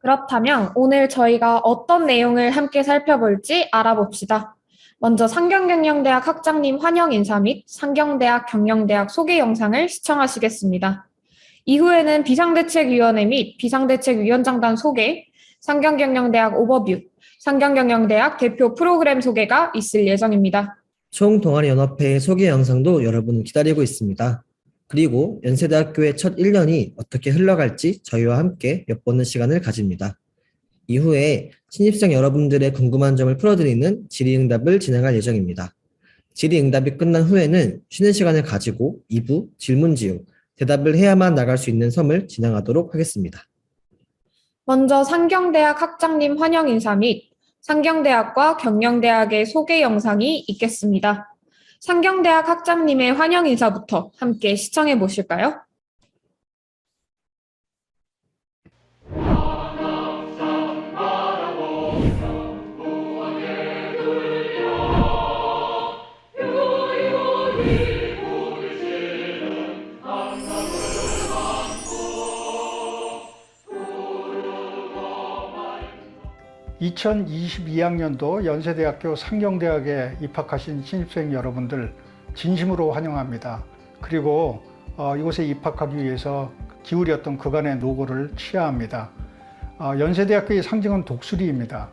그렇다면 오늘 저희가 어떤 내용을 함께 살펴볼지 알아봅시다. 먼저 상경경영대학 학장님 환영 인사 및 상경대학 경영대학 소개 영상을 시청하시겠습니다. 이후에는 비상대책위원회 및 비상대책위원장단 소개, 상경경영대학 오버뷰, 상경경영대학 대표 프로그램 소개가 있을 예정입니다. 총동아리연합회의 소개 영상도 여러분을 기다리고 있습니다. 그리고 연세대학교의 첫 1년이 어떻게 흘러갈지 저희와 함께 엿보는 시간을 가집니다. 이후에 신입생 여러분들의 궁금한 점을 풀어드리는 질의응답을 진행할 예정입니다. 질의응답이 끝난 후에는 쉬는 시간을 가지고 2부 질문지요, 대답을 해야만 나갈 수 있는 섬을 진행하도록 하겠습니다. 먼저 상경대학 학장님 환영 인사 및 상경대학과 경영대학의 소개 영상이 있겠습니다. 상경대학 학장님의 환영 인사부터 함께 시청해 보실까요? 2022학년도 연세대학교 상경대학에 입학하신 신입생 여러분들 진심으로 환영합니다. 그리고 이곳에 입학하기 위해서 기울였던 그간의 노고를 치하합니다. 연세대학교의 상징은 독수리입니다.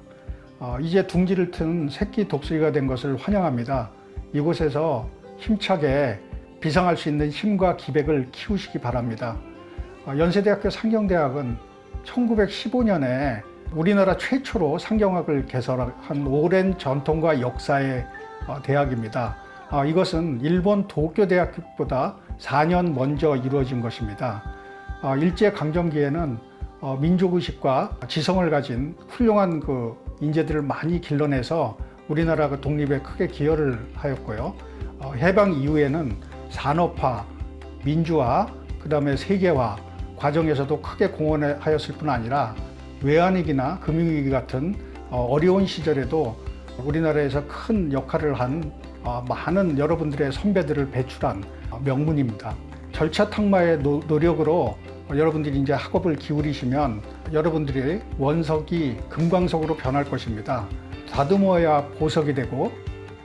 이제 둥지를 튼 새끼 독수리가 된 것을 환영합니다. 이곳에서 힘차게 비상할 수 있는 힘과 기백을 키우시기 바랍니다. 연세대학교 상경대학은 1915년에 우리나라 최초로 상경학을 개설한 오랜 전통과 역사의 대학입니다. 이것은 일본 도쿄대학교보다 4년 먼저 이루어진 것입니다. 일제강점기에는 민족의식과 지성을 가진 훌륭한 인재들을 많이 길러내서 우리나라가 독립에 크게 기여를 하였고요. 해방 이후에는 산업화, 민주화, 그 다음에 세계화 과정에서도 크게 공헌하였을 뿐 아니라 외환위기나 금융위기 같은 어려운 시절에도 우리나라에서 큰 역할을 한 많은 여러분들의 선배들을 배출한 명문입니다. 절차 탁마의 노력으로 여러분들이 이제 학업을 기울이시면 여러분들의 원석이 금광석으로 변할 것입니다. 다듬어야 보석이 되고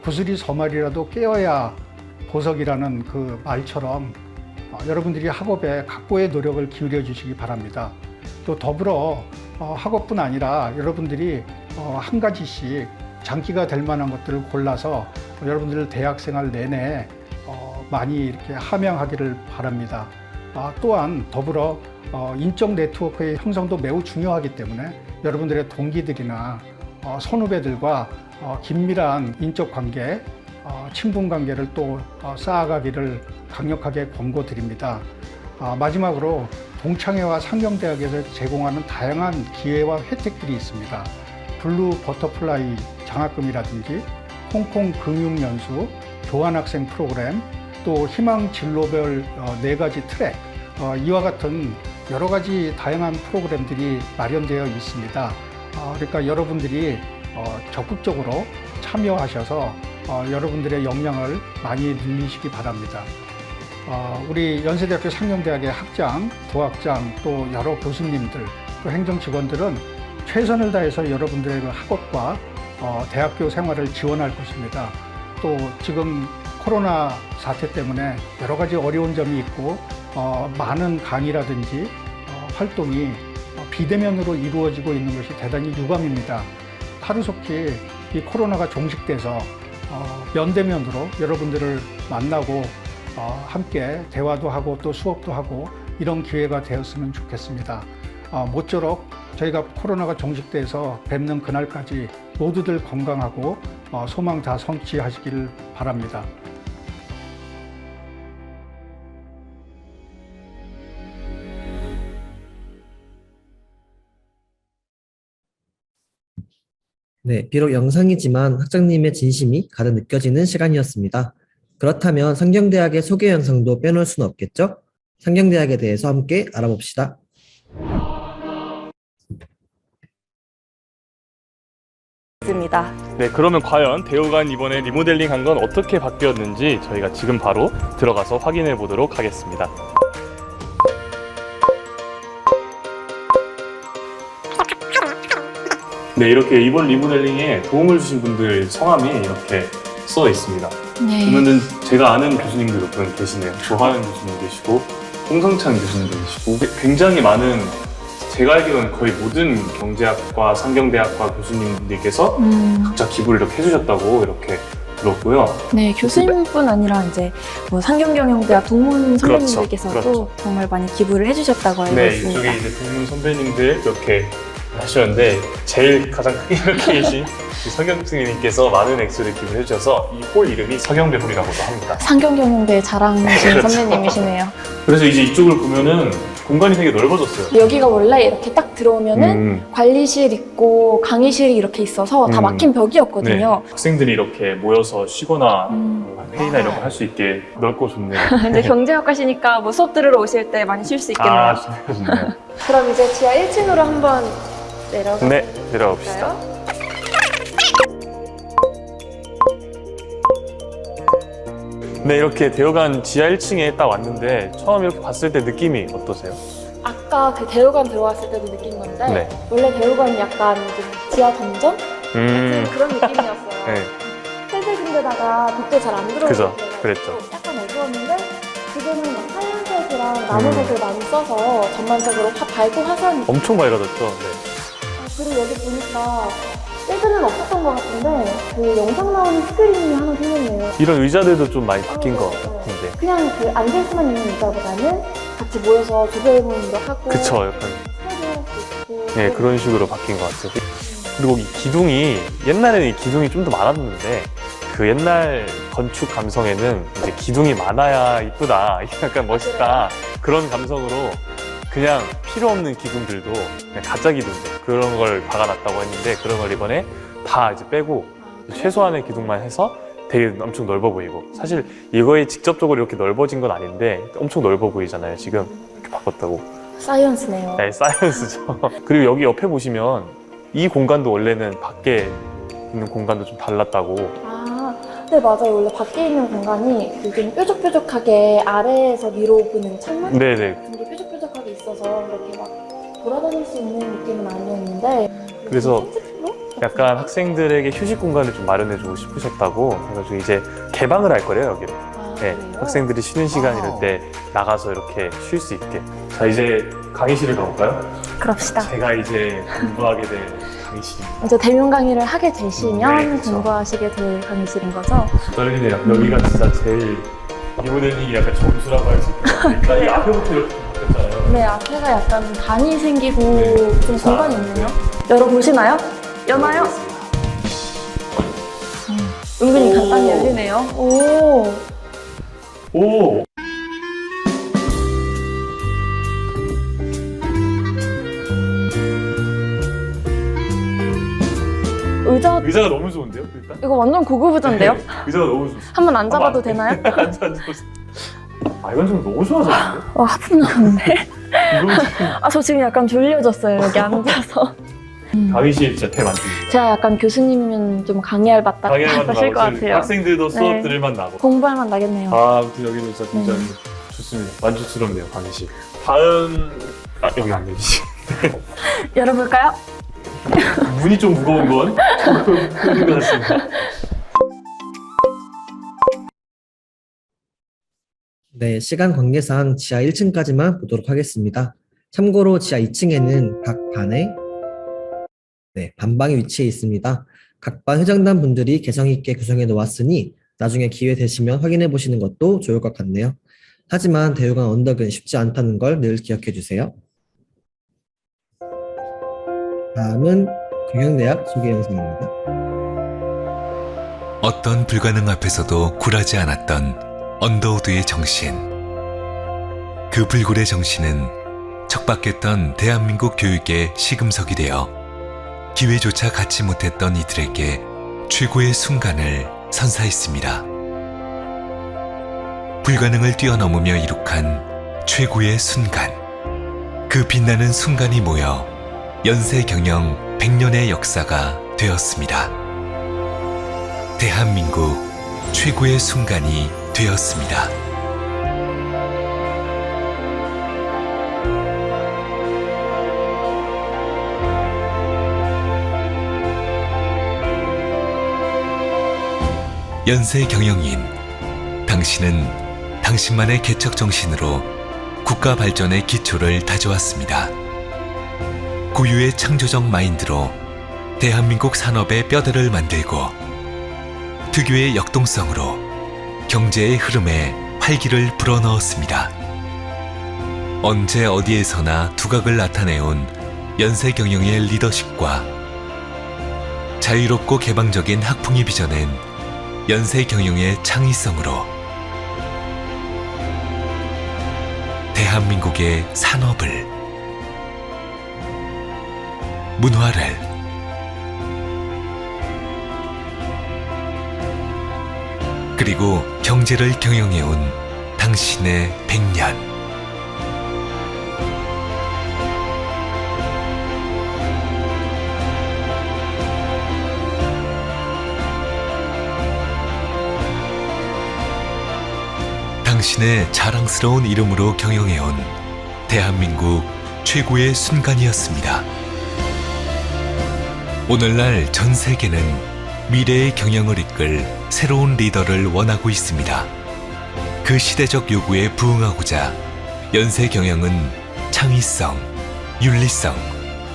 구슬이 서말이라도 깨어야 보석이라는 그 말처럼 여러분들이 학업에 각고의 노력을 기울여 주시기 바랍니다. 또 더불어 학업뿐 아니라 여러분들이 한 가지씩 장기가 될 만한 것들을 골라서 여러분들 대학생활 내내 많이 이렇게 함양하기를 바랍니다. 또한 더불어 인적 네트워크의 형성도 매우 중요하기 때문에 여러분들의 동기들이나 선후배들과 긴밀한 인적 관계, 친분 관계를 또 쌓아가기를 강력하게 권고드립니다. 마지막으로 동창회와 상경대학에서 제공하는 다양한 기회와 혜택들이 있습니다. 블루 버터플라이 장학금이라든지 홍콩 금융연수, 교환학생 프로그램, 또 희망 진로별 4가지 트랙, 이와 같은 여러 가지 다양한 프로그램들이 마련되어 있습니다. 그러니까 여러분들이 적극적으로 참여하셔서 여러분들의 역량을 많이 늘리시기 바랍니다. 우리 연세대학교 상경대학의 학장, 부학장, 또 여러 교수님들, 또 행정직원들은 최선을 다해서 여러분들의 학업과 대학교 생활을 지원할 것입니다. 또 지금 코로나 사태 때문에 여러 가지 어려운 점이 있고 많은 강의라든지 활동이 비대면으로 이루어지고 있는 것이 대단히 유감입니다. 하루속히 이 코로나가 종식돼서 면대면으로 여러분들을 만나고 함께 대화도 하고 또 수업도 하고 이런 기회가 되었으면 좋겠습니다. 모쪼록 저희가 코로나가 종식돼서 뵙는 그날까지 모두들 건강하고 소망 다 성취하시길 바랍니다. 네, 비록 영상이지만 학장님의 진심이 가득 느껴지는 시간이었습니다. 그렇다면 상경대학의 소개 영상도 빼놓을 수는 없겠죠? 상경대학에 대해서 함께 알아봅시다. 네, 그러면 과연 대우관 이번에 리모델링 한 건 어떻게 바뀌었는지 저희가 지금 바로 들어가서 확인해 보도록 하겠습니다. 네, 이렇게 이번 리모델링에 도움을 주신 분들 성함이 이렇게 써 있습니다. 네. 보면은 제가 아는 교수님들 몇 분 계시네요. 조하연 교수님 계시고 홍성찬 교수님도 계시고 굉장히 많은, 제가 알기로는 거의 모든 경제학과, 상경대학과 교수님들께서 각자 기부를 이렇게 해주셨다고 이렇게 들었고요. 네, 교수님뿐 아니라 이제 뭐 상경경영대학 동문 선배님들께서도 그렇죠. 정말 많이 기부를 해주셨다고 알고 네, 있습니다. 이쪽에 이제 동문 선배님들 이렇게 하셨는데 제일 가장 크게 이렇게 계신 서경 스님께서 많은 액수를 기부해 주셔서 이 홀 이름이 서경배 홀이라고도 합니다. 상경경영대 자랑하신 그렇죠. 선배님이시네요. 그래서 이제 이쪽을 보면은 공간이 되게 넓어졌어요. 여기가 원래 이렇게 딱 들어오면은 관리실 있고 강의실이 이렇게 있어서 다 막힌 벽이었거든요. 네, 학생들이 이렇게 모여서 쉬거나 회의나 이런 거 할 수 있게 넓고 좋네요. 근데 경제학과시니까 뭐 수업 들으러 오실 때 많이 쉴 수 있겠네요. 아, 좋네요. 그럼 이제 지하 1층으로 한번 내려가 네, 내려가 봅시다. 볼까요? 네, 이렇게 대여관 지하 1층에 딱 왔는데 처음 이렇게 봤을 때 느낌이 어떠세요? 아까 그 대우관 들어왔을 때도 느낀 건데 네. 원래 대우관이 약간 좀 지하 던전? 같은 그런 느낌이었어요. 네, 흰색인데다가 빛도 잘 안 들어오고 그죠. 그래가지고 그랬죠. 약간 어두웠는데 지금은 막 하얀색이랑 나무색을 많이 써서 전반적으로 밝고 화사한 느낌. 엄청 밝아졌죠. 네. 그리고 여기 보니까 예전에는 없었던 것 같은데 그 영상 나오는 스크린이 하나 생겼네요. 이런 의자들도 좀 많이 바뀐 것 네. 같은데. 그냥 그 앉을 수만 있는 의자보다는 같이 모여서 조별모임도 하고 그쵸, 약간 스타일도 있고 네, 그런 식으로 바뀐 것 같아요. 그리고 이 기둥이, 옛날에는 이 기둥이 좀 더 많았는데 그 옛날 건축 감성에는 이제 기둥이 많아야 이쁘다, 약간 멋있다, 그런 감성으로 그냥 필요 없는 기둥들도 그냥 가짜 기둥들 그런 걸 박아놨다고 했는데, 그런 걸 이번에 다 이제 빼고 최소한의 기둥만 해서 되게 엄청 넓어 보이고, 사실 이거에 직접적으로 이렇게 넓어진 건 아닌데 엄청 넓어 보이잖아요. 지금 이렇게 바꿨다고. 사이언스네요. 네, 사이언스죠. 그리고 여기 옆에 보시면 이 공간도 원래는 밖에 있는 공간도 좀 달랐다고. 네 맞아요. 원래 밖에 있는 공간이 좀 뾰족뾰족하게 아래에서 위로 보는 창문? 네네. 같은 게 뾰족뾰족하게 있어서 이렇게 막 돌아다닐 수 있는 느낌은 아니었는데 그래서 산책로? 약간 학생들에게 휴식 공간을 좀 마련해주고 싶으셨다고 해가지고 이제 개방을 할 거래요, 여기를. 네, 그래요? 학생들이 쉬는 시간 이럴 때 나가서 이렇게 쉴 수 있게. 자, 이제 강의실을 가볼까요? 그럽시다. 제가 이제 공부하게 될 강의실입니다. 이제 대면 강의를 하게 되시면 네, 그쵸. 공부하시게 될 강의실인 거죠? 떨리네요. 여기가 진짜 제일 리모델링이 약간 점수라고 할 수 있겠어요. 일단 이 앞에부터 이렇게 바뀌었잖아요. 네, 앞에가 약간 반이 생기고 네. 좀 공간이 있네요. 열어보시나요? 여나요? 은근히 오. 간단히 열리네요. 오. 오! 의자가 너무 좋은데요, 일단? 이거 완전 고급 의자인데요? 네, 의자가 너무 좋습니다. 한번 앉아봐도 되나요? 앉아보세요. 아, 이건 좀 너무 좋아졌는데? 와, 하품 나는데? 이거 지금 아, 저 지금 약간 졸려졌어요, 여기 앉아서. 강의실 진짜 대만족입니다. 제가 약간 교수님이면 좀 강의할 맛 강의할 맛 나실 것 나고 같아요. 학생들도 수업 네. 들을 맛 나고. 공부할 맛 나겠네요. 아, 아무튼 여기는 진짜 굉장히 좋습니다. 만족스럽네요, 강의실. 다음, 여기 안 되지. 열어볼까요? 문이 좀 무거운 건 조금 힘든 것 같습니다. 네, 시간 관계상 지하 1층까지만 보도록 하겠습니다. 참고로 지하 2층에는 각 반에 반방이 위치해 있습니다. 각 반 회장단 분들이 개성 있게 구성해 놓았으니 나중에 기회 되시면 확인해 보시는 것도 좋을 것 같네요. 하지만 대우관 언덕은 쉽지 않다는 걸 늘 기억해 주세요. 다음은 경영대학 소개 영상입니다. 어떤 불가능 앞에서도 굴하지 않았던 언더우드의 정신. 그 불굴의 정신은 척박했던 대한민국 교육의 시금석이 되어 기회조차 갖지 못했던 이들에게 최고의 순간을 선사했습니다. 불가능을 뛰어넘으며 이룩한 최고의 순간. 그 빛나는 순간이 모여 연세경영 100년의 역사가 되었습니다. 대한민국 최고의 순간이 되었습니다. 연세 경영인, 당신은 당신만의 개척 정신으로 국가 발전의 기초를 다져왔습니다. 고유의 창조적 마인드로 대한민국 산업의 뼈대를 만들고 특유의 역동성으로 경제의 흐름에 활기를 불어넣었습니다. 언제 어디에서나 두각을 나타내온 연세 경영의 리더십과 자유롭고 개방적인 학풍이 빚어낸 연세 경영의 창의성으로 대한민국의 산업을, 문화를, 그리고 경제를 경영해온 당신의 100년. 당신의 자랑스러운 이름으로 경영해온 대한민국 최고의 순간이었습니다. 오늘날 전 세계는 미래의 경영을 이끌 새로운 리더를 원하고 있습니다. 그 시대적 요구에 부응하고자 연세 경영은 창의성, 윤리성,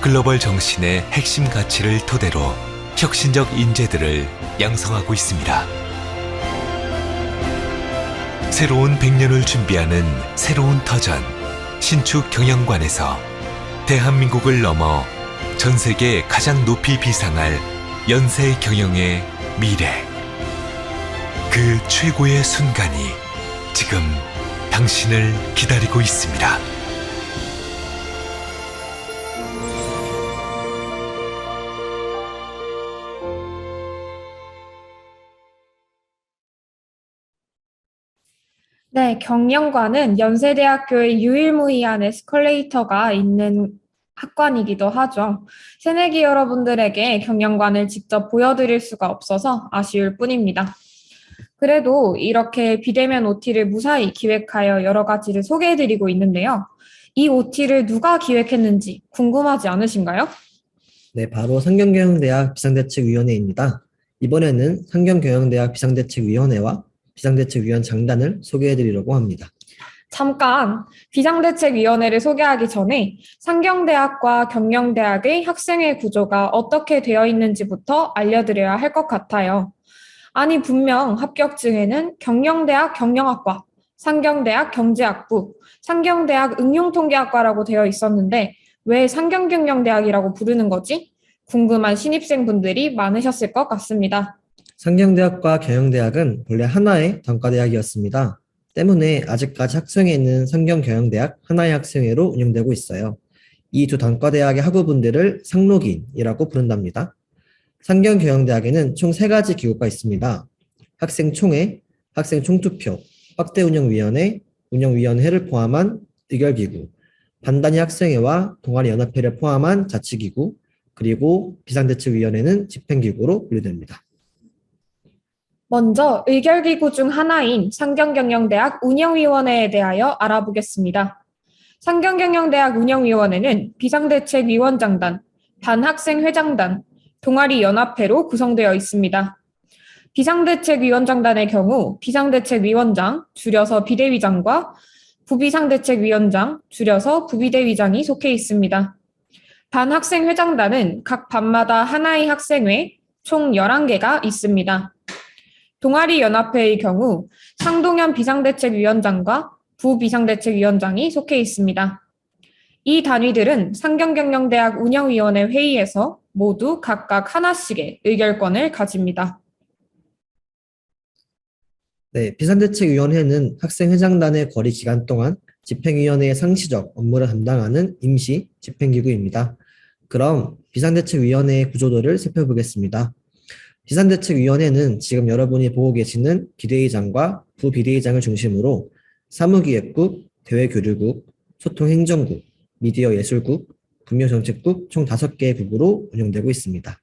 글로벌 정신의 핵심 가치를 토대로 혁신적 인재들을 양성하고 있습니다. 새로운 100년을 준비하는 새로운 터전, 신축 경영관에서 대한민국을 넘어 전 세계 가장 높이 비상할 연세 경영의 미래. 그 최고의 순간이 지금 당신을 기다리고 있습니다. 네, 경영관은 연세대학교의 유일무이한 에스컬레이터가 있는 학관이기도 하죠. 새내기 여러분들에게 경영관을 직접 보여드릴 수가 없어서 아쉬울 뿐입니다. 그래도 이렇게 비대면 OT를 무사히 기획하여 여러 가지를 소개해드리고 있는데요. 이 OT를 누가 기획했는지 궁금하지 않으신가요? 네, 바로 상경경영대학 비상대책위원회입니다. 이번에는 상경경영대학 비상대책위원회와 비상대책위원 장단을 소개해드리려고 합니다. 잠깐 비상대책위원회를 소개하기 전에 상경대학과 경영대학의 학생회 구조가 어떻게 되어 있는지부터 알려드려야 할 것 같아요. 아니 분명 합격증에는 경영대학 경영학과, 상경대학 경제학부, 상경대학 응용통계학과라고 되어 있었는데 왜 상경경영대학이라고 부르는 거지? 궁금한 신입생분들이 많으셨을 것 같습니다. 상경대학과 경영대학은 본래 하나의 단과대학이었습니다. 때문에 아직까지 학생회에 있는 상경경영대학 하나의 학생회로 운영되고 있어요. 이 두 단과대학의 학우분들을 상록인이라고 부른답니다. 상경경영대학에는 총 3가지 기구가 있습니다. 학생총회, 학생총투표, 확대운영위원회, 운영위원회를 포함한 의결기구, 반단위 학생회와 동아리연합회를 포함한 자치기구, 그리고 비상대책위원회는 집행기구로 분류됩니다. 먼저 의결기구 중 하나인 상경경영대학 운영위원회에 대하여 알아보겠습니다. 상경경영대학 운영위원회는 비상대책위원장단, 반학생회장단, 동아리연합회로 구성되어 있습니다. 비상대책위원장단의 경우 비상대책위원장, 줄여서 비대위장과 부비상대책위원장, 줄여서 부비대위장이 속해 있습니다. 반학생회장단은 각 반마다 하나의 학생회, 총 11개가 있습니다. 동아리연합회의 경우 상동현 비상대책위원장과 부비상대책위원장이 속해 있습니다. 이 단위들은 상경경영대학 운영위원회 회의에서 모두 각각 하나씩의 의결권을 가집니다. 네, 비상대책위원회는 학생회장단의 거리 기간 동안 집행위원회의 상시적 업무를 담당하는 임시 집행기구입니다. 그럼 비상대책위원회의 구조도를 살펴보겠습니다. 비상대책위원회는 지금 여러분이 보고 계시는 비대위장과 부비대위장을 중심으로 사무기획국, 대외교류국, 소통행정국, 미디어예술국, 금융정책국 총 5개의 국으로 운영되고 있습니다.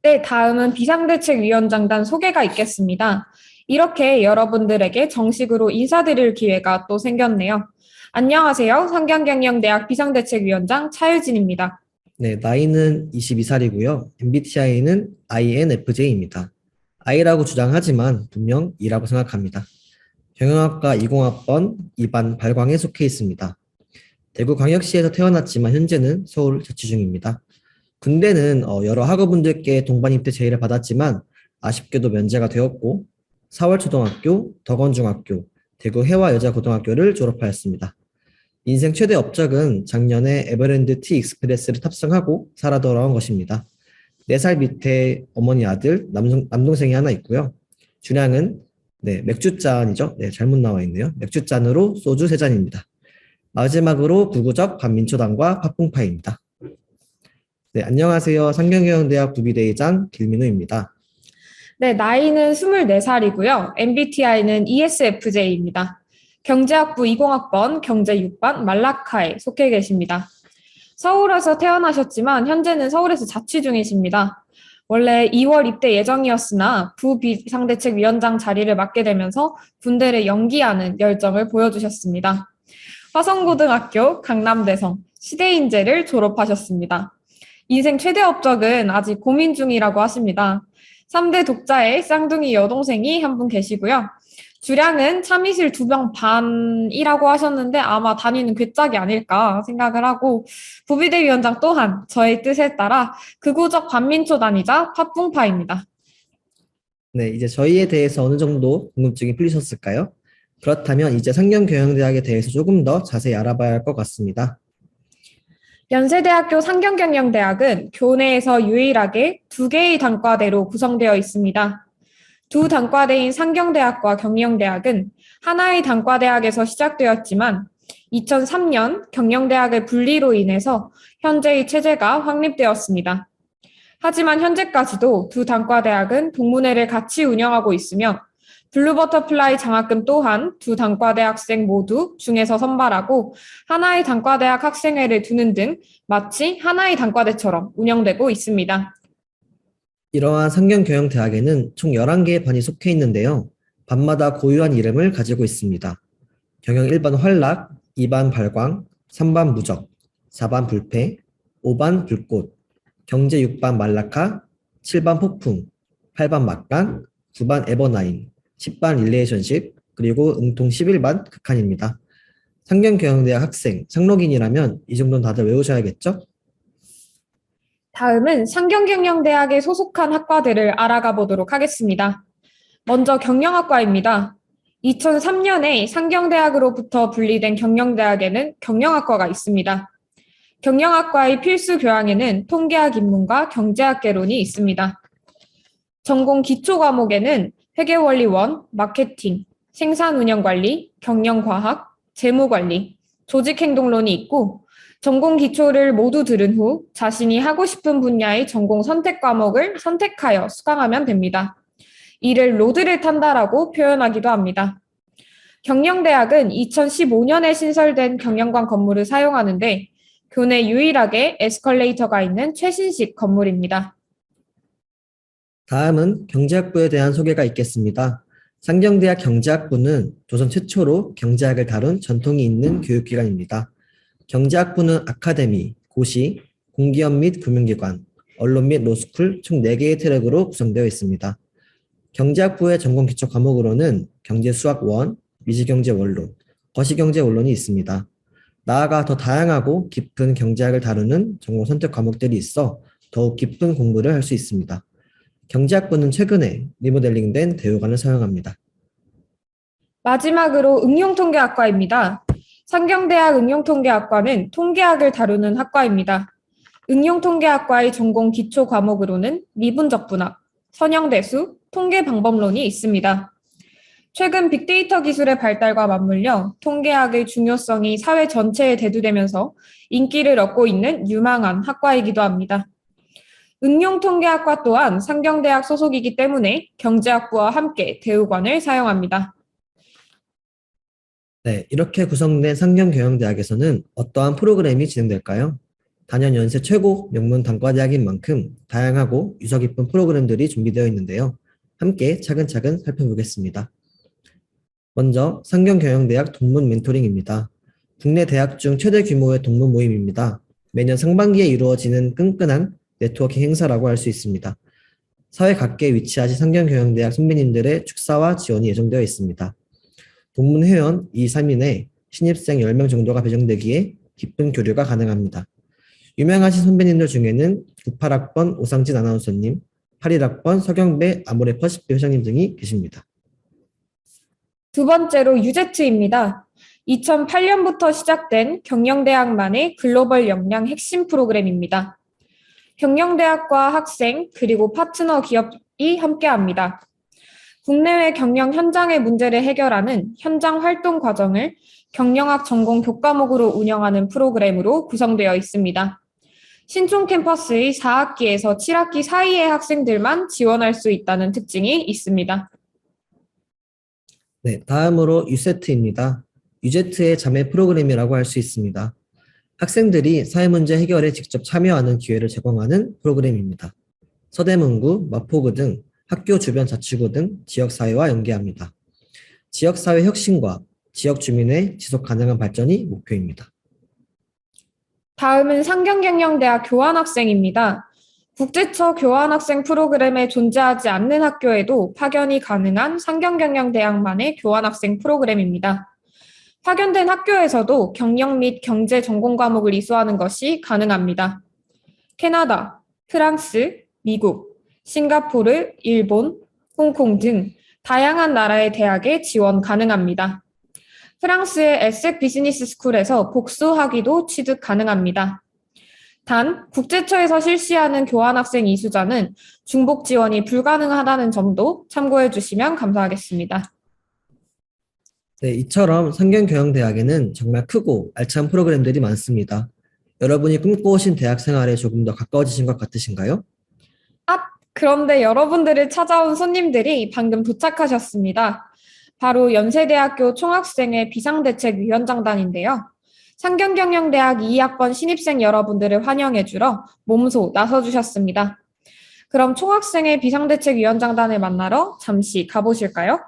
네, 다음은 비상대책위원장단 소개가 있겠습니다. 이렇게 여러분들에게 정식으로 인사드릴 기회가 또 생겼네요. 안녕하세요. 상경경영대학 비상대책위원장 차유진입니다. 네, 나이는 22살이고요. MBTI는 INFJ입니다. I라고 주장하지만 분명 E라고 생각합니다. 경영학과 20학번 2반 발광에 속해 있습니다. 대구광역시에서 태어났지만 현재는 서울 자취 중입니다. 군대는 여러 학우분들께 동반 입대 제의를 받았지만 아쉽게도 면제가 되었고 4월 초등학교, 덕원중학교, 대구 해와여자고등학교를 졸업하였습니다. 인생 최대 업적은 작년에 에버랜드 티 익스프레스를 탑승하고 살아 돌아온 것입니다. 4살 밑에 어머니 아들, 남동생이 하나 있고요. 주량은 맥주잔이죠. 네, 잘못 나와 있네요. 맥주잔으로 소주 3잔입니다. 마지막으로 구구적 반민초당과 팥붕파입니다. 네, 안녕하세요. 상경경영대학 부비대의장 김민우입니다. 네, 나이는 24살이고요. MBTI는 ESFJ입니다. 경제학부 20학번 경제 6반 말라카에 속해 계십니다. 서울에서 태어나셨지만 현재는 서울에서 자취 중이십니다. 원래 2월 입대 예정이었으나 부비상대책위원장 자리를 맡게 되면서 군대를 연기하는 열정을 보여주셨습니다. 화성고등학교 강남대성 시대인재를 졸업하셨습니다. 인생 최대 업적은 아직 고민 중이라고 하십니다. 3대 독자의 쌍둥이 여동생이 한 분 계시고요. 주량은 참이슬 2병 반이라고 하셨는데 아마 다니는 괴짝이 아닐까 생각을 하고 부비대위원장 또한 저의 뜻에 따라 극우적 반민초단이자 팥붕파입니다. 네, 이제 저희에 대해서 어느 정도 궁금증이 풀리셨을까요? 그렇다면 이제 상경경영대학에 대해서 조금 더 자세히 알아봐야 할 것 같습니다. 연세대학교 상경경영대학은 교내에서 유일하게 2개의 단과대로 구성되어 있습니다. 두 단과대인 상경대학과 경영대학은 하나의 단과대학에서 시작되었지만 2003년 경영대학의 분리로 인해서 현재의 체제가 확립되었습니다. 하지만 현재까지도 두 단과대학은 동문회를 같이 운영하고 있으며 블루버터플라이 장학금 또한 두 단과대 학생 모두 중에서 선발하고 하나의 단과대학 학생회를 두는 등 마치 하나의 단과대처럼 운영되고 있습니다. 이러한 상경경영대학에는 총 11개의 반이 속해 있는데요. 반마다 고유한 이름을 가지고 있습니다. 경영 1반 활락, 2반 발광, 3반 무적, 4반 불패, 5반 불꽃, 경제 6반 말라카, 7반 폭풍, 8반 막강, 9반 에버나인, 10반 릴레이션십, 그리고 응통 11반 극한입니다. 상경경영대학 학생, 상록인이라면 이 정도는 다들 외우셔야겠죠? 다음은 상경경영대학에 소속한 학과들을 알아가 보도록 하겠습니다. 먼저 경영학과입니다. 2003년에 상경대학으로부터 분리된 경영대학에는 경영학과가 있습니다. 경영학과의 필수 교양에는 통계학 입문과 경제학 개론이 있습니다. 전공 기초 과목에는 회계원리 1, 마케팅, 생산운영관리, 경영과학, 재무관리, 조직행동론이 있고 전공 기초를 모두 들은 후 자신이 하고 싶은 분야의 전공 선택 과목을 선택하여 수강하면 됩니다. 이를 로드를 탄다라고 표현하기도 합니다. 경영대학은 2015년에 신설된 경영관 건물을 사용하는데 교내 유일하게 에스컬레이터가 있는 최신식 건물입니다. 다음은 경제학부에 대한 소개가 있겠습니다. 상경대학 경제학부는 조선 최초로 경제학을 다룬 전통이 있는 교육기관입니다. 경제학부는 아카데미, 고시, 공기업 및 금융기관, 언론 및 로스쿨 총 4개의 트랙으로 구성되어 있습니다. 경제학부의 전공 기초 과목으로는 경제수학 1, 미시경제 원론, 거시경제 원론이 있습니다. 나아가 더 다양하고 깊은 경제학을 다루는 전공 선택 과목들이 있어 더욱 깊은 공부를 할 수 있습니다. 경제학부는 최근에 리모델링된 대우관을 사용합니다. 마지막으로 응용통계학과입니다. 상경대학 응용통계학과는 통계학을 다루는 학과입니다. 응용통계학과의 전공 기초 과목으로는 미분적분학, 선형대수, 통계방법론이 있습니다. 최근 빅데이터 기술의 발달과 맞물려 통계학의 중요성이 사회 전체에 대두되면서 인기를 얻고 있는 유망한 학과이기도 합니다. 응용통계학과 또한 상경대학 소속이기 때문에 경제학부와 함께 대우관을 사용합니다. 네, 이렇게 구성된 상경경영대학에서는 어떠한 프로그램이 진행될까요? 단연 연세 최고 명문 단과대학인 만큼 다양하고 유서 깊은 프로그램들이 준비되어 있는데요. 함께 차근차근 살펴보겠습니다. 먼저 상경경영대학 동문 멘토링입니다. 국내 대학 중 최대 규모의 동문 모임입니다. 매년 상반기에 이루어지는 끈끈한 네트워킹 행사라고 할 수 있습니다. 사회 각계에 위치하신 상경경영대학 선배님들의 축사와 지원이 예정되어 있습니다. 동문회원 2, 3인에 신입생 10명 정도가 배정되기에 깊은 교류가 가능합니다. 유명하신 선배님들 중에는 98학번 오상진 아나운서님, 81학번 서경배 아모레퍼시픽 회장님 등이 계십니다. 두 번째로 유제트입니다. 2008년부터 시작된 경영대학만의 글로벌 역량 핵심 프로그램입니다. 경영대학과 학생 그리고 파트너 기업이 함께합니다. 국내외 경영 현장의 문제를 해결하는 현장 활동 과정을 경영학 전공 교과목으로 운영하는 프로그램으로 구성되어 있습니다. 신촌 캠퍼스의 4학기에서 7학기 사이의 학생들만 지원할 수 있다는 특징이 있습니다. 네, 다음으로 유세트입니다. 유제트의 자매 프로그램이라고 할 수 있습니다. 학생들이 사회문제 해결에 직접 참여하는 기회를 제공하는 프로그램입니다. 서대문구, 마포구 등 학교 주변 자치구 등 지역사회와 연계합니다. 지역사회 혁신과 지역 주민의 지속 가능한 발전이 목표입니다. 다음은 상경경영대학 교환학생입니다. 국제처 교환학생 프로그램에 존재하지 않는 학교에도 파견이 가능한 상경경영대학만의 교환학생 프로그램입니다. 파견된 학교에서도 경영 및 경제 전공 과목을 이수하는 것이 가능합니다. 캐나다, 프랑스, 미국, 싱가포르, 일본, 홍콩 등 다양한 나라의 대학에 지원 가능합니다. 프랑스의 에섹 비즈니스 스쿨에서 복수학위도 취득 가능합니다. 단, 국제처에서 실시하는 교환학생 이수자는 중복 지원이 불가능하다는 점도 참고해 주시면 감사하겠습니다. 네, 이처럼 상경경영대학에는 정말 크고 알찬 프로그램들이 많습니다. 여러분이 꿈꿔오신 대학 생활에 조금 더 가까워지신 것 같으신가요? 그런데 여러분들을 찾아온 손님들이 방금 도착하셨습니다. 바로 연세대학교 총학생회 비상대책위원장단인데요. 상경경영대학 2학번 신입생 여러분들을 환영해주러 몸소 나서주셨습니다. 그럼 총학생회 비상대책위원장단을 만나러 잠시 가보실까요?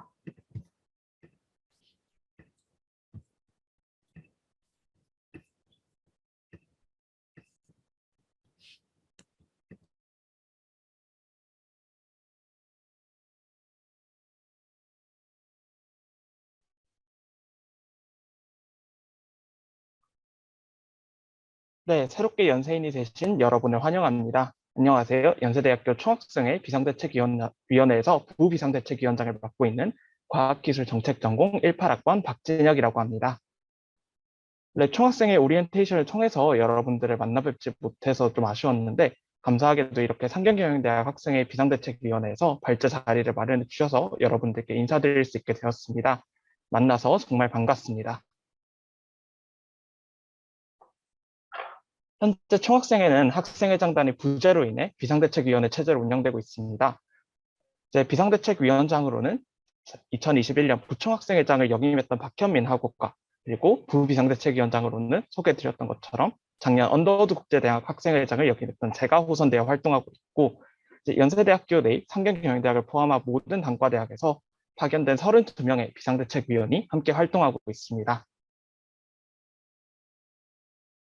네, 새롭게 연세인이 되신 여러분을 환영합니다. 안녕하세요. 연세대학교 총학생회 비상대책위원회에서 부비상대책위원장을 맡고 있는 과학기술정책전공 18학번 박진혁이라고 합니다. 네, 총학생회 오리엔테이션을 통해서 여러분들을 만나뵙지 못해서 좀 아쉬웠는데 감사하게도 이렇게 상경경영대학 학생회 비상대책위원회에서 발제 자리를 마련해 주셔서 여러분들께 인사드릴 수 있게 되었습니다. 만나서 정말 반갑습니다. 현재 총학생회는 학생회장단이 부재로 인해 비상대책위원회 체제로 운영되고 있습니다. 이제 비상대책위원장으로는 2021년 부총학생회장을 역임했던 박현민 학우과 그리고 부비상대책위원장으로는 소개해드렸던 것처럼 작년 언더우드 국제대학 학생회장을 역임했던 제가 호선되어 활동하고 있고 이제 연세대학교 내 상경경영대학을 포함한 모든 단과대학에서 파견된 32명의 비상대책위원이 함께 활동하고 있습니다.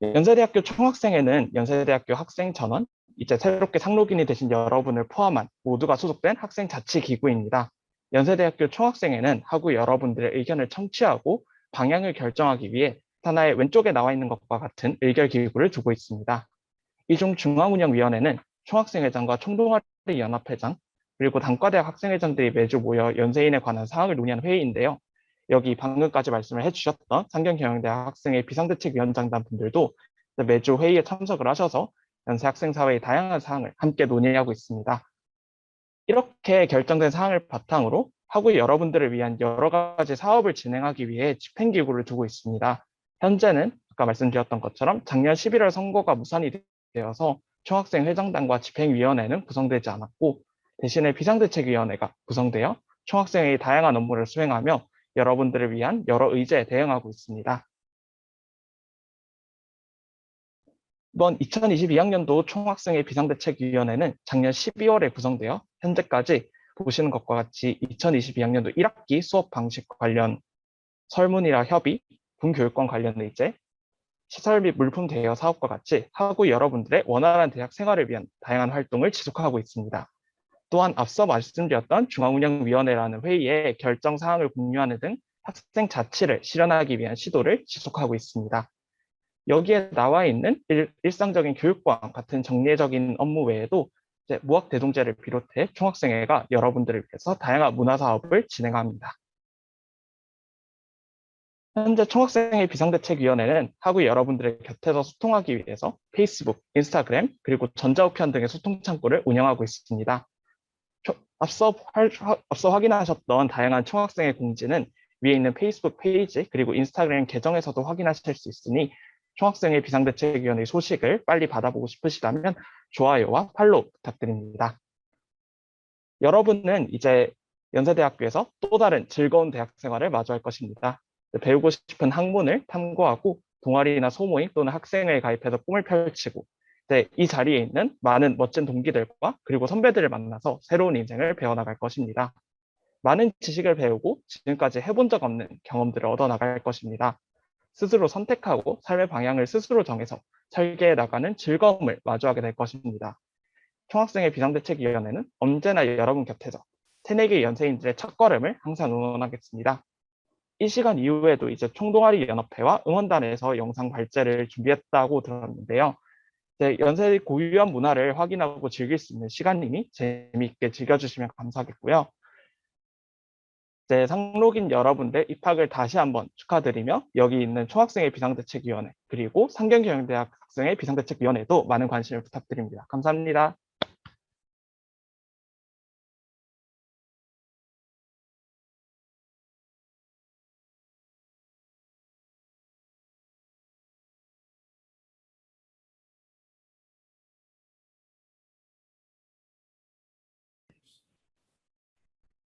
연세대학교 총학생회는 연세대학교 학생 전원, 이제 새롭게 상록인이 되신 여러분을 포함한 모두가 소속된 학생 자치기구입니다. 연세대학교 총학생회는 학우 여러분들의 의견을 청취하고 방향을 결정하기 위해 하나의 왼쪽에 나와 있는 것과 같은 의결기구를 두고 있습니다. 이 중 중앙운영위원회는 총학생회장과 총동아리 연합회장, 그리고 단과대학 학생회장들이 매주 모여 연세인에 관한 사항을 논의하는 회의인데요. 여기 방금까지 말씀을 해주셨던 상경경영대학 학생회 비상대책위원장단 분들도 매주 회의에 참석을 하셔서 연세 학생사회의 다양한 사항을 함께 논의하고 있습니다. 이렇게 결정된 사항을 바탕으로 학우 여러분들을 위한 여러 가지 사업을 진행하기 위해 집행기구를 두고 있습니다. 현재는 아까 말씀드렸던 것처럼 작년 11월 선거가 무산이 되어서 총학생 회장단과 집행위원회는 구성되지 않았고 대신에 비상대책위원회가 구성되어 총학생회의 다양한 업무를 수행하며 여러분들을 위한 여러 의제에 대응하고 있습니다. 이번 2022학년도 총학생회 비상대책위원회는 작년 12월에 구성되어 현재까지 보시는 것과 같이 2022학년도 1학기 수업 방식 관련 설문이나 협의, 분교육권 관련 의제, 시설 및 물품 대여 사업과 같이 하고 여러분들의 원활한 대학 생활을 위한 다양한 활동을 지속하고 있습니다. 또한 앞서 말씀드렸던 중앙운영위원회라는 회의에 결정 사항을 공유하는 등 학생 자치를 실현하기 위한 시도를 지속하고 있습니다. 여기에 나와 있는 일상적인 교육과 같은 정례적인 업무 외에도 이제 무학대동제를 비롯해 총학생회가 여러분들을 위해서 다양한 문화사업을 진행합니다. 현재 총학생회 비상대책위원회는 하고 여러분들의 곁에서 소통하기 위해서 페이스북, 인스타그램, 그리고 전자우편 등의 소통 창구를 운영하고 있습니다. 앞서 확인하셨던 다양한 총학생회 공지는 위에 있는 페이스북 페이지 그리고 인스타그램 계정에서도 확인하실 수 있으니 총학생회 비상대책위원회 소식을 빨리 받아보고 싶으시다면 좋아요와 팔로우 부탁드립니다. 여러분은 이제 연세대학교에서 또 다른 즐거운 대학 생활을 마주할 것입니다. 배우고 싶은 학문을 탐구하고 동아리나 소모임 또는 학생회에 가입해서 꿈을 펼치고 이 자리에 있는 많은 멋진 동기들과 그리고 선배들을 만나서 새로운 인생을 배워나갈 것입니다. 많은 지식을 배우고 지금까지 해본 적 없는 경험들을 얻어나갈 것입니다. 스스로 선택하고 삶의 방향을 스스로 정해서 설계해 나가는 즐거움을 마주하게 될 것입니다. 총학생회 비상대책위원회는 언제나 여러분 곁에서 새내기 연세인들의 첫걸음을 항상 응원하겠습니다. 이 시간 이후에도 이제 총동아리 연합회와 응원단에서 영상 발제를 준비했다고 들었는데요. 연세 고유한 문화를 확인하고 즐길 수 있는 시간이니 재미있게 즐겨주시면 감사하겠고요. 상록인 여러분들 입학을 다시 한번 축하드리며 여기 있는 총학생회 비상대책위원회 그리고 상경경영대학 학생회 비상대책위원회도 많은 관심을 부탁드립니다. 감사합니다.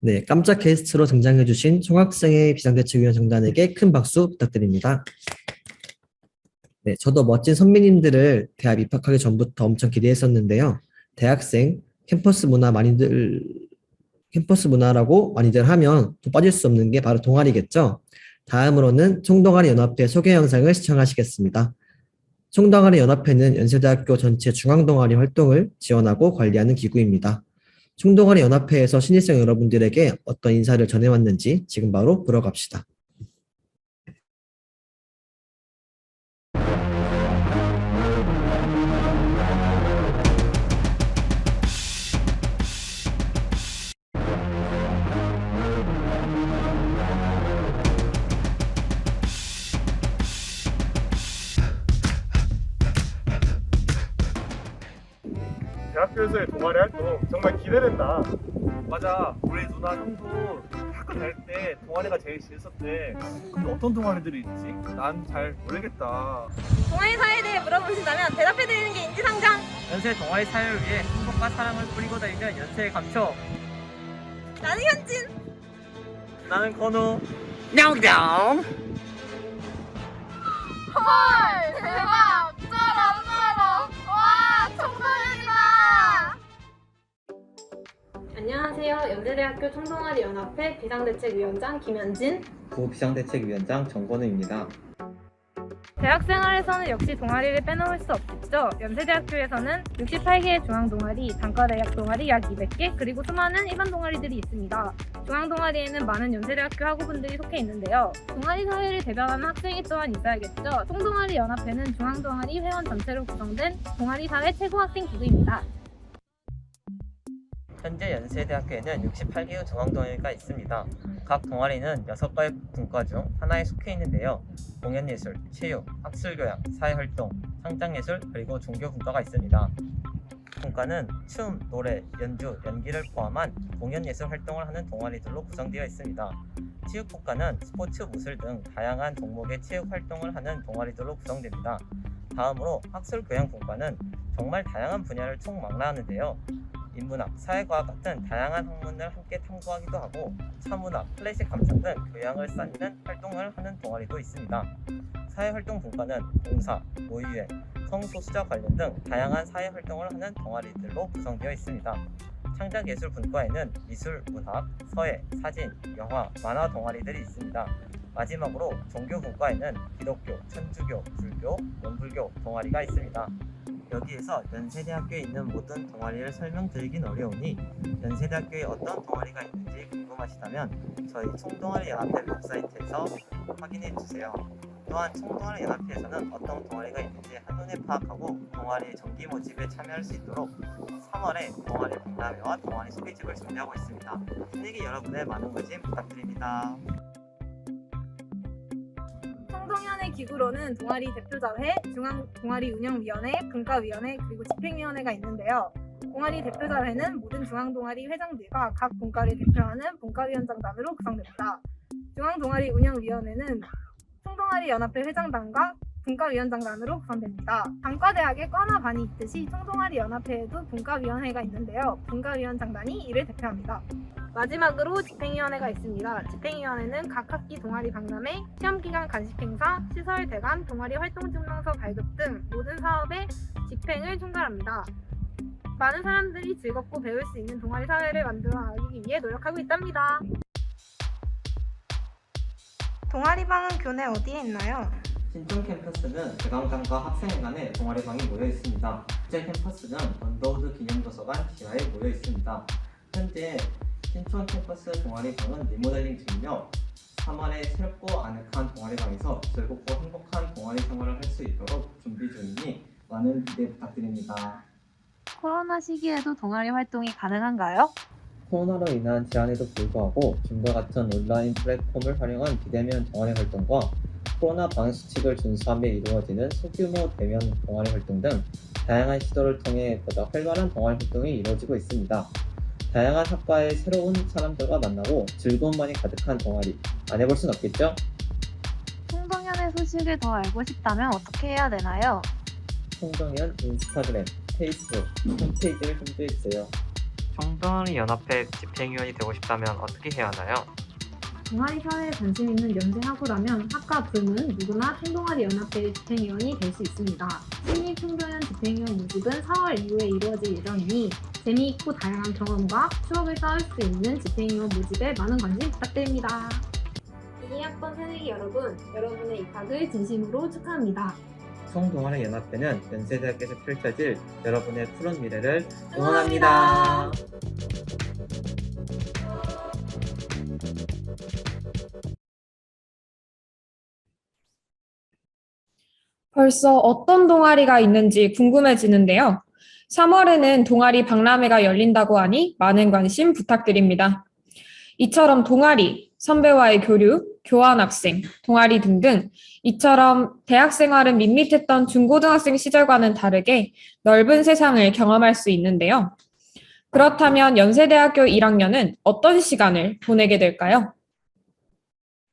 네, 깜짝 게스트로 등장해주신 총학생회 비상대책위원 정단에게 큰 박수 부탁드립니다. 네, 저도 멋진 선배님들을 대학 입학하기 전부터 엄청 기대했었는데요. 대학생, 캠퍼스 문화라고 많이들 하면 또 빠질 수 없는 게 바로 동아리겠죠. 다음으로는 총동아리 연합회 소개 영상을 시청하시겠습니다. 총동아리 연합회는 연세대학교 전체 중앙동아리 활동을 지원하고 관리하는 기구입니다. 총동아리 연합회에서 신입생 여러분들에게 어떤 인사를 전해왔는지 지금 바로 보러 갑시다. 대학교에서의 동아리 활동 정말 기대된다. 맞아, 우리 누나 형도 학교 다닐 때 동아리가 제일 재밌었대. 근데 어떤 동아리들이 있지? 난 잘 모르겠다. 동아리 사회에 대해 물어보신다면 대답해드리는 게 인지상정. 연세 동아리 사회를 위해 행복과 사랑을 뿌리고 다니는 연세의 감초. 나는 현진. 나는 건우. 냠냠. 헐, 대박. 쩔어. 와, 총동아리다. 안녕하세요. 연세대학교 총동아리 연합회 비상대책위원장 김현진, 부비상대책위원장 정건우입니다. 대학생활에서는 역시 동아리를 빼놓을 수 없겠죠. 연세대학교에서는 68개의 중앙동아리, 단과대학 동아리 약 200개, 그리고 수많은 일반 동아리들이 있습니다. 중앙동아리에는 많은 연세대학교 학우분들이 속해 있는데요. 동아리 사회를 대변하는 학생이 또한 있어야겠죠. 총동아리 연합회는 중앙동아리 회원 전체로 구성된 동아리 사회 최고 학생 기구입니다. 현재 연세대학교에는 68개의 중앙동아리가 있습니다. 각 동아리는 6가지 분과 중 하나에 속해 있는데요. 공연예술, 체육, 학술교양, 사회활동, 창작예술, 그리고 종교분과가 있습니다. 분과는 춤, 노래, 연주, 연기를 포함한 공연예술 활동을 하는 동아리들로 구성되어 있습니다. 체육분과는 스포츠, 무술 등 다양한 종목의 체육 활동을 하는 동아리들로 구성됩니다. 다음으로 학술교양분과는 정말 다양한 분야를 총망라하는데요. 인문학, 사회과학 같은 다양한 학문을 함께 탐구하기도 하고 차문학, 클래식 감상 등 교양을 쌓는 활동을 하는 동아리도 있습니다. 사회활동 분과는 봉사, 노유행, 성소수자 관련 등 다양한 사회활동을 하는 동아리들로 구성되어 있습니다. 창작예술 분과에는 미술, 문학, 서예, 사진, 영화, 만화 동아리들이 있습니다. 마지막으로 종교 분과에는 기독교, 천주교, 불교, 원불교 동아리가 있습니다. 여기에서 연세대학교에 있는 모든 동아리를 설명드리긴 어려우니 연세대학교에 어떤 동아리가 있는지 궁금하시다면 저희 총동아리 연합회 웹사이트에서 확인해 주세요. 또한 총동아리 연합회에서는 어떤 동아리가 있는지 한눈에 파악하고 동아리 정기 모집에 참여할 수 있도록 3월에 동아리 박람회와 동아리 소개집을 준비하고 있습니다. 새내기 여러분의 많은 관심 부탁드립니다. 총동연회 기구로는 동아리 대표자회, 중앙동아리운영위원회, 분과위원회, 그리고 집행위원회가 있는데요. 동아리 대표자회는 모든 중앙동아리 회장들과 각 분과를 대표하는 분과위원장단으로 구성됩니다. 중앙동아리운영위원회는 총동아리 연합회 회장단과 분과위원장단으로 구성됩니다. 단과대학에 과나 반이 있듯이 총동아리 연합회에도 분과위원회가 있는데요. 분과위원장단이 이를 대표합니다. 마지막으로 집행위원회가 있습니다. 집행위원회는 각 학기 동아리 박람회, 시험기간 간식 행사, 시설 대관, 동아리 활동 증명서 발급 등 모든 사업의 집행을 총괄합니다. 많은 사람들이 즐겁고 배울 수 있는 동아리 사회를 만들어가기 위해 노력하고 있답니다. 동아리방은 교내 어디에 있나요? 신촌 캠퍼스는 대강당과 학생회관에 동아리방이 모여 있습니다. 국제 캠퍼스는 언더우드 기념도서관 지하에 모여 있습니다. 현재 신촌 캠퍼스 동아리방은 리모델링 중이며 3월에 새롭고 아늑한 동아리방에서 즐겁고 행복한 동아리 생활을 할 수 있도록 준비 중이니 많은 기대 부탁드립니다. 코로나 시기에도 동아리 활동이 가능한가요? 코로나로 인한 제한에도 불구하고 줌과 같은 온라인 플랫폼을 활용한 비대면 동아리 활동과 코로나 방역수칙을 준수하며 이루어지는 소규모 대면 동아리 활동 등 다양한 시도를 통해 보다 활발한 동아리 활동이 이루어지고 있습니다. 다양한 학과의 새로운 사람들과 만나고 즐거움만이 가득한 동아리, 안 해볼 순 없겠죠? 총동연회 소식을 더 알고 싶다면 어떻게 해야 되나요? 총동연 인스타그램, 페이스북, 홈페이지를 참조해주세요. 총동아리 연합회 집행위원이 되고 싶다면 어떻게 해야 하나요? 동아리 사회에 관심 있는 연세학우라면 학과 불문 누구나 총동아리 연합회의 집행위원이 될 수 있습니다. 신입 총동연 집행위원 모집은 4월 이후에 이루어질 예정이니 재미있고 다양한 경험과 추억을 쌓을 수 있는 집행위원 모집에 많은 관심 부탁드립니다. 2학번 새내기 여러분, 여러분의 입학을 진심으로 축하합니다. 총동아리 연합회는 연세대학교에서 펼쳐질 여러분의 푸른 미래를 응원합니다. 벌써 어떤 동아리가 있는지 궁금해지는데요. 3월에는 동아리 박람회가 열린다고 하니 많은 관심 부탁드립니다. 이처럼 동아리, 선배와의 교류, 교환학생, 동아리 등등 이처럼 대학 생활은 밋밋했던 중고등학생 시절과는 다르게 넓은 세상을 경험할 수 있는데요. 그렇다면 연세대학교 1학년은 어떤 시간을 보내게 될까요?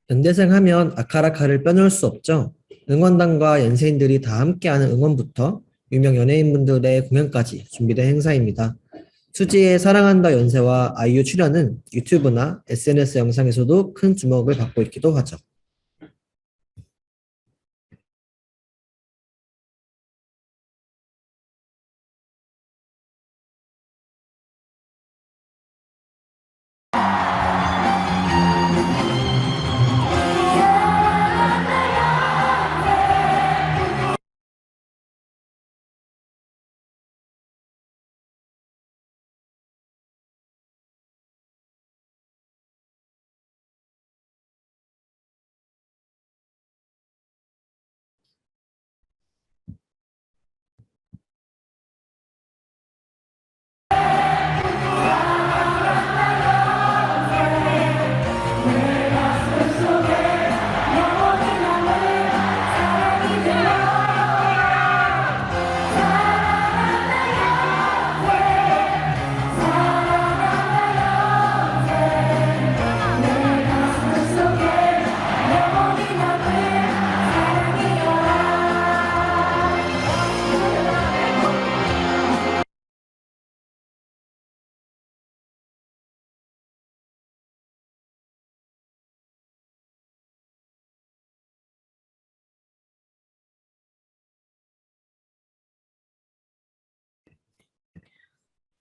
연대생 하면 아카라카를 빼놓을 수 없죠. 응원단과 연세인들이 다 함께하는 응원부터 유명 연예인분들의 공연까지 준비된 행사입니다. 수지의 사랑한다 연세와 아이유 출연은 유튜브나 SNS 영상에서도 큰 주목을 받고 있기도 하죠.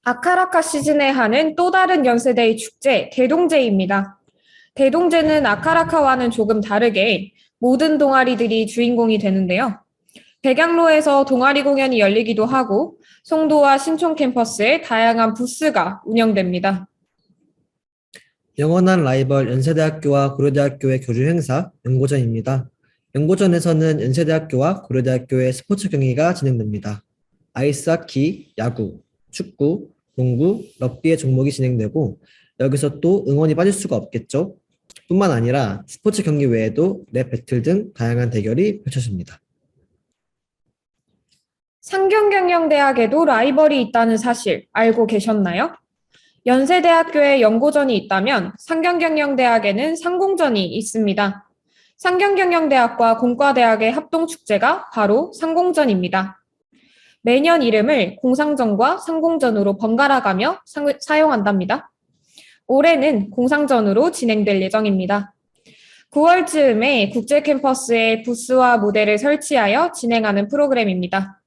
아카라카 시즌에 하는 또 다른 연세대의 축제, 대동제입니다. 대동제는 아카라카와는 조금 다르게 모든 동아리들이 주인공이 되는데요. 백양로에서 동아리 공연이 열리기도 하고 송도와 신촌 캠퍼스에 다양한 부스가 운영됩니다. 영원한 라이벌 연세대학교와 고려대학교의 교류 행사 연고전입니다. 연고전에서는 연세대학교와 고려대학교의 스포츠 경기가 진행됩니다. 아이스하키, 야구, 축구, 농구, 럭비의 종목이 진행되고 여기서 또 응원이 빠질 수가 없겠죠. 뿐만 아니라 스포츠 경기 외에도 랩 배틀 등 다양한 대결이 펼쳐집니다. 상경경영대학에도 라이벌이 있다는 사실 알고 계셨나요? 연세대학교에 연고전이 있다면 상경경영대학에는 상공전이 있습니다. 상경경영대학과 공과대학의 합동축제가 바로 상공전입니다. 매년 이름을 공상전과 상공전으로 번갈아가며 사용한답니다. 올해는 공상전으로 진행될 예정입니다. 9월쯤에 국제캠퍼스에 부스와 무대를 설치하여 진행하는 프로그램입니다.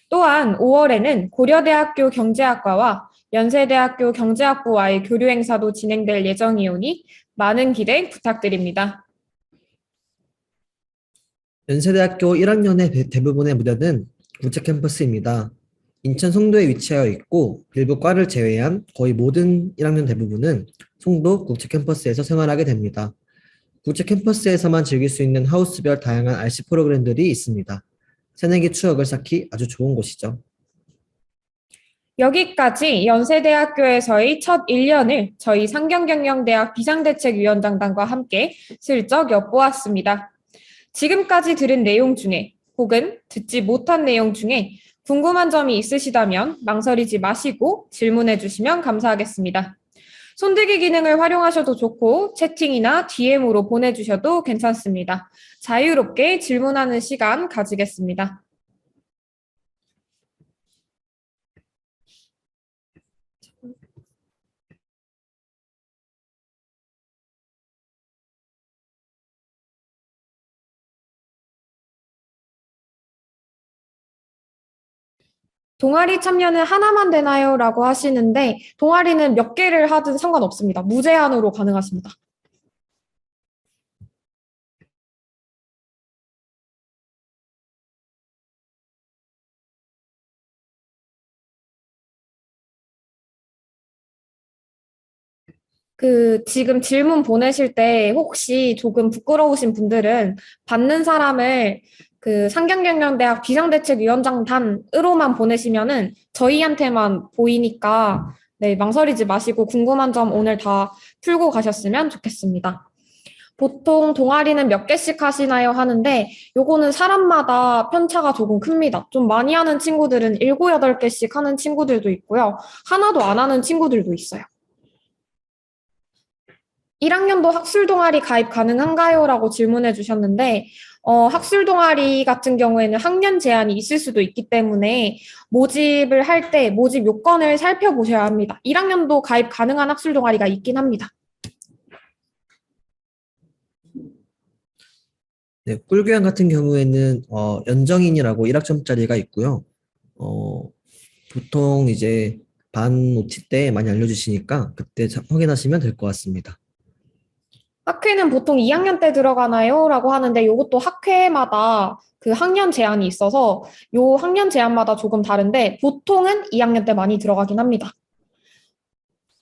또한 5월에는 고려대학교 경제학과와 연세대학교 경제학부와의 교류 행사도 진행될 예정이오니 많은 기대 부탁드립니다. 연세대학교 1학년의 대부분의 무대는 국제캠퍼스입니다. 인천 송도에 위치하여 있고 일부 과를 제외한 거의 모든 1학년 대부분은 송도 국제캠퍼스에서 생활하게 됩니다. 국제캠퍼스에서만 즐길 수 있는 하우스별 다양한 RC 프로그램들이 있습니다. 새내기 추억을 쌓기 아주 좋은 곳이죠. 여기까지 연세대학교에서의 첫 1년을 저희 상경경영대학 비상대책위원장단과 함께 슬쩍 엿보았습니다. 지금까지 들은 내용 중에 혹은 듣지 못한 내용 중에 궁금한 점이 있으시다면 망설이지 마시고 질문해 주시면 감사하겠습니다. 손들기 기능을 활용하셔도 좋고 채팅이나 DM으로 보내주셔도 괜찮습니다. 자유롭게 질문하는 시간 가지겠습니다. 동아리 참여는 하나만 되나요? 라고 하시는데 동아리는 몇 개를 하든 상관없습니다. 무제한으로 가능하십니다. 지금 질문 보내실 때 혹시 조금 부끄러우신 분들은 받는 사람을 상경경영대학 비상대책위원장단으로만 보내시면은 저희한테만 보이니까 네, 망설이지 마시고 궁금한 점 오늘 다 풀고 가셨으면 좋겠습니다. 보통 동아리는 몇 개씩 하시나요? 하는데 요거는 사람마다 편차가 조금 큽니다. 좀 많이 하는 친구들은 7, 8개씩 하는 친구들도 있고요. 하나도 안 하는 친구들도 있어요. 1학년도 학술 동아리 가입 가능한가요? 라고 질문해 주셨는데 학술 동아리 같은 경우에는 학년 제한이 있을 수도 있기 때문에 모집을 할 때 모집 요건을 살펴보셔야 합니다. 1학년도 가입 가능한 학술 동아리가 있긴 합니다. 네, 꿀교양 같은 경우에는 연정인이라고 1학점짜리가 있고요. 보통 이제 반 OT 때 많이 알려주시니까 그때 확인하시면 될 것 같습니다. 학회는 보통 2학년 때 들어가나요? 라고 하는데 이것도 학회마다 학년 제한이 있어서 요 학년 제한마다 조금 다른데 보통은 2학년 때 많이 들어가긴 합니다.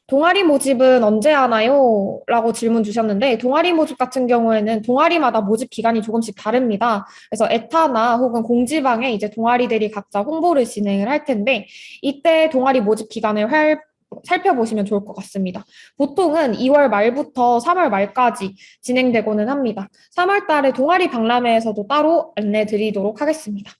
동아리 모집은 언제 하나요? 라고 질문 주셨는데 동아리 모집 같은 경우에는 동아리마다 모집 기간이 조금씩 다릅니다. 그래서 에타나 혹은 공지방에 이제 동아리들이 각자 홍보를 진행을 할 텐데 이때 동아리 모집 기간을 살펴보시면 좋을 것 같습니다. 보통은 2월 말부터 3월 말까지 진행되고는 합니다. 3월 달에 동아리 박람회에서도 따로 안내 드리도록 하겠습니다.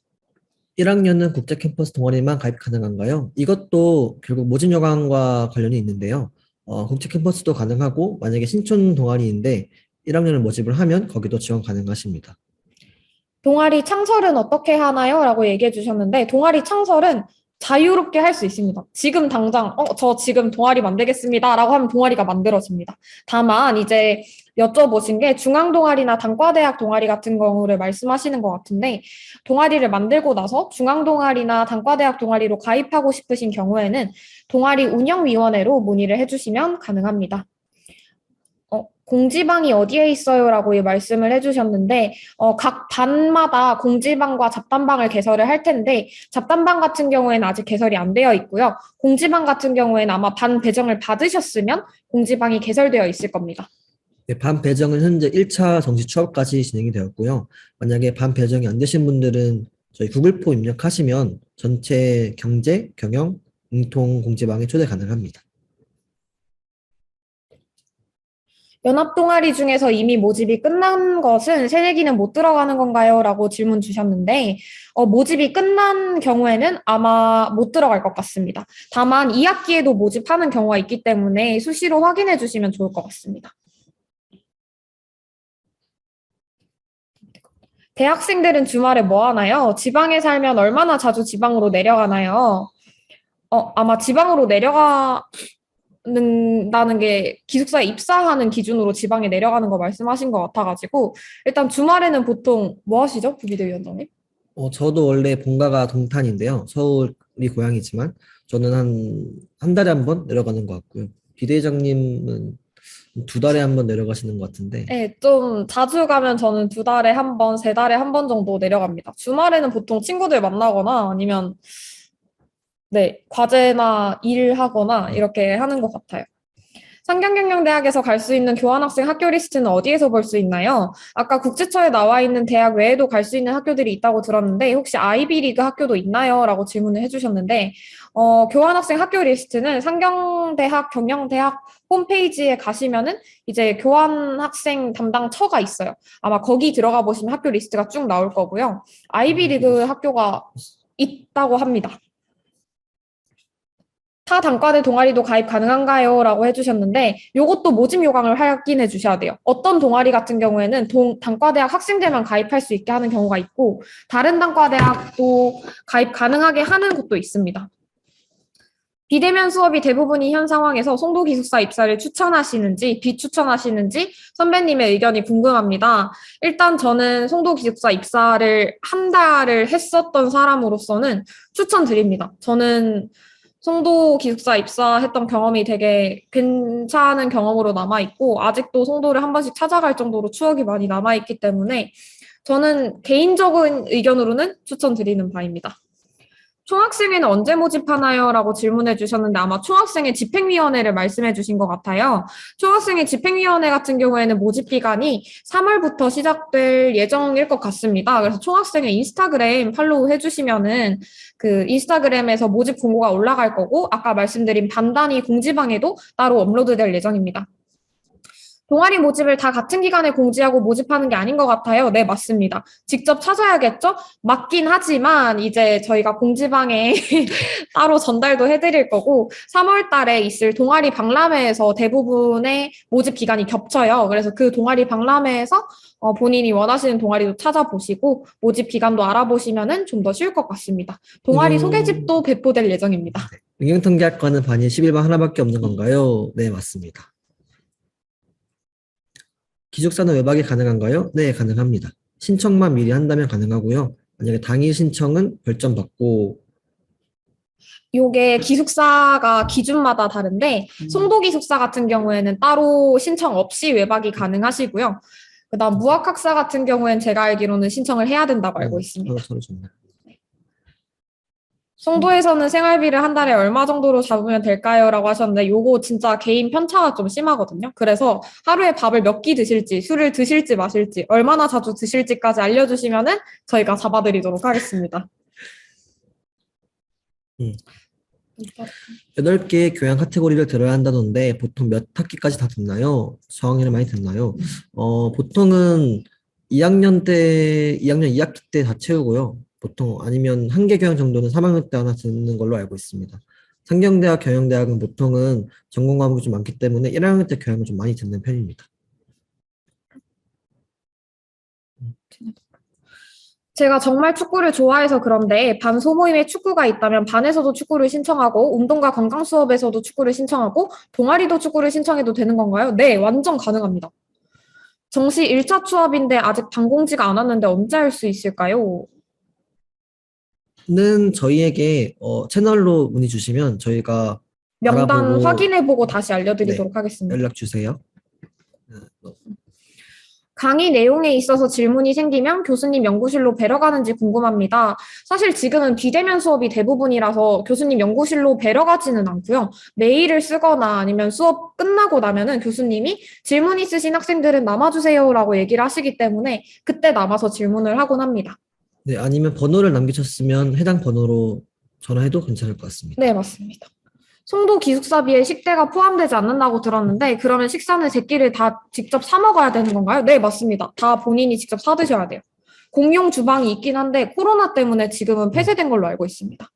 1학년은 국제캠퍼스 동아리만 가입 가능한가요? 이것도 결국 모집 여강과 관련이 있는데요. 국제캠퍼스도 가능하고 만약에 신촌 동아리인데 1학년을 모집을 하면 거기도 지원 가능하십니다. 동아리 창설은 어떻게 하나요? 라고 얘기해 주셨는데 동아리 창설은 자유롭게 할 수 있습니다. 지금 당장 저 지금 동아리 만들겠습니다 라고 하면 동아리가 만들어집니다. 다만 이제 여쭤보신 게 중앙동아리나 단과대학 동아리 같은 경우를 말씀하시는 것 같은데 동아리를 만들고 나서 중앙동아리나 단과대학 동아리로 가입하고 싶으신 경우에는 동아리 운영위원회로 문의를 해주시면 가능합니다. 공지방이 어디에 있어요라고 말씀을 해주셨는데, 각 반마다 공지방과 잡담방을 개설을 할 텐데, 잡담방 같은 경우에는 아직 개설이 안 되어 있고요. 공지방 같은 경우에는 아마 반 배정을 받으셨으면 공지방이 개설되어 있을 겁니다. 네, 반 배정은 현재 1차 정시 추업까지 진행이 되었고요. 만약에 반 배정이 안 되신 분들은 저희 구글폼 입력하시면 전체 경제, 경영, 응통 공지방에 초대 가능합니다. 연합 동아리 중에서 이미 모집이 끝난 것은 새내기는 못 들어가는 건가요? 라고 질문 주셨는데, 모집이 끝난 경우에는 아마 못 들어갈 것 같습니다. 다만 2학기에도 모집하는 경우가 있기 때문에 수시로 확인해 주시면 좋을 것 같습니다. 대학생들은 주말에 뭐 하나요? 지방에 살면 얼마나 자주 지방으로 내려가나요? 아마 지방으로 내려가는 게 기숙사에 입사하는 기준으로 지방에 내려가는 거 말씀하신 것 같아가지고 일단 주말에는 보통 뭐 하시죠? 부비대위원장님? 저도 원래 본가가 동탄인데요. 서울이 고향이지만 저는 한 달에 한 번 내려가는 것 같고요. 비대위장님은 2달에 한 번 내려가시는 것 같은데. 네, 좀 자주 가면 저는 2달에 한 번, 3달에 한 번 정도 내려갑니다. 주말에는 보통 친구들 만나거나 아니면 네, 과제나 일하거나 이렇게 하는 것 같아요. 상경경영대학에서 갈 수 있는 교환학생 학교 리스트는 어디에서 볼 수 있나요? 아까 국제처에 나와 있는 대학 외에도 갈 수 있는 학교들이 있다고 들었는데 혹시 아이비리그 학교도 있나요? 라고 질문을 해주셨는데 교환학생 학교 리스트는 상경대학, 경영대학 홈페이지에 가시면은 이제 교환학생 담당 처가 있어요. 아마 거기 들어가 보시면 학교 리스트가 쭉 나올 거고요. 아이비리그 학교가 있다고 합니다. 타 단과대 동아리도 가입 가능한가요? 라고 해주셨는데 요것도 모집 요강을 확인해 주셔야 돼요. 어떤 동아리 같은 경우에는 단과대학 학생들만 가입할 수 있게 하는 경우가 있고 다른 단과대학도 가입 가능하게 하는 곳도 있습니다. 비대면 수업이 대부분이 현 상황에서 송도 기숙사 입사를 추천하시는지 비추천하시는지 선배님의 의견이 궁금합니다. 일단 저는 송도 기숙사 입사를 한 달을 했었던 사람으로서는 추천드립니다. 저는 송도 기숙사 입사했던 경험이 되게 괜찮은 경험으로 남아있고 아직도 송도를 한 번씩 찾아갈 정도로 추억이 많이 남아있기 때문에 저는 개인적인 의견으로는 추천드리는 바입니다. 총학생회는 언제 모집하나요? 라고 질문해 주셨는데 아마 총학생회 집행위원회를 말씀해 주신 것 같아요. 총학생회 집행위원회 같은 경우에는 모집 기간이 3월부터 시작될 예정일 것 같습니다. 그래서 총학생회 인스타그램 팔로우 해주시면은 그 인스타그램에서 모집 공고가 올라갈 거고 아까 말씀드린 반단위 공지방에도 따로 업로드될 예정입니다. 동아리 모집을 다 같은 기간에 공지하고 모집하는 게 아닌 것 같아요. 네, 맞습니다. 직접 찾아야겠죠? 맞긴 하지만 이제 저희가 공지방에 따로 전달도 해드릴 거고 3월 달에 있을 동아리 박람회에서 대부분의 모집 기간이 겹쳐요. 그래서 그 동아리 박람회에서 본인이 원하시는 동아리도 찾아보시고 모집 기간도 알아보시면은 좀 더 쉬울 것 같습니다. 동아리 소개집도 배포될 예정입니다. 응용통계학과는 반이 11반 하나밖에 없는 건가요? 네, 맞습니다. 기숙사는 외박이 가능한가요? 네, 가능합니다. 신청만 미리 한다면 가능하고요. 만약에 당일 신청은 별점 받고 요게 기숙사가 기준마다 다른데 송도 기숙사 같은 경우에는 따로 신청 없이 외박이 가능하시고요. 그다음 무학학사 같은 경우에는 제가 알기로는 신청을 해야 된다고 알고 있습니다. 서로 좋네요. 송도에서는 생활비를 한 달에 얼마 정도로 잡으면 될까요? 라고 하셨는데 요거 진짜 개인 편차가 좀 심하거든요. 그래서 하루에 밥을 몇 끼 드실지, 술을 드실지 마실지, 얼마나 자주 드실지까지 알려주시면은 저희가 잡아드리도록 하겠습니다. 8개의 교양 카테고리를 들어야 한다던데 보통 몇 학기까지 다 듣나요? 저학년이 많이 듣나요? 보통은 2학년 2학기 때 다 채우고요. 보통 아니면 한 개 교양 정도는 3학년 때 하나 듣는 걸로 알고 있습니다. 상경대학, 경영대학은 보통은 전공 과목이 좀 많기 때문에 1학년 때 교양을 좀 많이 듣는 편입니다. 제가 정말 축구를 좋아해서 그런데 반 소모임에 축구가 있다면 반에서도 축구를 신청하고 운동과 건강 수업에서도 축구를 신청하고 동아리도 축구를 신청해도 되는 건가요? 네, 완전 가능합니다. 정시 1차 추합인데 아직 반공지가 안 왔는데 언제 할 수 있을까요? 는 저희에게 채널로 문의 주시면 저희가 명단 알아보고 확인해보고 다시 알려드리도록 하겠습니다. 연락 주세요. 강의 내용에 있어서 질문이 생기면 교수님 연구실로 뵈러 가는지 궁금합니다. 사실 지금은 비대면 수업이 대부분이라서 교수님 연구실로 뵈러 가지는 않고요. 메일을 쓰거나 아니면 수업 끝나고 나면은 교수님이 질문 있으신 학생들은 남아주세요라고 얘기를 하시기 때문에 그때 남아서 질문을 하곤 합니다. 네, 아니면 번호를 남기셨으면 해당 번호로 전화해도 괜찮을 것 같습니다. 네, 맞습니다. 송도 기숙사비에 식대가 포함되지 않는다고 들었는데 그러면 식사는 제끼를 다 직접 사 먹어야 되는 건가요? 네, 맞습니다. 다 본인이 직접 사 드셔야 돼요. 공용 주방이 있긴 한데 코로나 때문에 지금은 폐쇄된 걸로 알고 있습니다.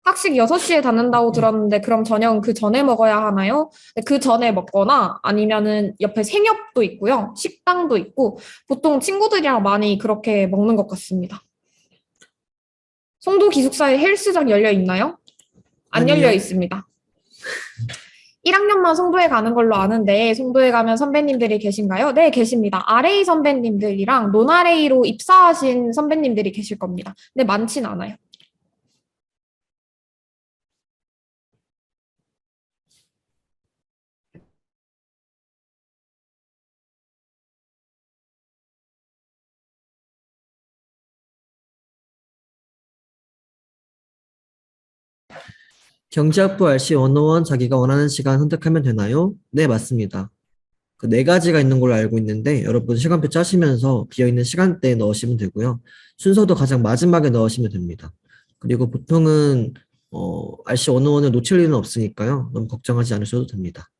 학식 6시에 닫는다고 들었는데 그럼 저녁은 그 전에 먹어야 하나요? 네, 그 전에 먹거나 아니면은 옆에 생협도 있고요. 식당도 있고 보통 친구들이랑 많이 그렇게 먹는 것 같습니다. 송도 기숙사에 헬스장 열려 있나요? 안 아니요. 열려 있습니다. 1학년만 송도에 가는 걸로 아는데 송도에 가면 선배님들이 계신가요? 네, 계십니다. RA 선배님들이랑 논RA로 입사하신 선배님들이 계실 겁니다. 근데 많진 않아요. 경제학부 RC 101 자기가 원하는 시간 선택하면 되나요? 네, 맞습니다. 그 4가지가 있는 걸로 알고 있는데 여러분 시간표 짜시면서 비어있는 시간대에 넣으시면 되고요. 순서도 가장 마지막에 넣으시면 됩니다. 그리고 보통은 RC 101을 놓칠 일은 없으니까요. 너무 걱정하지 않으셔도 됩니다.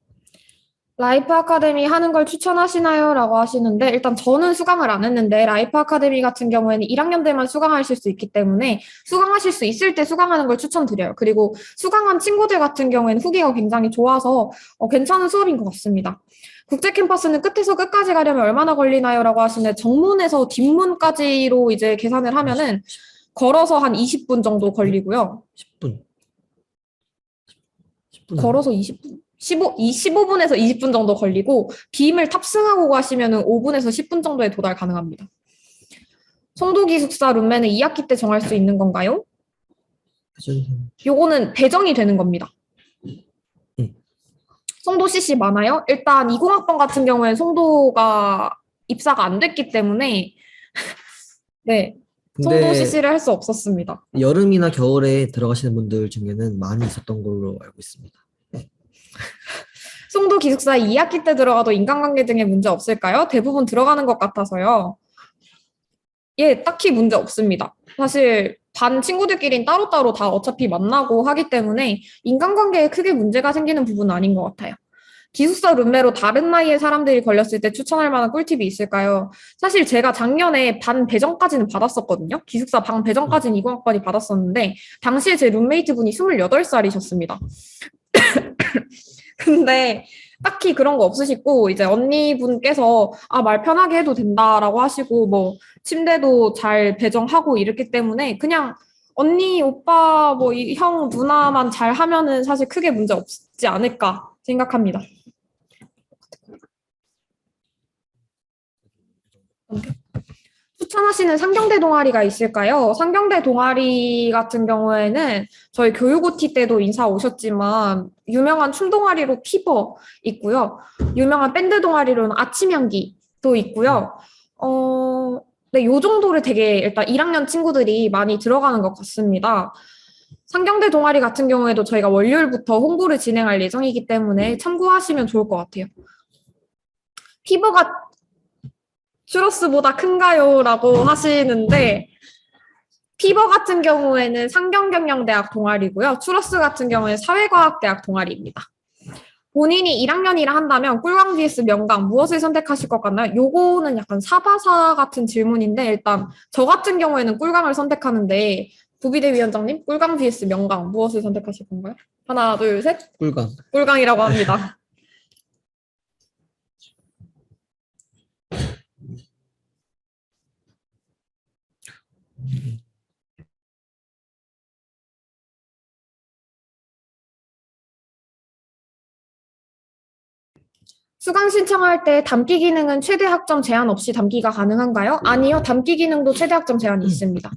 라이프 아카데미 하는 걸 추천하시나요? 라고 하시는데 일단 저는 수강을 안 했는데 라이프 아카데미 같은 경우에는 1학년 때만 수강하실 수 있기 때문에 수강하실 수 있을 때 수강하는 걸 추천드려요. 그리고 수강한 친구들 같은 경우에는 후기가 굉장히 좋아서 괜찮은 수업인 것 같습니다. 국제 캠퍼스는 끝에서 끝까지 가려면 얼마나 걸리나요? 라고 하시는데 정문에서 뒷문까지로 이제 계산을 하면은 걸어서 한 20분 정도 걸리고요. 10분. 걸어서 20분? 15분에서 20분 정도 걸리고 빔을 탑승하고 가시면은 5분에서 10분 정도에 도달 가능합니다. 송도 기숙사 룸메는 2학기 때 정할 수 있는 건가요? 요거는 배정이 되는 겁니다. 송도 CC 많아요? 일단 20학번 같은 경우에 송도가 입사가 안 됐기 때문에 네, 송도 근데 CC를 할 수 없었습니다. 여름이나 겨울에 들어가시는 분들 중에는 많이 있었던 걸로 알고 있습니다. 송도 기숙사 2학기 때 들어가도 인간관계 등에 문제 없을까요? 대부분 들어가는 것 같아서요. 예, 딱히 문제 없습니다. 사실 반 친구들끼리는 따로따로 다 어차피 만나고 하기 때문에 인간관계에 크게 문제가 생기는 부분은 아닌 것 같아요. 기숙사 룸메로 다른 나이의 사람들이 걸렸을 때 추천할 만한 꿀팁이 있을까요? 사실 제가 작년에 반 배정까지는 받았었거든요. 기숙사 방 배정까지는 20학번이 받았었는데 당시에 제 룸메이트 분이 28살이셨습니다. 근데 딱히 그런 거 없으시고 이제 언니분께서 말 편하게 해도 된다라고 하시고 뭐 침대도 잘 배정하고 이렇기 때문에 그냥 언니, 오빠, 뭐 형, 누나만 잘 하면은 사실 크게 문제 없지 않을까 생각합니다. 추천하시는 상경대 동아리가 있을까요? 상경대 동아리 같은 경우에는 저희 교육 OT 때도 인사 오셨지만 유명한 춤 동아리로 피버 있고요. 유명한 밴드 동아리로는 아침 향기도 있고요. 네, 요 정도를 되게 일단 1학년 친구들이 많이 들어가는 것 같습니다. 상경대 동아리 같은 경우에도 저희가 월요일부터 홍보를 진행할 예정이기 때문에 참고하시면 좋을 것 같아요. 피버가 추러스보다 큰가요? 라고 하시는데 피버 같은 경우에는 상경경영대학 동아리고요. 추러스 같은 경우에는 사회과학대학 동아리입니다. 본인이 1학년이라 한다면 꿀광 vs 명강 무엇을 선택하실 것 같나요? 요거는 약간 사바사 같은 질문인데 일단 저 같은 경우에는 꿀광을 선택하는데 부비대 위원장님 꿀광 vs 명강 무엇을 선택하실 건가요? 하나, 둘, 셋. 꿀광. 꿀광이라고 합니다. 수강 신청할 때 담기 기능은 최대 학점 제한 없이 담기가 가능한가요? 아니요, 담기 기능도 최대 학점 제한이 있습니다.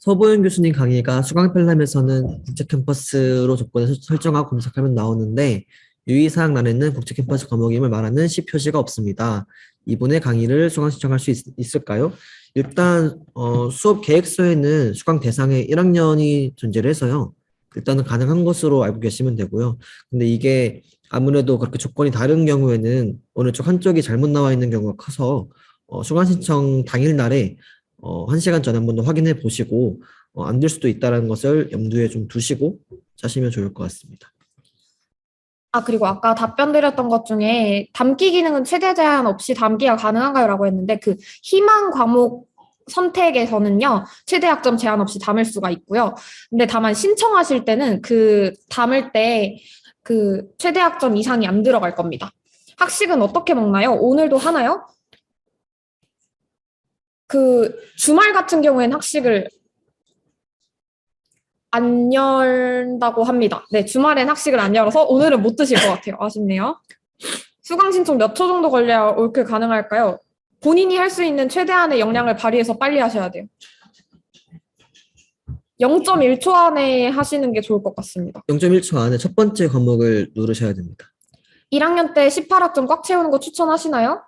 서보영 교수님 강의가 수강 편람에서는 국제 캠퍼스로 조건을 설정하고 검색하면 나오는데 유의사항란에는 국제 캠퍼스 과목임을 말하는 시 표시가 없습니다. 이분의 강의를 수강 신청할 수 있을까요? 일단 수업 계획서에는 수강 대상에 1학년이 존재를 해서요. 일단은 가능한 것으로 알고 계시면 되고요. 근데 이게 아무래도 그렇게 조건이 다른 경우에는 어느 쪽 한쪽이 잘못 나와 있는 경우가 커서 수강 신청 당일날에 1시간 전에 한 번 더 확인해 보시고 안 될 수도 있다는 것을 염두에 좀 두시고 짜시면 좋을 것 같습니다. 그리고 아까 답변 드렸던 것 중에 담기 기능은 최대 제한 없이 담기가 가능한가요? 라고 했는데 그 희망 과목 선택에서는요, 최대 학점 제한 없이 담을 수가 있고요. 근데 다만 신청하실 때는 그 담을 때 그 최대 학점 이상이 안 들어갈 겁니다. 학식은 어떻게 먹나요? 오늘도 하나요? 그 주말 같은 경우에는 학식을 안 열다고 합니다. 네, 주말엔 학식을 안 열어서 오늘은 못 드실 것 같아요. 아쉽네요. 수강 신청 몇 초 정도 걸려야 올클 가능할까요? 본인이 할 수 있는 최대한의 역량을 발휘해서 빨리 하셔야 돼요. 0.1초 안에 하시는 게 좋을 것 같습니다. 0.1초 안에 첫 번째 과목을 누르셔야 됩니다. 1학년 때 18학점 꽉 채우는 거 추천하시나요?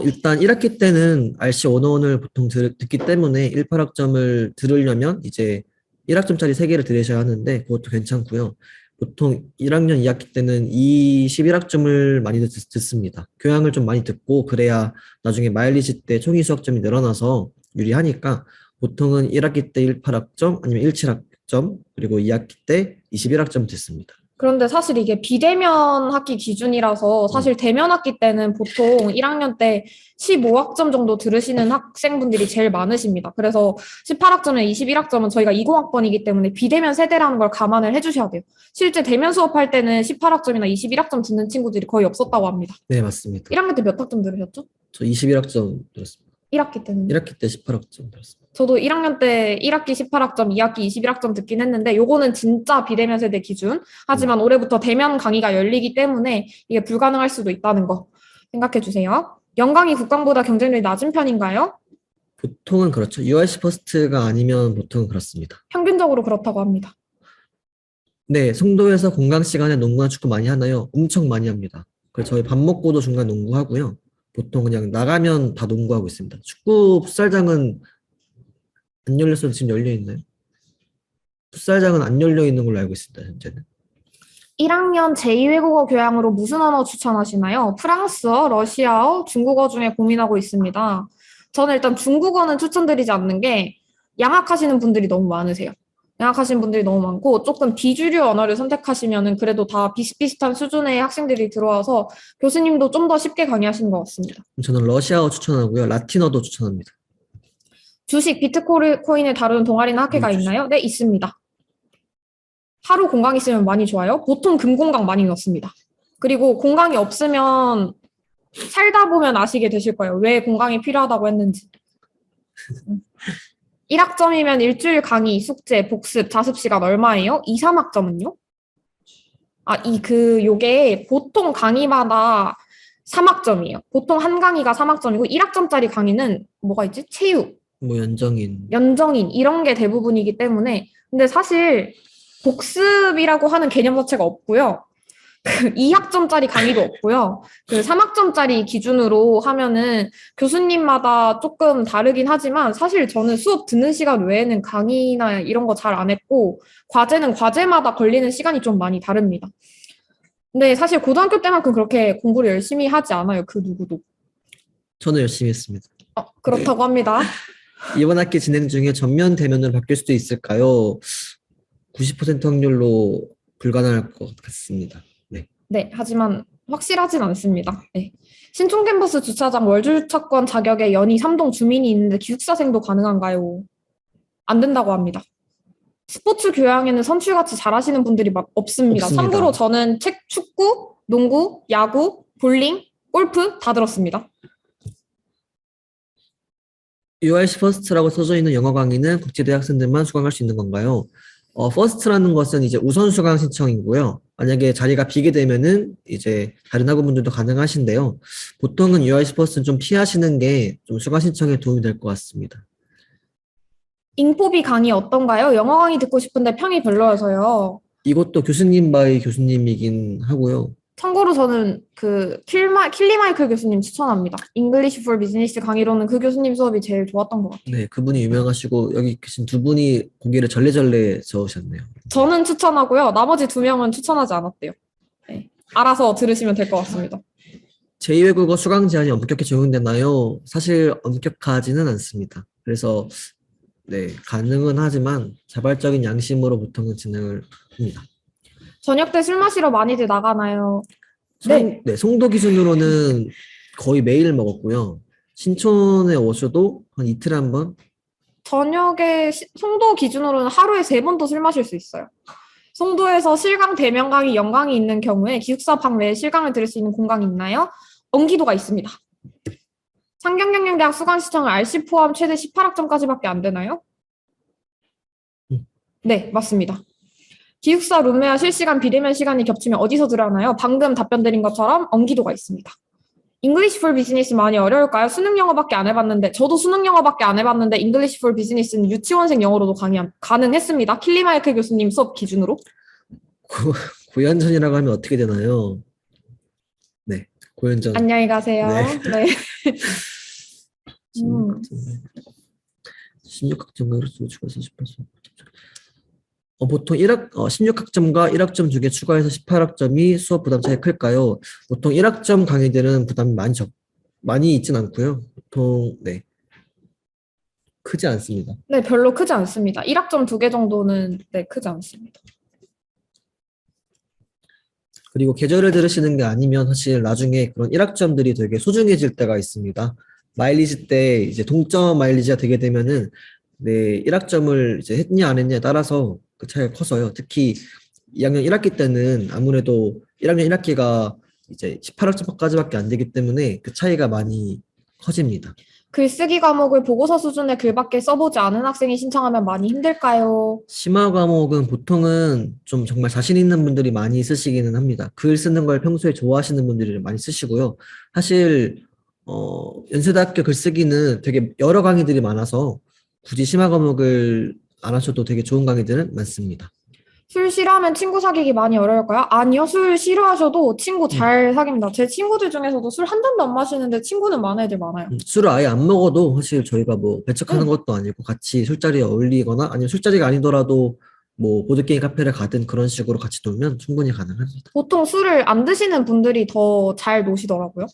일단 1학기 때는 RC 101을 보통 듣기 때문에 18학점을 들으려면 이제 1학점짜리 3개를 들으셔야 하는데 그것도 괜찮고요. 보통 1학년 2학기 때는 21학점을 많이 듣습니다. 교양을 좀 많이 듣고 그래야 나중에 마일리지 때 총위 수학점이 늘어나서 유리하니까 보통은 1학기 때 18학점 아니면 17학점 그리고 2학기 때 21학점 듣습니다. 그런데 사실 이게 비대면 학기 기준이라서 사실 대면 학기 때는 보통 1학년 때 15학점 정도 들으시는 학생분들이 제일 많으십니다. 그래서 18학점에 21학점은 저희가 20학번이기 때문에 비대면 세대라는 걸 감안을 해주셔야 돼요. 실제 대면 수업할 때는 18학점이나 21학점 듣는 친구들이 거의 없었다고 합니다. 네, 맞습니다. 1학년 때 몇 학점 들으셨죠? 저 21학점 들었습니다. 1학기 때는? 1학기 때 18학점 들었습니다. 저도 1학년 때 1학기 18학점, 2학기 21학점 듣긴 했는데 요거는 진짜 비대면 세대 기준. 하지만 올해부터 대면 강의가 열리기 때문에 이게 불가능할 수도 있다는 거 생각해 주세요. 연강이 국강보다 경쟁률이 낮은 편인가요? 보통은 그렇죠. UIC 퍼스트가 아니면 보통은 그렇습니다. 평균적으로 그렇다고 합니다. 네, 송도에서 공강 시간에 농구나 축구 많이 하나요? 엄청 많이 합니다. 그래서 저희 밥 먹고도 중간 농구하고요. 보통 그냥 나가면 다 농구하고 있습니다. 축구 풋살장은 안 열렸어도 지금 열려 있나요? 풋살장은 안 열려 있는 걸로 알고 있습니다. 현재는. 1학년 제2외국어 교양으로 무슨 언어 추천하시나요? 프랑스어, 러시아어, 중국어 중에 고민하고 있습니다. 저는 일단 중국어는 추천드리지 않는 게 양학하시는 분들이 너무 많으세요. 양학하시는 분들이 너무 많고 조금 비주류 언어를 선택하시면은 그래도 다 비슷비슷한 수준의 학생들이 들어와서 교수님도 좀 더 쉽게 강의하시는 것 같습니다. 저는 러시아어 추천하고요. 라틴어도 추천합니다. 주식, 비트코인을 다루는 동아리나 학회가 있나요? 네, 있습니다. 하루 공강 있으면 많이 좋아요. 보통 금공강 많이 넣습니다. 그리고 공강이 없으면 살다 보면 아시게 되실 거예요. 왜 공강이 필요하다고 했는지. 1학점이면 일주일 강의, 숙제, 복습, 자습 시간 얼마예요? 2, 3학점은요? 요게 보통 강의마다 3학점이에요. 보통 한 강의가 3학점이고 1학점짜리 강의는 뭐가 있지? 체육, 연정인 이런 게 대부분이기 때문에 근데 사실 복습이라고 하는 개념 자체가 없고요. 2학점짜리 강의도 없고요. 3학점짜리 기준으로 하면은 교수님마다 조금 다르긴 하지만 사실 저는 수업 듣는 시간 외에는 강의나 이런 거 잘 안 했고 과제는 과제마다 걸리는 시간이 좀 많이 다릅니다. 근데 사실 고등학교 때만큼 그렇게 공부를 열심히 하지 않아요. 그 누구도. 저는 열심히 했습니다. 그렇다고 합니다. 이번 학기 진행 중에 전면 대면으로 바뀔 수도 있을까요? 90% 확률로 불가능할 것 같습니다. 네, 하지만 확실하진 않습니다. 네. 신촌 캠퍼스 주차장 월주차권 자격에 연희 3동 주민이 있는데 기숙사생도 가능한가요? 안 된다고 합니다. 스포츠 교양에는 선출같이 잘하시는 분들이 없습니다. 참고로 저는 축구, 농구, 야구, 볼링, 골프 다 들었습니다. UIC 퍼스트라고 써져 있는 영어 강의는 국제대 학생들만 수강할 수 있는 건가요? 퍼스트라는 것은 이제 우선 수강 신청이고요. 만약에 자리가 비게 되면은 이제 다른 학우분들도 가능하신데요. 보통은 UIC 퍼스트는 좀 피하시는 게 좀 수강 신청에 도움이 될 것 같습니다. 인포비 강의 어떤가요? 영어 강의 듣고 싶은데 평이 별로여서요. 이것도 교수님 바이 교수님이긴 하고요. 참고로 저는 그 킬리 마이클 교수님 추천합니다. English for Business 강의로는 그 교수님 수업이 제일 좋았던 것 같아요. 네, 그분이 유명하시고 여기 계신 두 분이 고개를 절레절레 저으셨네요. 저는 추천하고요. 나머지 2명은 추천하지 않았대요. 네. 알아서 들으시면 될 것 같습니다. 제2외국어 수강 제한이 엄격히 적용되나요? 사실 엄격하지는 않습니다. 그래서 네, 가능은 하지만 자발적인 양심으로 보통은 진행을 합니다. 저녁 때 술 마시러 많이들 나가나요? 네. 네, 송도 기준으로는 거의 매일 먹었고요. 신촌에 오셔도 한 이틀에 한 번? 저녁에 송도 기준으로는 하루에 3번도 술 마실 수 있어요. 송도에서 실강, 대명강이, 영강이 있는 경우에 기숙사 방 내에 실강을 들을 수 있는 공강이 있나요? 언기도가 있습니다. 상경경영대학 수강 신청을 RC 포함 최대 18학점까지밖에 안 되나요? 네, 맞습니다. 기숙사 룸메와 실시간 비대면 시간이 겹치면 어디서 들어나요? 방금 답변 드린 것처럼 언기도가 있습니다. English for Business 많이 어려울까요? 수능 영어밖에 안 해봤는데, 저도 수능 영어밖에 안 해봤는데 English for Business는 유치원생 영어로도 가능했습니다. 킬리 마이클 교수님 수업 기준으로. 고연전이라고 하면 어떻게 되나요? 네, 고연전. 안녕히 가세요. 네. 네. 16학점으로 추가해서 18점. 보통 16학점과 1학점 두 개 추가해서 18학점이 수업 부담 차이 클까요? 보통 1학점 강의들은 부담이 많이 있진 않고요. 보통 네, 크지 않습니다. 네, 별로 크지 않습니다. 1학점 2개 정도는 네, 크지 않습니다. 그리고 계절을 들으시는 게 아니면 사실 나중에 그런 1학점들이 되게 소중해질 때가 있습니다. 마일리지 때 이제 동점 마일리지가 되게 되면은 네, 1학점을 이제 했냐 안 했냐에 따라서 그 차이가 커서요. 특히 2학년 1학기 때는 아무래도 1학년 1학기가 이제 18학점까지밖에 안 되기 때문에 그 차이가 많이 커집니다. 글쓰기 과목을 보고서 수준의 글밖에 써보지 않은 학생이 신청하면 많이 힘들까요? 심화 과목은 보통은 좀 정말 자신 있는 분들이 많이 쓰시기는 합니다. 글 쓰는 걸 평소에 좋아하시는 분들이 많이 쓰시고요. 사실 연세대학교 글쓰기는 되게 여러 강의들이 많아서 굳이 심화 과목을 안 하셔도 되게 좋은 강의들은 많습니다. 술 싫어하면 친구 사귀기 많이 어려울까요? 아니요, 술 싫어하셔도 친구 잘 사깁니다. 제 친구들 중에서도 술 한 잔도 안 마시는데 친구는 많은 애들 많아요. 술을 아예 안 먹어도 사실 저희가 뭐 배척하는 것도 아니고 같이 술자리에 어울리거나 아니면 술자리가 아니더라도 뭐 보드게임 카페를 가든 그런 식으로 같이 놀면 충분히 가능합니다. 보통 술을 안 드시는 분들이 더 잘 노시더라고요.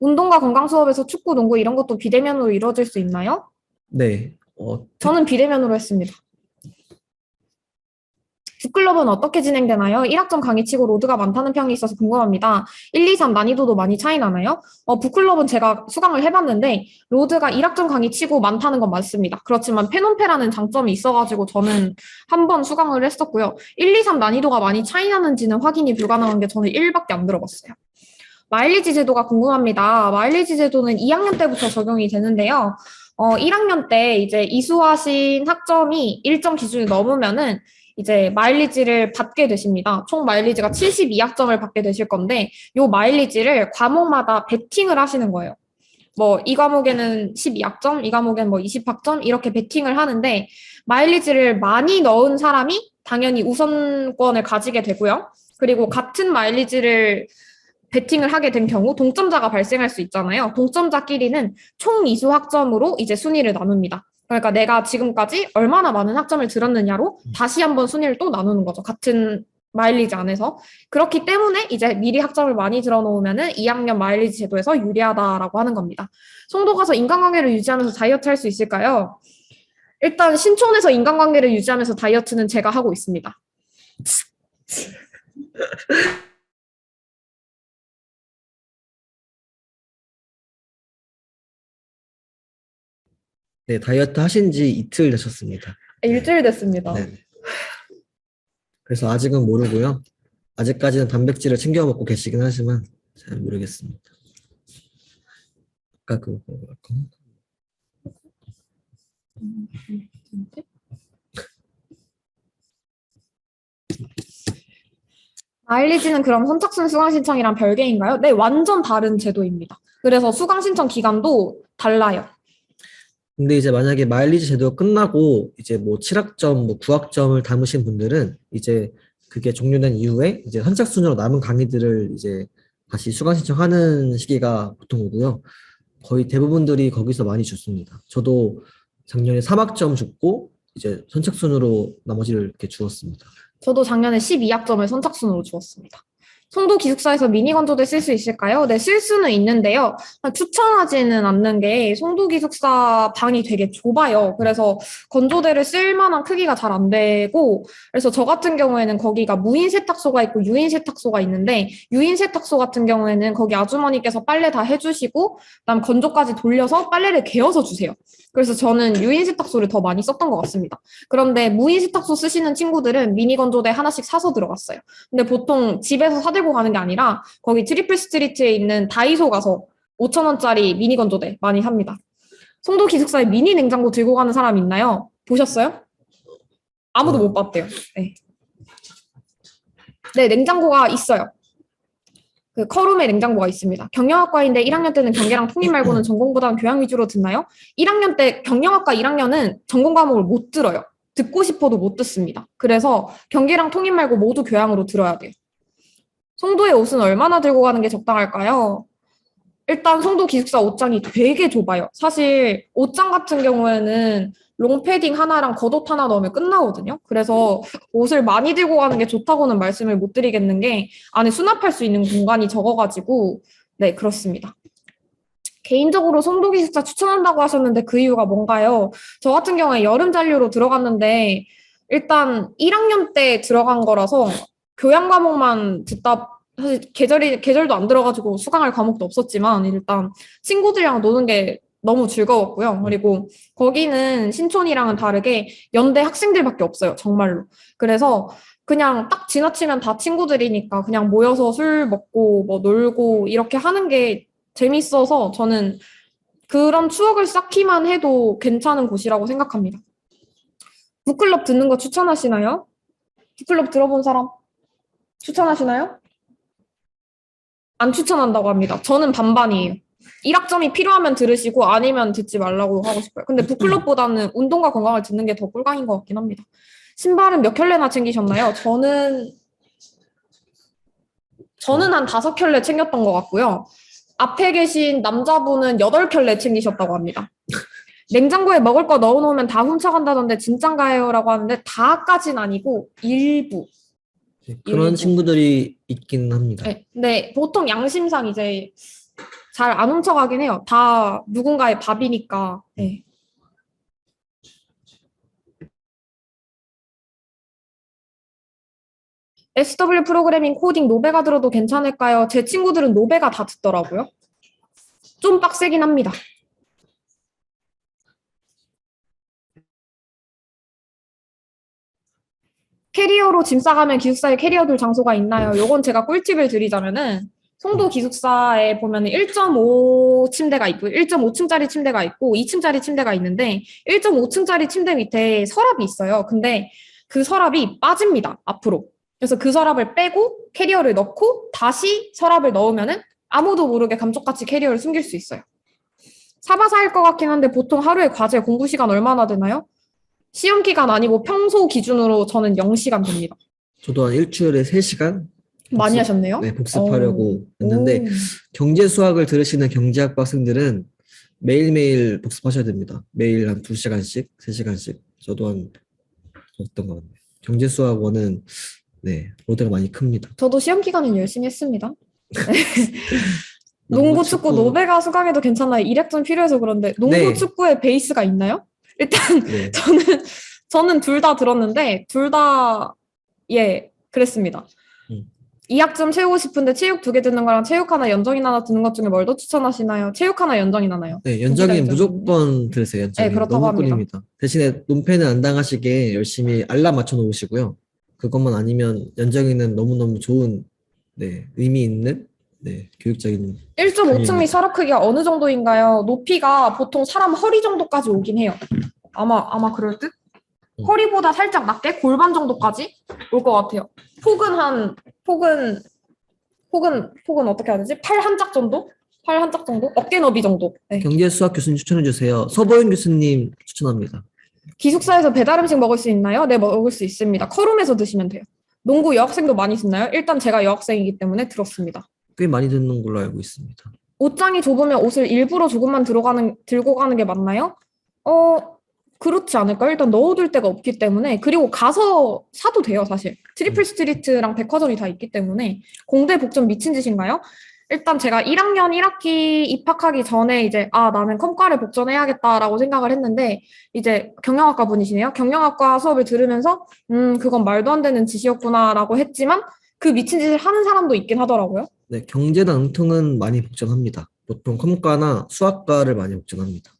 운동과 건강 수업에서 축구, 농구 이런 것도 비대면으로 이루어질 수 있나요? 네. 저는 비대면으로 했습니다. 북클럽은 어떻게 진행되나요? 1학점 강의치고 로드가 많다는 평이 있어서 궁금합니다. 1, 2, 3 난이도도 많이 차이 나나요? 북클럽은 제가 수강을 해봤는데 로드가 1학점 강의치고 많다는 건 맞습니다. 그렇지만 페논페라는 장점이 있어가지고 저는 한 번 수강을 했었고요. 1, 2, 3 난이도가 많이 차이 나는지는 확인이 불가능한 게 저는 1밖에 안 들어봤어요. 마일리지 제도가 궁금합니다. 마일리지 제도는 2학년 때부터 적용이 되는데요. 1학년 때 이제 이수하신 학점이 일정 기준을 넘으면은 이제 마일리지를 받게 되십니다. 총 마일리지가 72학점을 받게 되실 건데 요 마일리지를 과목마다 베팅을 하시는 거예요. 뭐 이 과목에는 12학점, 이 과목에는 뭐 20학점 이렇게 베팅을 하는데 마일리지를 많이 넣은 사람이 당연히 우선권을 가지게 되고요. 그리고 같은 마일리지를 베팅을 하게 된 경우 동점자가 발생할 수 있잖아요. 동점자끼리는 총 이수 학점으로 이제 순위를 나눕니다. 그러니까 내가 지금까지 얼마나 많은 학점을 들었느냐로 다시 한번 순위를 또 나누는 거죠. 같은 마일리지 안에서. 그렇기 때문에 이제 미리 학점을 많이 들어놓으면은 2학년 마일리지 제도에서 유리하다라고 하는 겁니다. 송도 가서 인간관계를 유지하면서 다이어트 할 수 있을까요? 일단 신촌에서 인간관계를 유지하면서 다이어트는 제가 하고 있습니다. 네, 다이어트 하신 지 이틀 되셨습니다. 일주일 됐습니다. 네. 그래서 아직은 모르고요. 아직까지는 단백질을 챙겨 먹고 계시긴 하지만 잘 모르겠습니다. 아까 그거 마일리지는 그럼 선착순 수강 신청이랑 별개인가요? 네, 완전 다른 제도입니다. 그래서 수강 신청 기간도 달라요. 근데 이제 만약에 마일리지 제도가 끝나고 이제 뭐 7학점, 뭐 9학점을 담으신 분들은 이제 그게 종료된 이후에 이제 선착순으로 남은 강의들을 이제 다시 수강 신청하는 시기가 보통이고요. 거의 대부분들이 거기서 많이 줬습니다. 저도 작년에 3학점 줬고 이제 선착순으로 나머지를 이렇게 주었습니다. 저도 작년에 12학점을 선착순으로 주었습니다. 송도 기숙사에서 미니 건조대 쓸 수 있을까요? 네, 쓸 수는 있는데요. 추천하지는 않는 게 송도 기숙사 방이 되게 좁아요. 그래서 건조대를 쓸 만한 크기가 잘 안 되고, 그래서 저 같은 경우에는 거기가 무인 세탁소가 있고 유인 세탁소가 있는데, 유인 세탁소 같은 경우에는 거기 아주머니께서 빨래 다 해주시고, 그다음 건조까지 돌려서 빨래를 개어서 주세요. 그래서 저는 유인 세탁소를 더 많이 썼던 것 같습니다. 그런데 무인 세탁소 쓰시는 친구들은 미니 건조대 하나씩 사서 들어갔어요. 근데 보통 집에서 사들고 가는 게 아니라 거기 트리플 스트리트에 있는 다이소 가서 5,000원짜리 미니 건조대 많이 삽니다. 송도 기숙사에 미니 냉장고 들고 가는 사람 있나요? 보셨어요? 아무도 못 봤대요. 네. 네, 냉장고가 있어요. 그 커룸에 냉장고가 있습니다. 경영학과인데 1학년 때는 경계랑 통일 말고는 전공보다는 교양 위주로 듣나요? 1학년 때 경영학과 1학년은 전공 과목을 못 들어요. 듣고 싶어도 못 듣습니다. 그래서 경계랑 통일 말고 모두 교양으로 들어야 돼요. 송도의 옷은 얼마나 들고 가는 게 적당할까요? 일단 송도 기숙사 옷장이 되게 좁아요. 사실 옷장 같은 경우에는 롱패딩 하나랑 겉옷 하나 넣으면 끝나거든요. 그래서 옷을 많이 들고 가는 게 좋다고는 말씀을 못 드리겠는 게 안에 수납할 수 있는 공간이 적어가지고 네, 그렇습니다. 개인적으로 송도 기숙사 추천한다고 하셨는데 그 이유가 뭔가요? 저 같은 경우에 여름 잔류로 들어갔는데 일단 1학년 때 들어간 거라서 교양 과목만 듣다 사실 계절도 안 들어가지고 수강할 과목도 없었지만 일단 친구들이랑 노는 게 너무 즐거웠고요. 그리고 거기는 신촌이랑은 다르게 연대 학생들밖에 없어요. 정말로. 그래서 그냥 딱 지나치면 다 친구들이니까 그냥 모여서 술 먹고 뭐 놀고 이렇게 하는 게 재밌어서 저는 그런 추억을 쌓기만 해도 괜찮은 곳이라고 생각합니다. 북클럽 듣는 거 추천하시나요? 북클럽 들어본 사람 추천하시나요? 안 추천한다고 합니다. 저는 반반이에요. 1학점이 필요하면 들으시고 아니면 듣지 말라고 하고 싶어요. 근데 북클럽보다는 운동과 건강을 듣는 게 더 꿀광인 것 같긴 합니다. 신발은 몇 켤레나 챙기셨나요? 저는 한 5켤레 챙겼던 것 같고요. 앞에 계신 남자분은 8켤레 챙기셨다고 합니다. 냉장고에 먹을 거 넣어놓으면 다 훔쳐간다던데 진짠가요? 라고 하는데 다까진 아니고 일부. 네, 그런 친구들이 있긴 합니다. 네, 근데 보통 양심상 이제 잘 안 훔쳐가긴 해요. 다 누군가의 밥이니까. 네. SW 프로그래밍 코딩 노베가 들어도 괜찮을까요? 제 친구들은 노베가 다 듣더라고요. 좀 빡세긴 합니다. 캐리어로 짐 싸가면 기숙사에 캐리어 둘 장소가 있나요? 요건 제가 꿀팁을 드리자면은 송도 기숙사에 보면 1.5 침대가 있고 1.5층짜리 침대가 있고 2층짜리 침대가 있는데 1.5층짜리 침대 밑에 서랍이 있어요. 근데 그 서랍이 빠집니다. 앞으로. 그래서 그 서랍을 빼고 캐리어를 넣고 다시 서랍을 넣으면은 아무도 모르게 감쪽같이 캐리어를 숨길 수 있어요. 사바사일 것 같긴 한데 보통 하루에 과제 공부 시간 얼마나 되나요? 시험 기간 아니고 평소 기준으로 저는 0시간 됩니다. 저도 한 일주일에 3시간 많이 하셨네요? 네, 복습하려고 했는데 오. 경제 수학을 들으시는 경제학과 학생들은 매일매일 복습하셔야 됩니다. 매일 한 2시간씩, 3시간씩. 저도 한 어떤 것 같네요. 경제 수학 원은 네, 로드가 많이 큽니다. 저도 시험 기간은 열심히 했습니다. 농구, 축구, 노베가 수강해도 괜찮아요. 일액좀 필요해서 그런데 농구, 네. 축구에 베이스가 있나요? 일단 네. 저는 둘 다 들었는데 둘 다 예, 그랬습니다. 2학점 채우고 싶은데 체육 2개 듣는 거랑 체육 하나, 연정인 하나 듣는 것 중에 뭘 더 추천하시나요? 체육 하나, 연정인 하나요? 네, 연정인 무조건 들으세요. 연정인. 네, 그렇다고 너무 합니다. 꿀입니다. 대신에 논패는 안 당하시게 열심히 알람 맞춰 놓으시고요. 그것만 아니면 연정이는 너무너무 좋은 네, 의미 있는 네, 교육적인 1.5층 및 서랍 크기가 어느 정도인가요? 높이가 보통 사람 허리 정도까지 오긴 해요. 아마 그럴 듯? 허리보다 살짝 낮게 골반 정도까지 올 것 같아요. 폭은 어떻게 해야 되지? 팔 한 짝 정도? 팔 한 짝 정도? 어깨 너비 정도. 네. 경제 수학 교수님 추천해 주세요. 서보윤 교수님 추천합니다. 기숙사에서 배달 음식 먹을 수 있나요? 네, 먹을 수 있습니다. 커룸에서 드시면 돼요. 농구 여학생도 많이 듣나요? 일단 제가 여학생이기 때문에 들었습니다. 꽤 많이 듣는 걸로 알고 있습니다. 옷장이 좁으면 옷을 일부러 조금만 들고 가는 게 맞나요? 그렇지 않을까요? 일단 넣어둘 데가 없기 때문에. 그리고 가서 사도 돼요, 사실. 트리플 스트리트랑 백화점이 다 있기 때문에. 공대 복전 미친 짓인가요? 일단 제가 1학년 1학기 입학하기 전에 이제, 나는 컴과를 복전해야겠다라고 생각을 했는데, 이제 경영학과 분이시네요. 경영학과 수업을 들으면서, 그건 말도 안 되는 짓이었구나라고 했지만, 그 미친 짓을 하는 사람도 있긴 하더라고요. 네, 경제나 응통은 많이 복전합니다. 보통 컴과나 수학과를 많이 복전합니다.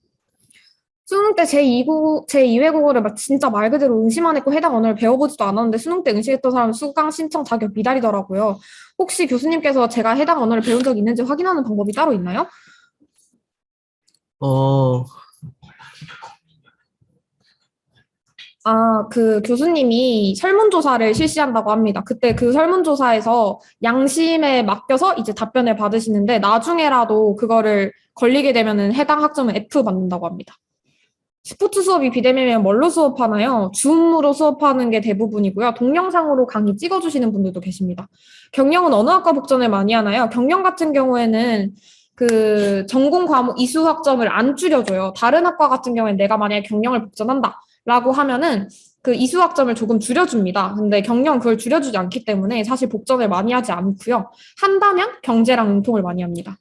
수능 때 제2외국어를 진짜 말 그대로 응시만 했고 해당 언어를 배워보지도 않았는데 수능 때 응시했던 사람 수강 신청 자격 미달이더라고요. 혹시 교수님께서 제가 해당 언어를 배운 적이 있는지 확인하는 방법이 따로 있나요? 그 교수님이 설문조사를 실시한다고 합니다. 그때 그 설문조사에서 양심에 맡겨서 이제 답변을 받으시는데 나중에라도 그거를 걸리게 되면은 해당 학점은 F 받는다고 합니다. 스포츠 수업이 비대면이면 뭘로 수업하나요? 줌으로 수업하는 게 대부분이고요. 동영상으로 강의 찍어주시는 분들도 계십니다. 경영은 어느 학과 복전을 많이 하나요? 경영 같은 경우에는 그 전공 과목 이수 학점을 안 줄여줘요. 다른 학과 같은 경우에는 내가 만약에 경영을 복전한다 라고 하면은 그 이수 학점을 조금 줄여줍니다. 근데 경영 그걸 줄여주지 않기 때문에 사실 복전을 많이 하지 않고요. 한다면 경제랑 응통을 많이 합니다.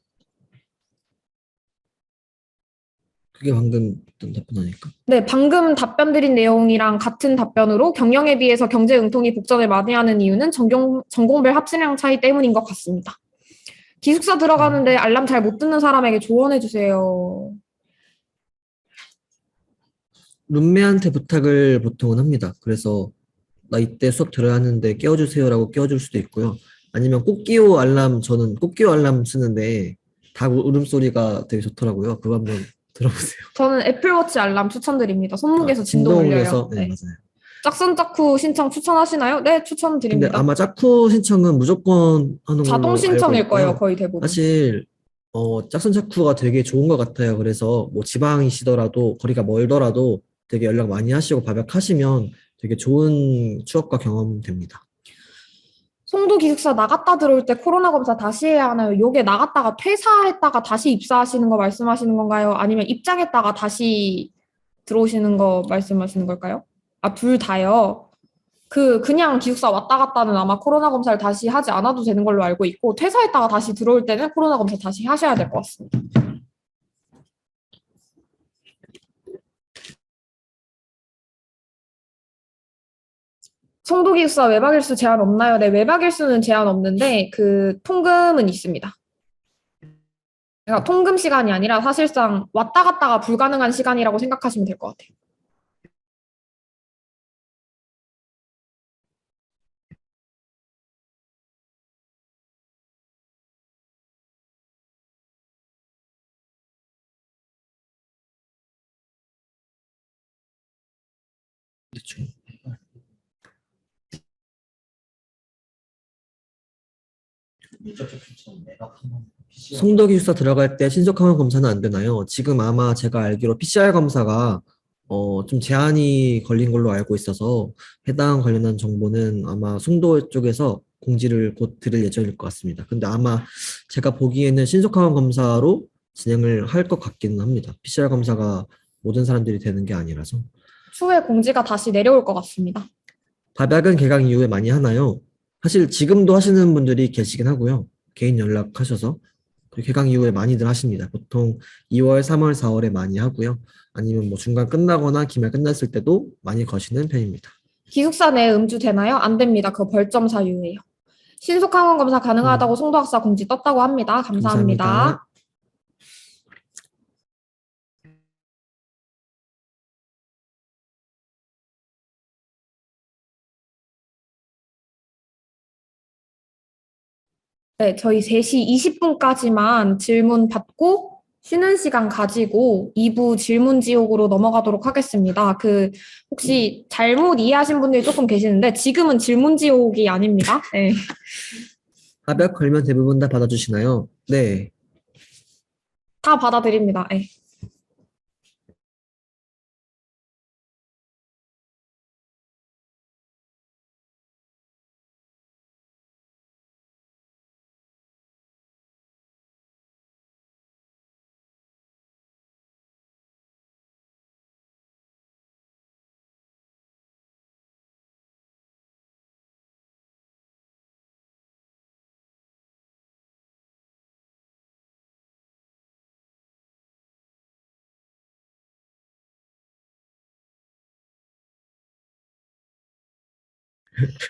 그게 방금 어떤 답변 아닐까? 네, 방금 답변 드린 내용이랑 같은 답변으로 경영에 비해서 경제 응통이 복전을 많이 하는 이유는 전공별 합수량 차이 때문인 것 같습니다. 기숙사 들어가는데 알람 잘 못 듣는 사람에게 조언해 주세요. 룸메한테 부탁을 보통은 합니다. 그래서 나 이때 수업 들어야 하는데 깨워주세요라고 깨워줄 수도 있고요. 아니면 저는 꽃기호 알람 쓰는데 닭 울음소리가 되게 좋더라고요. 그거 한번 들어보세요. 저는 애플워치 알람 추천드립니다. 손목에서 진동 울려요. 진동 울려서 네, 네. 맞아요. 짝선짝후 신청 추천하시나요? 네, 추천드립니다. 근데 아마 짝후 신청은 무조건 하는 걸로 자동 알고 신청일 있고요. 거예요, 거의 대부분. 사실 짝선짝후가 되게 좋은 것 같아요. 그래서 뭐 지방이시더라도 거리가 멀더라도 되게 연락 많이 하시고 밥약하시면 되게 좋은 추억과 경험 됩니다. 송도 기숙사 나갔다 들어올 때 코로나 검사 다시 해야 하나요? 요게 나갔다가 퇴사했다가 다시 입사하시는 거 말씀하시는 건가요? 아니면 입장했다가 다시 들어오시는 거 말씀하시는 걸까요? 둘 다요. 그냥 기숙사 왔다 갔다는 아마 코로나 검사를 다시 하지 않아도 되는 걸로 알고 있고, 퇴사했다가 다시 들어올 때는 코로나 검사 다시 하셔야 될 것 같습니다. 송도 기숙사 외박 일수 제한 없나요? 네, 외박 일수는 제한 없는데 그 통금은 있습니다. 그러니까 통금 시간이 아니라 사실상 왔다 갔다가 불가능한 시간이라고 생각하시면 될 것 같아요. 그렇죠. 송도 기숙사 들어갈 때 신속항원 검사는 안 되나요? 지금 아마 제가 알기로 PCR 검사가 좀 제한이 걸린 걸로 알고 있어서 해당 관련한 정보는 아마 송도 쪽에서 공지를 곧 드릴 예정일 것 같습니다. 근데 아마 제가 보기에는 신속항원 검사로 진행을 할 것 같기는 합니다. PCR 검사가 모든 사람들이 되는 게 아니라서. 추후에 공지가 다시 내려올 것 같습니다. 밥약은 개강 이후에 많이 하나요? 사실 지금도 하시는 분들이 계시긴 하고요. 개인 연락하셔서 개강 이후에 많이들 하십니다. 보통 2월, 3월, 4월에 많이 하고요. 아니면 뭐 중간 끝나거나 기말 끝났을 때도 많이 거시는 편입니다. 기숙사 내 음주 되나요? 안 됩니다. 그거 벌점 사유예요. 신속항원 검사 가능하다고 송도학사 공지 떴다고 합니다. 감사합니다. 네, 저희 3시 20분까지만 질문 받고 쉬는 시간 가지고 2부 질문 지옥으로 넘어가도록 하겠습니다. 혹시 잘못 이해하신 분들이 조금 계시는데 지금은 질문 지옥이 아닙니다. 네. 합약 걸면 대부분 다 받아주시나요? 네. 다 받아들입니다. 예.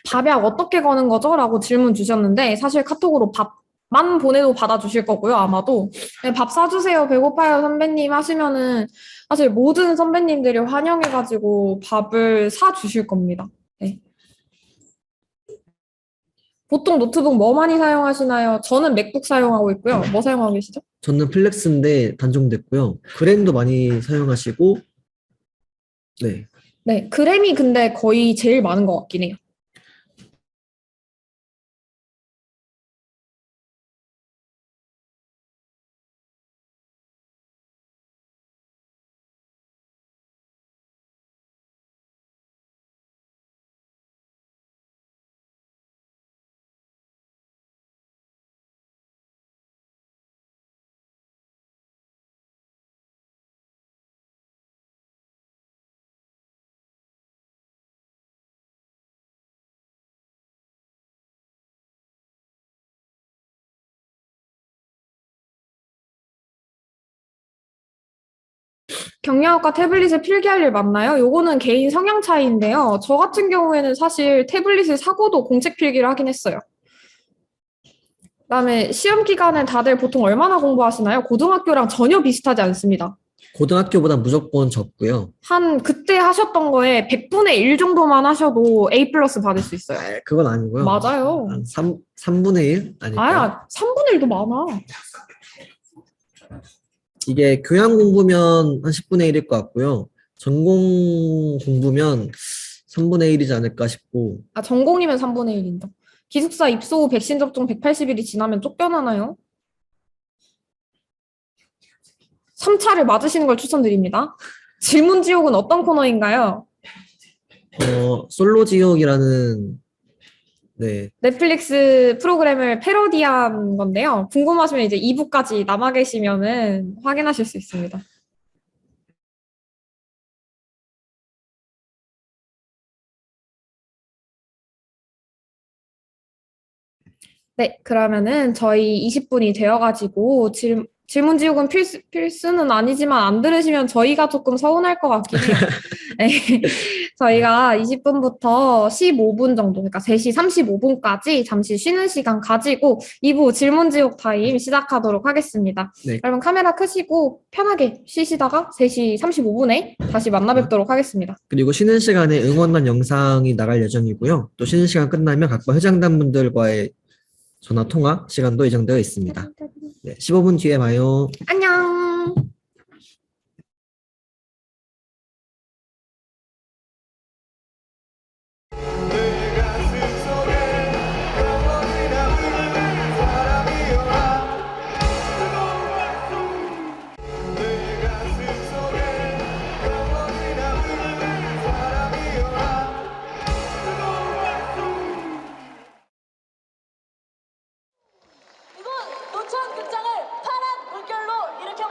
밥약 어떻게 거는 거죠? 라고 질문 주셨는데 사실 카톡으로 밥만 보내도 받아주실 거고요. 아마도 네, 밥 사주세요. 배고파요 선배님 하시면은 사실 모든 선배님들이 환영해가지고 밥을 사주실 겁니다. 네. 보통 노트북 뭐 많이 사용하시나요? 저는 맥북 사용하고 있고요. 뭐 사용하고 계시죠? 저는 플렉스인데 단종됐고요. 그램도 많이 사용하시고, 네. 네, 그램이 근데 거의 제일 많은 것 같긴 해요. 경영학과 태블릿을 필기할 일 맞나요? 요거는 개인 성향 차이인데요. 저 같은 경우에는 사실 태블릿을 사고도 공책 필기를 하긴 했어요. 그다음에 시험 기간에 다들 보통 얼마나 공부하시나요? 고등학교랑 전혀 비슷하지 않습니다. 고등학교보다 무조건 적고요. 한 그때 하셨던 거에 100분의 1 정도만 하셔도 A 플러스 받을 수 있어요. 그건 아니고요. 맞아요. 한 3분의 1 아닐까요? 아야, 3분의 1도 많아. 이게 교양 공부면 한 10분의 1일 것 같고요. 전공 공부면 3분의 1이지 않을까 싶고. 아, 전공이면 3분의 1인다. 기숙사 입소 후 백신 접종 180일이 지나면 쫓겨나나요? 3차를 맞으시는 걸 추천드립니다. 질문 지옥은 어떤 코너인가요? 솔로 지옥이라는 네. 넷플릭스 프로그램을 패러디한 건데요. 궁금하시면 이제 2부까지 남아 계시면은 확인하실 수 있습니다. 네, 그러면은 저희 20분이 되어가지고 질문 지옥은 필수는 아니지만 안 들으시면 저희가 조금 서운할 것 같긴 해요. 네, 저희가 20분부터 15분 정도, 그러니까 3시 35분까지 잠시 쉬는 시간 가지고 2부 질문 지옥 타임 시작하도록 하겠습니다. 네. 여러분 카메라 끄시고 편하게 쉬시다가 3시 35분에 다시 만나 뵙도록 하겠습니다. 그리고 쉬는 시간에 응원단 영상이 나갈 예정이고요. 또 쉬는 시간 끝나면 각과 회장단분들과의 전화 통화 시간도 예정되어 있습니다. 네, 15분 뒤에 봐요. 안녕. 이곳 노천 극장을 파란 물결로 일으켜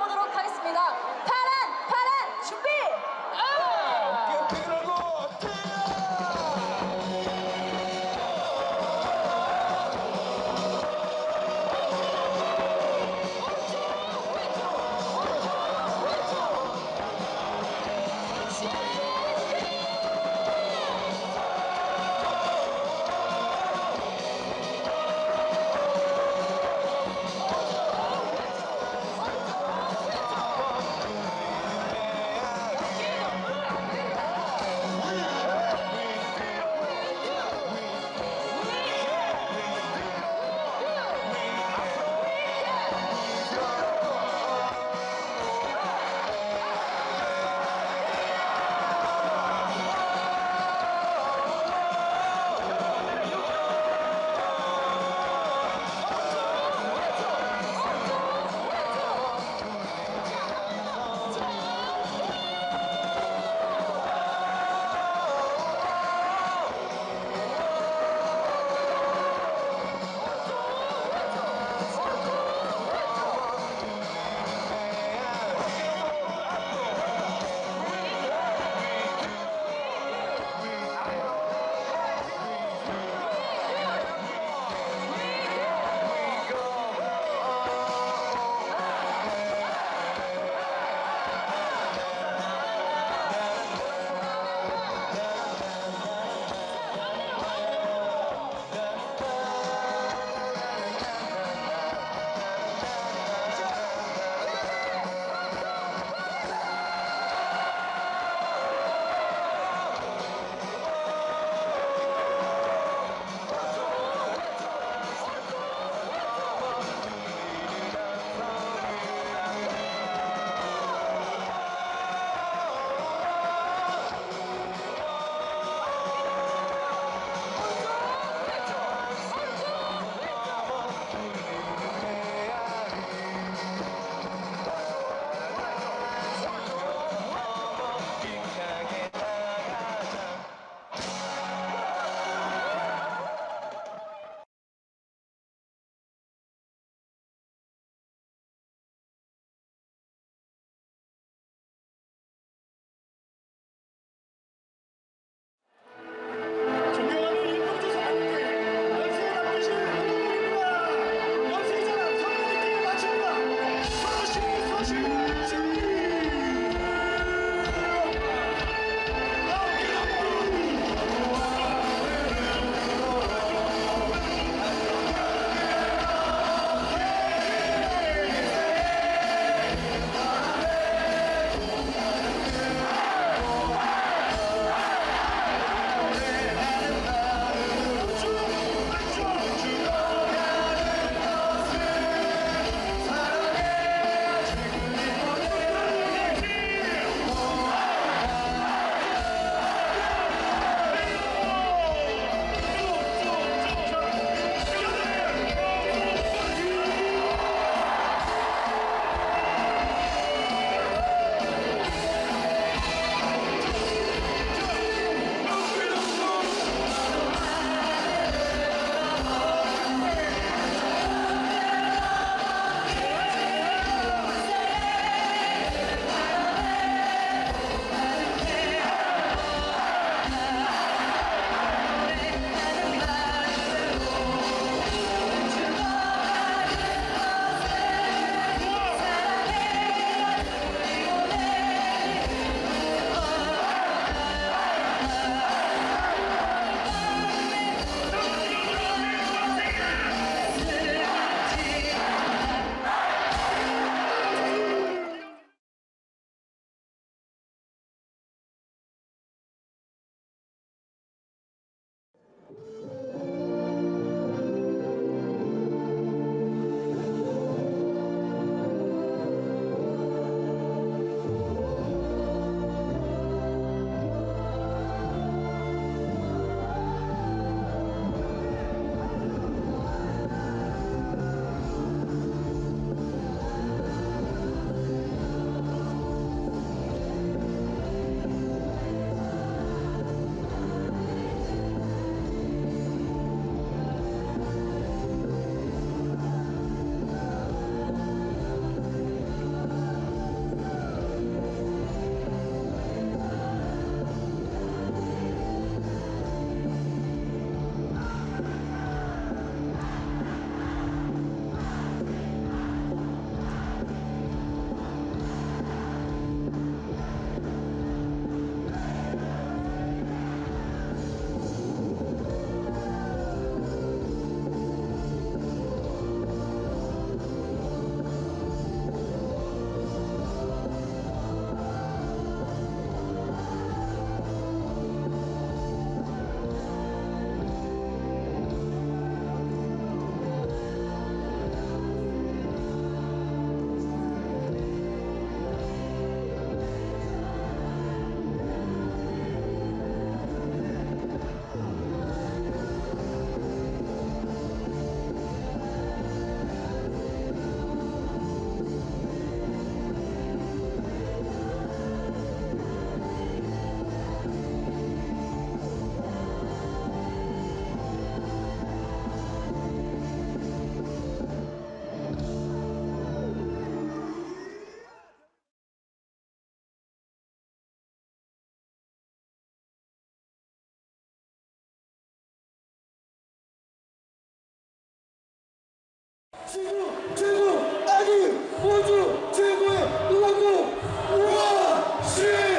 최고 최고 아니 우주 최고의 음악국 우아시리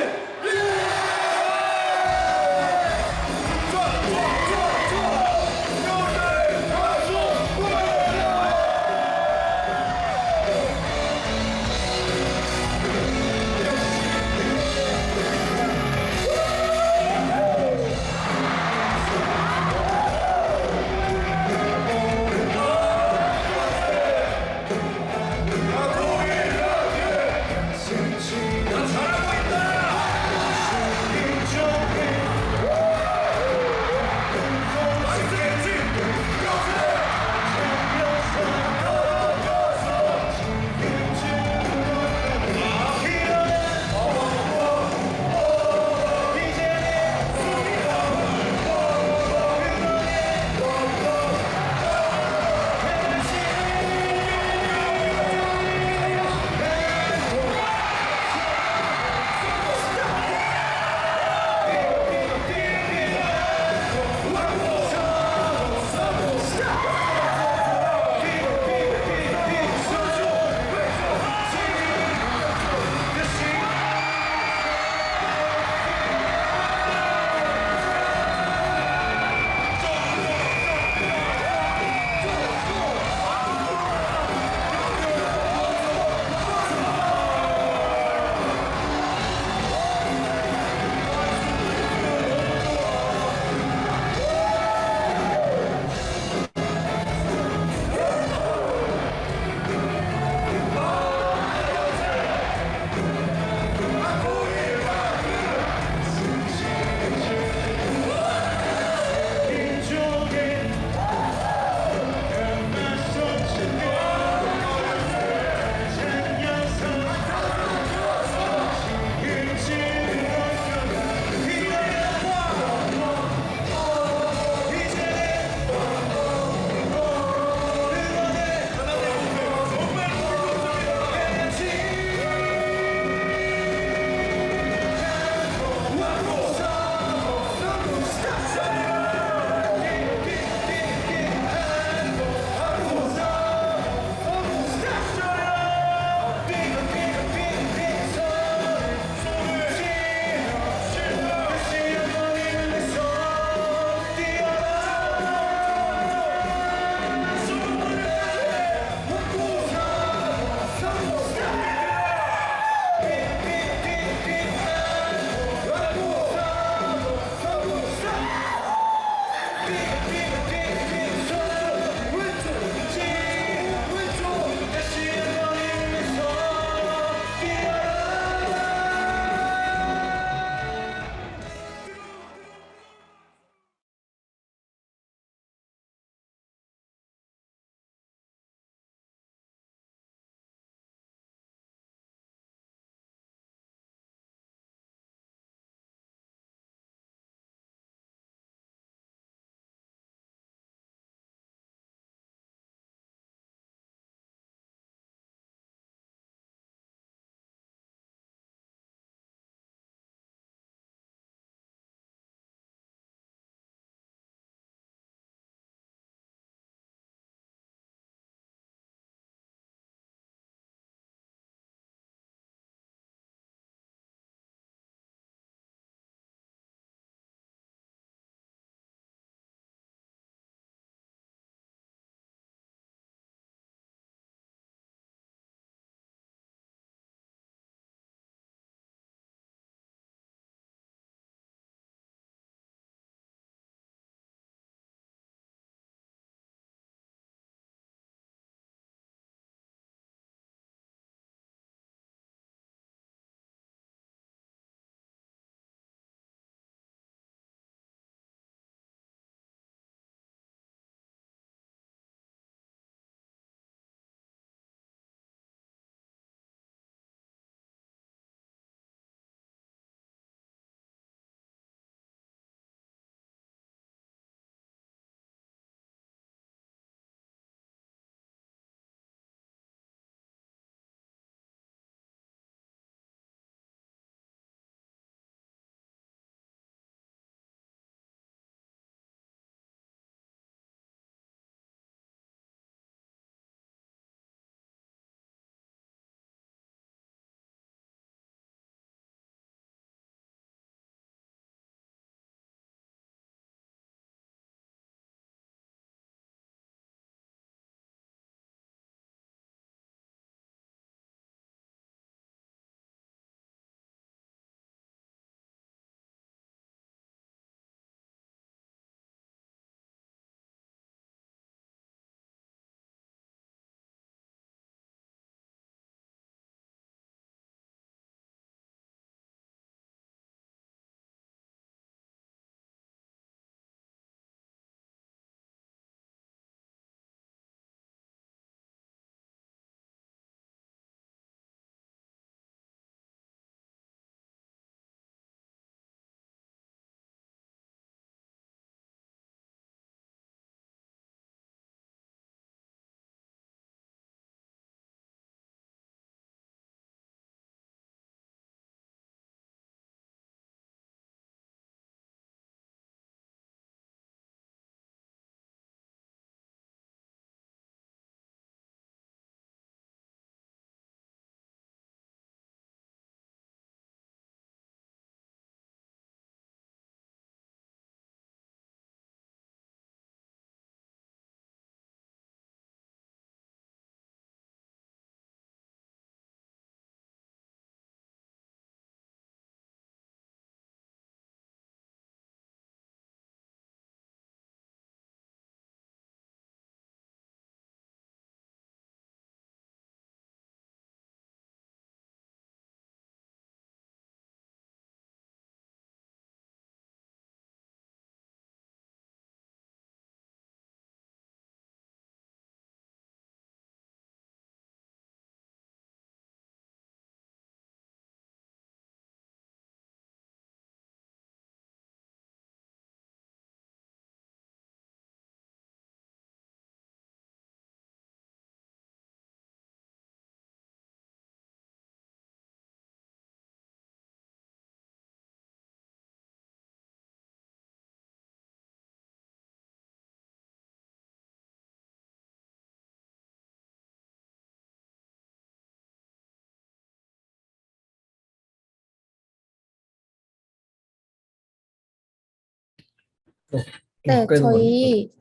네, 끄는 저희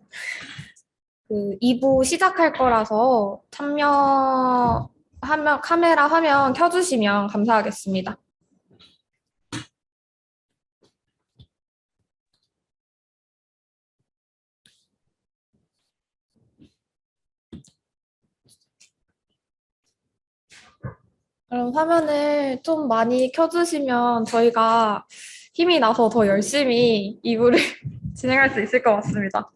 그 2부 시작할 거라서 참여하면 카메라 화면 켜주시면 감사하겠습니다. 그럼 화면을 좀 많이 켜주시면 저희가 힘이 나서 더 열심히 2부를 진행할 수 있을 것 같습니다.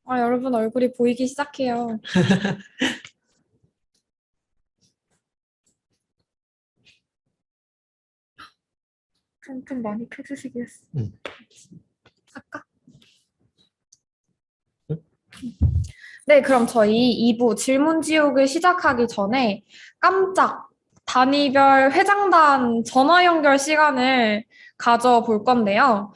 아, 여러분 얼굴이 보이기 시작해요. 좀 많이 켜주시겠어요? 아까? 네, 그럼 저희 2부 질문 지옥을 시작하기 전에 깜짝 단위별 회장단 전화 연결 시간을 가져볼 건데요.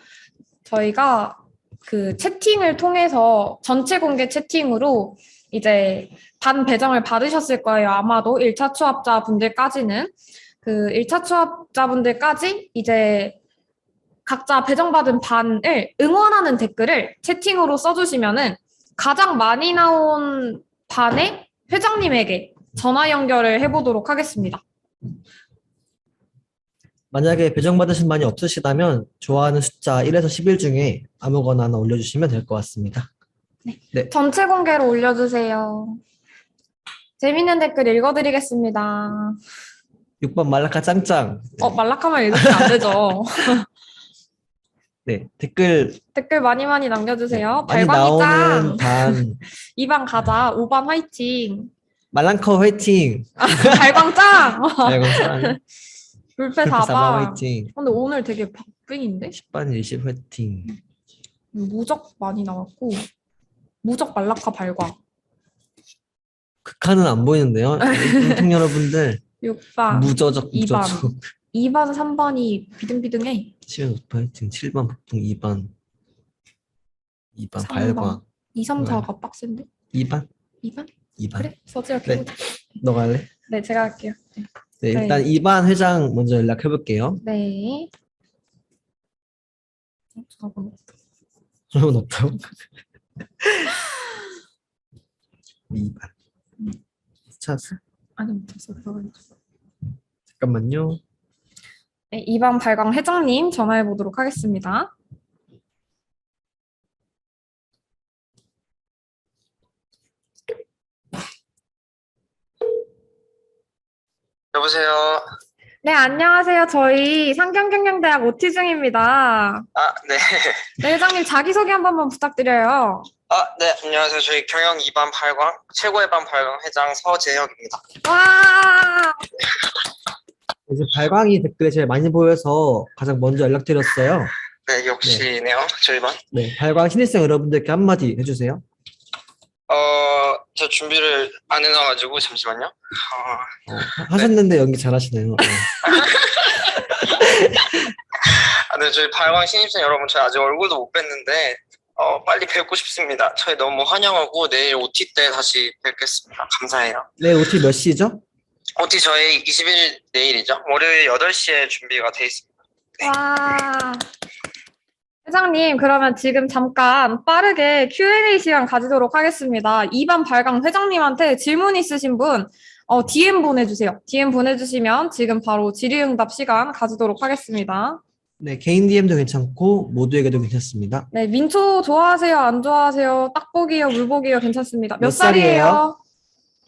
저희가 그 채팅을 통해서 전체 공개 채팅으로 이제 반 배정을 받으셨을 거예요. 아마도 1차 추합자 분들까지는. 그 1차 추합자 분들까지 이제 각자 배정받은 반을 응원하는 댓글을 채팅으로 써주시면은 가장 많이 나온 반의 회장님에게 전화 연결을 해보도록 하겠습니다. 만약에 배정받으신 반이 없으시다면 좋아하는 숫자 1에서 11 중에 아무거나 하나 올려주시면 될 것 같습니다. 네. 전체 공개로 올려주세요. 재밌는 댓글 읽어드리겠습니다. 6번 말라카 짱짱. 말락하면 읽으면 안 되죠. 네, 댓글 많이 남겨주세요. 많이 발광이 나오는 짱! 반 2반 가자. 5반 화이팅! 말랑커 화이팅. 발광 짱! 발광 불패 4반 4반. 화이팅. 근데 오늘 되게 박빙인데? 10반 20 화이팅. 무적 많이 나왔고 무적 말라카 발광. 극한은 안 보이는데요. 인통 여러분들 6반 무저적 2반. 무저적. 2반 3반이 비등비등해. 7반 화이팅. 7반 폭풍 2반 3반. 발광. 2, 3, 4가 빡센데? 2반 2반? 2반. 그래, 서지혁 네. 해보자. 너가 할래? 네, 제가 할게요. 네, 일단 2반 회장 먼저 연락해 볼게요. 네. 저건 없다. 그러면 없다고? 2반. 찾았어? 아니, 못했어. 잠깐만요. 네, 2반 발광 회장님 전화해 보도록 하겠습니다. 여보세요. 네, 안녕하세요. 저희 상경경영대학 OT 중입니다. 아, 네. 네, 회장님 자기소개 한 번만 부탁드려요. 아, 네. 안녕하세요. 저희 경영 2반 발광, 최고의 반 발광 회장 서재혁입니다. 와! 이제 발광이 댓글에 제일 많이 보여서 가장 먼저 연락드렸어요. 네, 역시네요. 저희 반. 네, 발광 신입생 여러분들께 한마디 해주세요. 저 준비를 안 해놔가지고 잠시만요. 하셨는데 연기 잘하시네요. 네. 아, 네, 저희 발광 신입생 여러분, 저희 아직 얼굴도 못 뵀는데 빨리 뵙고 싶습니다. 저희 너무 환영하고 내일 OT 때 다시 뵙겠습니다. 감사해요. 네, OT 몇 시죠? OT 저희 20일 내일이죠. 월요일 8시에 준비가 돼 있습니다. 와. 회장님, 그러면 지금 잠깐 빠르게 Q&A 시간 가지도록 하겠습니다. 2반 발광 회장님한테 질문 있으신 분 DM 보내주세요. DM 보내주시면 지금 바로 질의응답 시간 가지도록 하겠습니다. 네, 개인 DM도 괜찮고 모두에게도 괜찮습니다. 네, 민초 좋아하세요? 안 좋아하세요? 딱보기요? 물보기요? 괜찮습니다. 몇 몇 살이에요? 살이에요?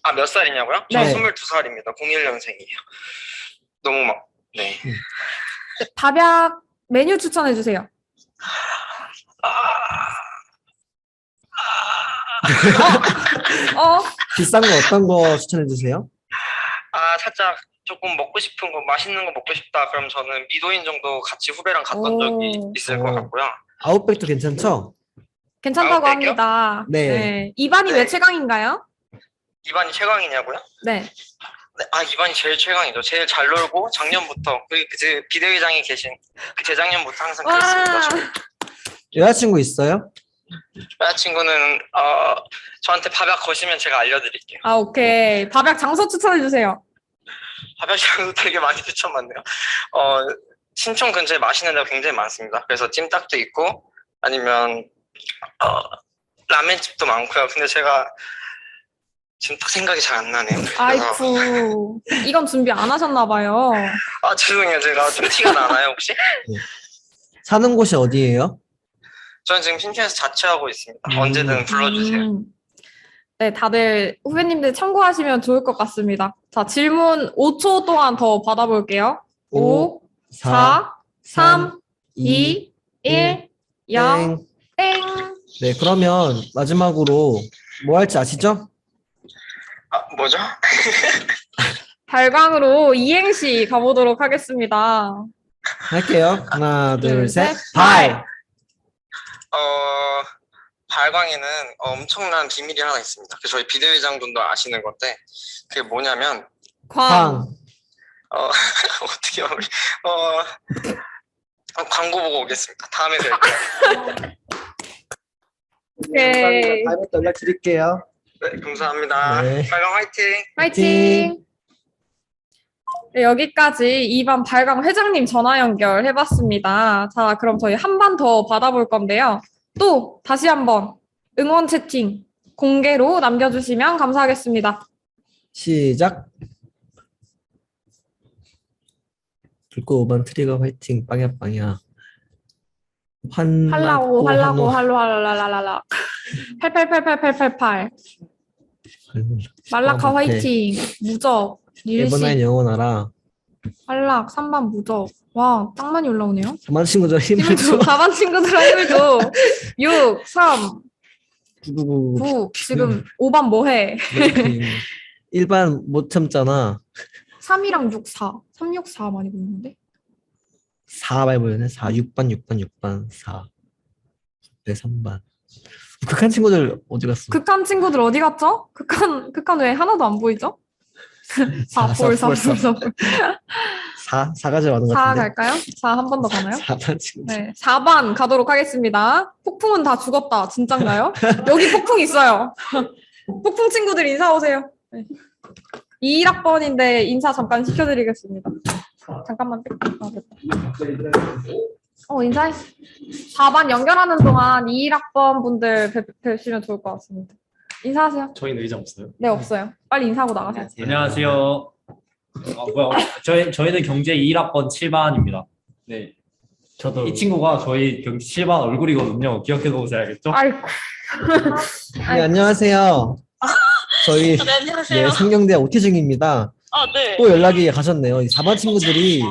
아, 몇 살이냐고요? 네. 저 22살입니다. 01년생이에요. 너무 막, 네. 네, 밥약 메뉴 추천해주세요. 비싼 거 어떤 거 추천해 주세요? 아, 살짝 조금 먹고 싶은 거, 맛있는 거 먹고 싶다. 그럼 저는 미도인 정도 같이 후배랑 갔던 오. 적이 있을 것 같고요. 아웃백도 괜찮죠? 괜찮다고 아웃백이요? 합니다. 네. 이반이 네. 왜 최강인가요? 이반이 최강이냐고요? 네. 네, 아, 이반이 제일 최강이죠. 제일 잘 놀고 작년부터 그리고 그 비대위장이 계신 그 재작년부터 항상 와. 그랬습니다. 저. 여자친구 있어요? 여자친구는 저한테 밥약 거시면 제가 알려드릴게요. 아, 오케이. 밥약 장소 추천해주세요. 밥약 장소 되게 많이 추천받네요. 신촌 근처에 맛있는 데가 굉장히 많습니다. 그래서 찜닭도 있고 아니면 라멘집도 많고요. 근데 제가 지금 딱 생각이 잘 안 나네요. 그래서 아이쿠. 이건 준비 안 하셨나봐요. 죄송해요. 제가 좀 티가 나나요 혹시? 사는 곳이 어디예요? 저는 지금 신촌에서 자취하고 있습니다. 언제든 불러주세요. 네, 다들 후배님들 참고하시면 좋을 것 같습니다. 자, 질문 5초 동안 더 받아볼게요. 5, 4, 3, 2, 1, 0, 땡. 네, 그러면 마지막으로 뭐 할지 아시죠? 뭐죠? 발광으로 이행시 가보도록 하겠습니다. 할게요. 하나, 둘, 셋. 발! 발광에는 엄청난 비밀이 하나 있습니다. 저희 비대위장분도 아시는 건데 그게 뭐냐면 광. 어떻게 우리 광고 보고 오겠습니다. 다음에 뵐게요. 오케이. 다음에 또 연락드릴게요. 네, 감사합니다. 네. 발광 화이팅! 화이팅! 네, 여기까지 2반 발광 회장님 전화 연결해봤습니다. 자, 그럼 저희 한 반 더 받아볼 건데요. 또 다시 한번 응원 채팅 공개로 남겨주시면 감사하겠습니다. 시작. 불꽃 5번 트리거 화이팅. 빵야. 할라고 할랄랄랄라 888888 말라카 화이팅. 무적 에버나인 릴시 영원하라. 할락 3반 무적. 와, 딱 많이 올라오네요. 4반 친구들 힘을 힘을 줘. 줘. 4반 친구들아 힘을 줘. 6, 3, 9. 9. 지금 5반 뭐해? 1반 못 참잖아. 3이랑 6, 4. 3, 6, 4 많이 보이는데? 4 많이 보이네. 4, 6반, 4. 네, 3반. 극한 친구들 어디 갔어? 극한 친구들 어디 갔죠? 극한 왜 하나도 안 보이죠? 4볼, 4볼. 4가지 많은 것 4 같은데. 갈까요? 4 한 번 더 가나요? 4반 친구. 네, 4반 가도록 하겠습니다. 폭풍은 다 죽었다. 진짠가요? 여기 폭풍 있어요. 폭풍 친구들 인사 오세요. 네. 21학번인데 인사 잠깐 시켜드리겠습니다. 잠깐만 뺄게요. 됐다. 인사해. 4반 연결하는 동안 21학번 분들 뵈시면 좋을 것 같습니다. 인사하세요. 저희는 의자 없어요? 네, 없어요. 빨리 인사하고 나가세요. 안녕하세요. 저희는 경제 21학번 7반입니다. 네. 저도 이 친구가 저희 경제 7반 얼굴이거든요. 기억해 놓으셔야겠죠? 아이고. 네, 안녕하세요. 저희 네, 안녕하세요. 상경대 OT 중입니다. 네. 또 연락이 가셨네요. 이 4반 친구들이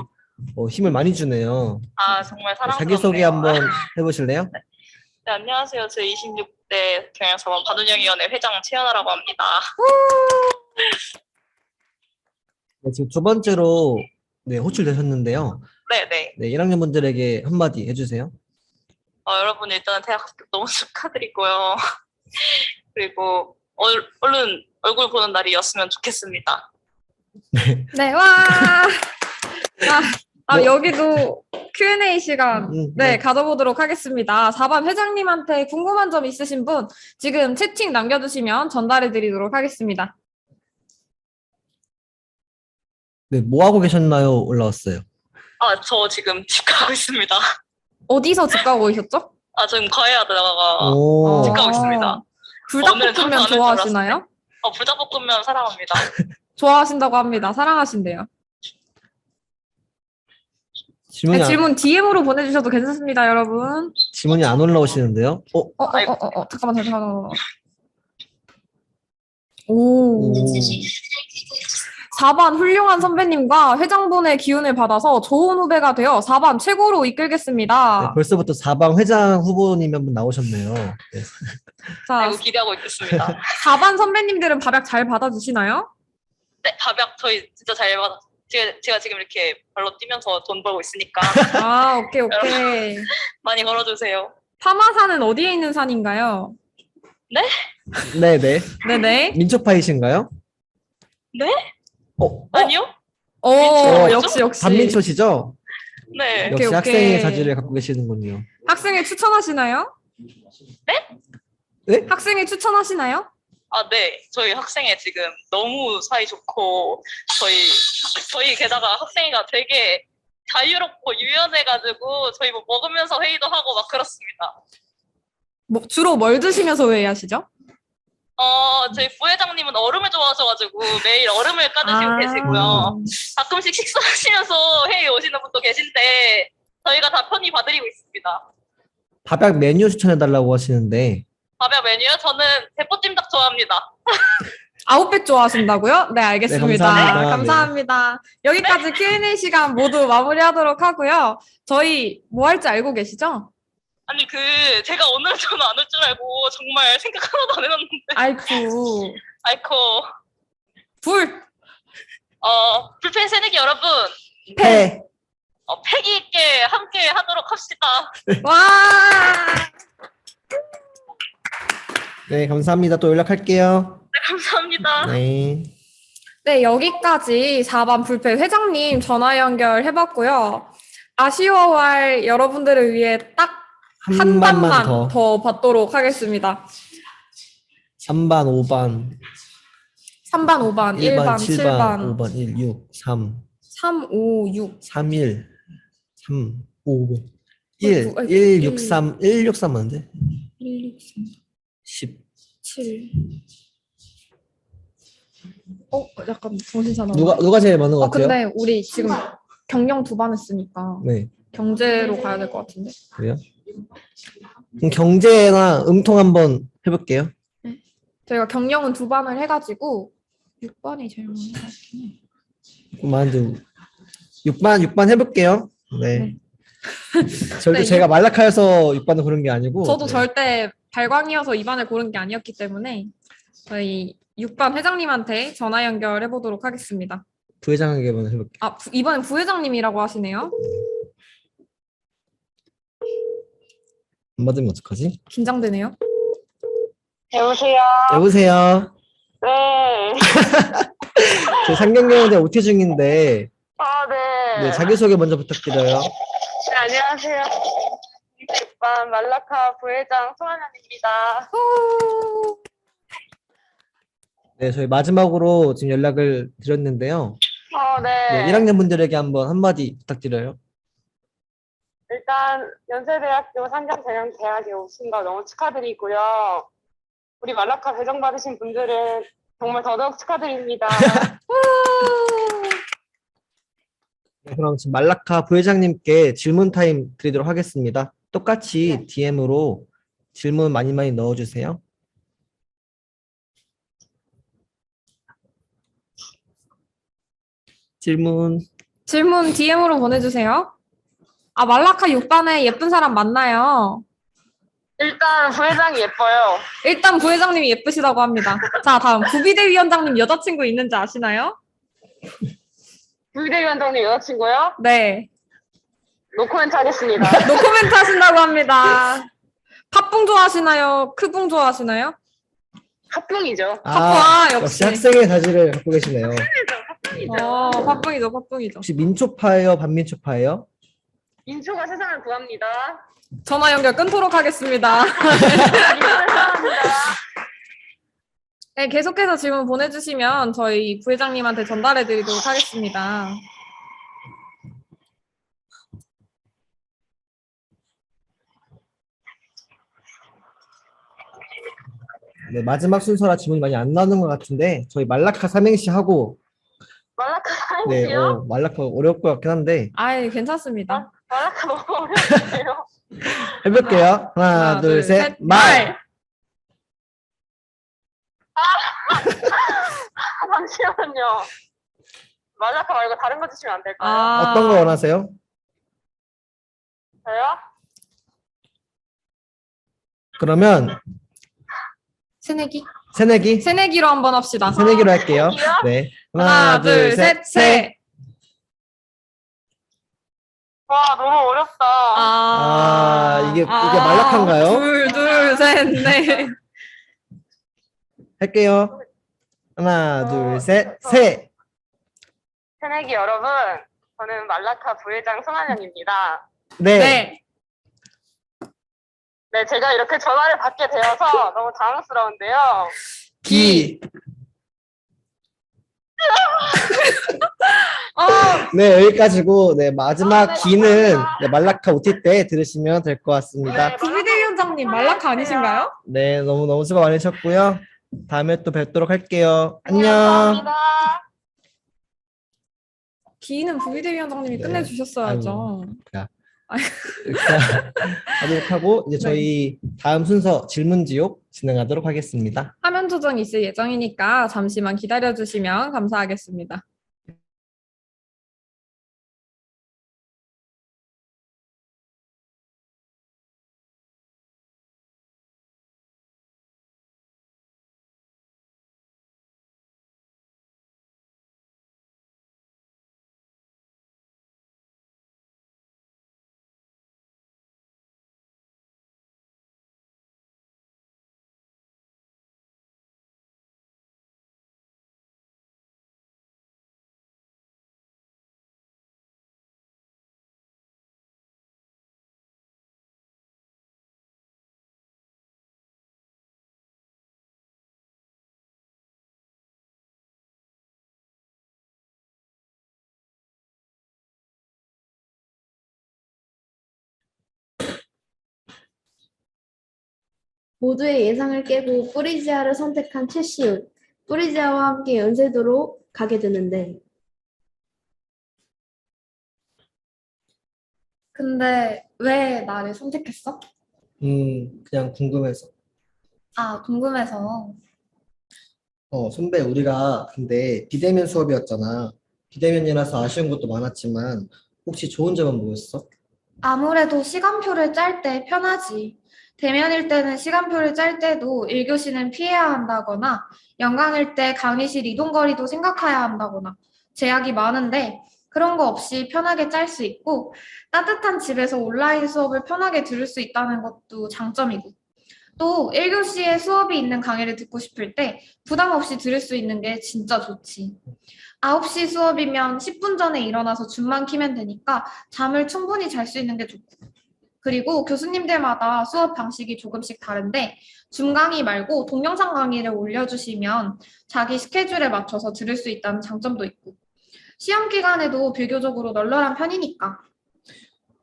힘을 많이 주네요. 정말 사랑스럽네요. 자기소개 한번 해보실래요? 네, 안녕하세요. 저 26대 경영사원 반운영위원회 회장 최연아라고 합니다. 네, 지금 두 번째로 호출되셨는데요. 네네. 네, 1학년 분들에게 한마디 해주세요. 여러분 일단은 대학 합격 너무 축하드리고요. 그리고 얼른 얼굴 보는 날이었으면 좋겠습니다. 네, 와! 여기도 Q&A 시간 가져보도록 하겠습니다. 4반 회장님한테 궁금한 점 있으신 분 지금 채팅 남겨주시면 전달해 드리도록 하겠습니다. 네, 뭐 하고 계셨나요? 올라왔어요. 저 지금 집 가고 있습니다. 어디서 집 가고 계셨죠? 지금 과외하다가 오. 집 가고 있습니다. 불닭볶음면 좋아하시나요? 불닭볶음면 사랑합니다. 좋아하신다고 합니다. 사랑하신대요. 질문이 질문 DM으로 보내주셔도 괜찮습니다, 여러분. 질문이 안 올라오시는데요? 잠깐만. 오. 4반 훌륭한 선배님과 회장분의 기운을 받아서 좋은 후배가 되어 4반 최고로 이끌겠습니다. 네, 벌써부터 4반 회장 후보님이 한 분 나오셨네요. 네. 자, 기대하고 있겠습니다. 4반 선배님들은 밥약 잘 받아주시나요? 네, 밥약 저희 진짜 잘 받아. 제가 지금 이렇게 발로 뛰면서 돈 벌고 있으니까. 오케이. 많이 걸어주세요. 파마산은 어디에 있는 산인가요? 네? 네네. 민초파이신가요? 네? 아니요? 역시. 반민초시죠? 네. 역시 학생의 자질을 갖고 계시는군요. 학생을 추천하시나요? 학생이 추천하시나요? 아, 네. 저희 학생회 지금 너무 사이 좋고, 저희 게다가 학생회가 되게 자유롭고 유연해가지고, 저희 뭐 먹으면서 회의도 하고 막 그렇습니다. 뭐, 주로 뭘 드시면서 회의하시죠? 저희 부회장님은 얼음을 좋아하셔가지고 매일 얼음을 까드시고 계시고요. 가끔씩 식사하시면서 회의 오시는 분도 계신데, 저희가 다 편히 봐드리고 있습니다. 밥약 메뉴 추천해달라고 하시는데 밥약 메뉴요? 저는 대포찜닭 좋아합니다. 아웃백 좋아하신다고요? 네, 알겠습니다. 네, 감사합니다. 감사합니다. 여기까지 Q&A 시간 모두 마무리하도록 하고요. 저희 뭐 할지 알고 계시죠? 아니 제가 오늘 저는 안 올 줄 알고 정말 생각 하나도 안 해놨는데. 아이코. 불펜 새내기 여러분. 네. 패기 있게 함께 하도록 합시다. 와. 네, 감사합니다. 또 연락할게요. 네, 감사합니다. 네. 네, 여기까지 4반 불패 회장님 전화 연결해봤고요. 아쉬워할 여러분들을 위해 딱 한 한 반만 반만 더 받도록 하겠습니다. 3반, 5반, 3반, 5반, 1반, 7반, 5반, 1, 6, 3, 3, 5, 6. 3, 1, 3, 5, 1, 1, 6, 3, 1, 6, 3 맞는데? 1, 6, 3, 10. 7. 약간 정신사나. 누가 제일 많은 것 같아요? 근데 우리 지금 경영 2반 했으니까 네. 경제로 가야 될 것 같은데. 그래요? 그럼 경제나 음통 한번 해볼게요. 저희가 경영은 2반을 해가지고 6반이 제일 많은 것 같긴 해. 많은데 6반 해볼게요. 네. 절대 네, 제가 말라카여서 6반을 고른 게 아니고. 저도 네. 절대 발광이어서 2반을 고른 게 아니었기 때문에 저희 6반 회장님한테 전화 연결해 보도록 하겠습니다. 부회장에게 한번 해볼게요. 이번엔 부회장님이라고 하시네요. 안 받으면 어떡하지? 긴장되네요. 여보세요. 여보세요. 네. 저 상경경대 OT 중인데 네. 네, 자기소개 먼저 부탁드려요. 네, 안녕하세요. 6반 말라카 부회장 송하연입니다. 네, 저희 마지막으로 지금 연락을 드렸는데요. 네. 네, 1학년 분들에게 한마디 부탁드려요. 일단 연세대학교 상경경영대학에 오신 거 너무 축하드리고요. 우리 말라카 배정 받으신 분들은 정말 더더욱 축하드립니다. 네, 그럼 지금 말라카 부회장님께 질문 타임 드리도록 하겠습니다. 똑같이 DM으로 질문 많이 넣어주세요. 질문 DM으로 보내주세요. 말라카 6반에 예쁜 사람 맞나요? 일단 부회장이 예뻐요. 일단 부회장님이 예쁘시다고 합니다. 자, 다음 부비대위원장님 여자친구 있는지 아시나요? 부비대위원장님 여자친구요? 네. 노코멘트 하겠습니다. 노코멘트 하신다고 합니다. 팥붕 좋아하시나요? 크붕 좋아하시나요? 팥붕이죠. 역시. 학생의 자질을 갖고 계시네요. 팥붕이죠, 팥붕이죠. 혹시 민초파예요? 반민초파예요? 민초가 세상을 구합니다. 전화 연결 끊도록 하겠습니다. 네, 계속해서 질문 보내주시면 저희 부회장님한테 전달해 드리도록 하겠습니다. 네, 마지막 순서라 질문이 많이 안 나오는 것 같은데 저희 말라카 삼행시 하고 말라카 네, 사인이요? 말라카 어려울 것 같긴 한데 괜찮습니다. 말라카 너무 어려운데요. 해볼게요. 하나, 둘, 셋, 말! 잠시만요. 말라카 말고 다른 거 주시면 안 될까요? 어떤 거 원하세요? 저요? 그러면 새내기? 새내기로 한번 합시다. 새내기로 할게요. 네. 하나, 둘, 셋, 새! 와, 너무 어렵다. 이게 말라카인가요? 둘, 셋, 넷. 할게요. 하나, 둘, 셋, 새! 새내기 여러분, 저는 말라카 부회장 송하연입니다. 네. 네, 제가 이렇게 전화를 받게 되어서 너무 당황스러운데요. 기. 아, 네, 여기까지고, 네, 마지막 네, 기는 네, 말라카 OT 때 들으시면 될 것 같습니다. 부비대위원장님 말라카 아니신가요? 네, 너무 수고 많으셨고요. 다음에 또 뵙도록 할게요. 안녕. 감사합니다. 기는 부비대위원장님이 네. 끝내주셨어야죠. 자, 하도록 하고 이제 저희 다음 순서 질문지옥 진행하도록 하겠습니다. 화면 조정이 있을 예정이니까 잠시만 기다려주시면 감사하겠습니다. 모두의 예상을 깨고 뿌리지아를 선택한 최시훈. 뿌리지아와 함께 연세도로 가게 되는데 근데 왜 나를 선택했어? 그냥 궁금해서. 아, 궁금해서. 선배, 우리가 근데 비대면 수업이었잖아. 비대면이라서 아쉬운 것도 많았지만 혹시 좋은 점은 뭐였어? 아무래도 시간표를 짤 때 편하지. 대면일 때는 시간표를 짤 때도 1교시는 피해야 한다거나 연강일 때 강의실 이동거리도 생각해야 한다거나 제약이 많은데 그런 거 없이 편하게 짤 수 있고 따뜻한 집에서 온라인 수업을 편하게 들을 수 있다는 것도 장점이고 또 1교시에 수업이 있는 강의를 듣고 싶을 때 부담 없이 들을 수 있는 게 진짜 좋지. 9시 수업이면 10분 전에 일어나서 줌만 키면 되니까 잠을 충분히 잘 수 있는 게 좋고. 그리고 교수님들마다 수업 방식이 조금씩 다른데 줌 강의 말고 동영상 강의를 올려주시면 자기 스케줄에 맞춰서 들을 수 있다는 장점도 있고. 시험 기간에도 비교적으로 널널한 편이니까.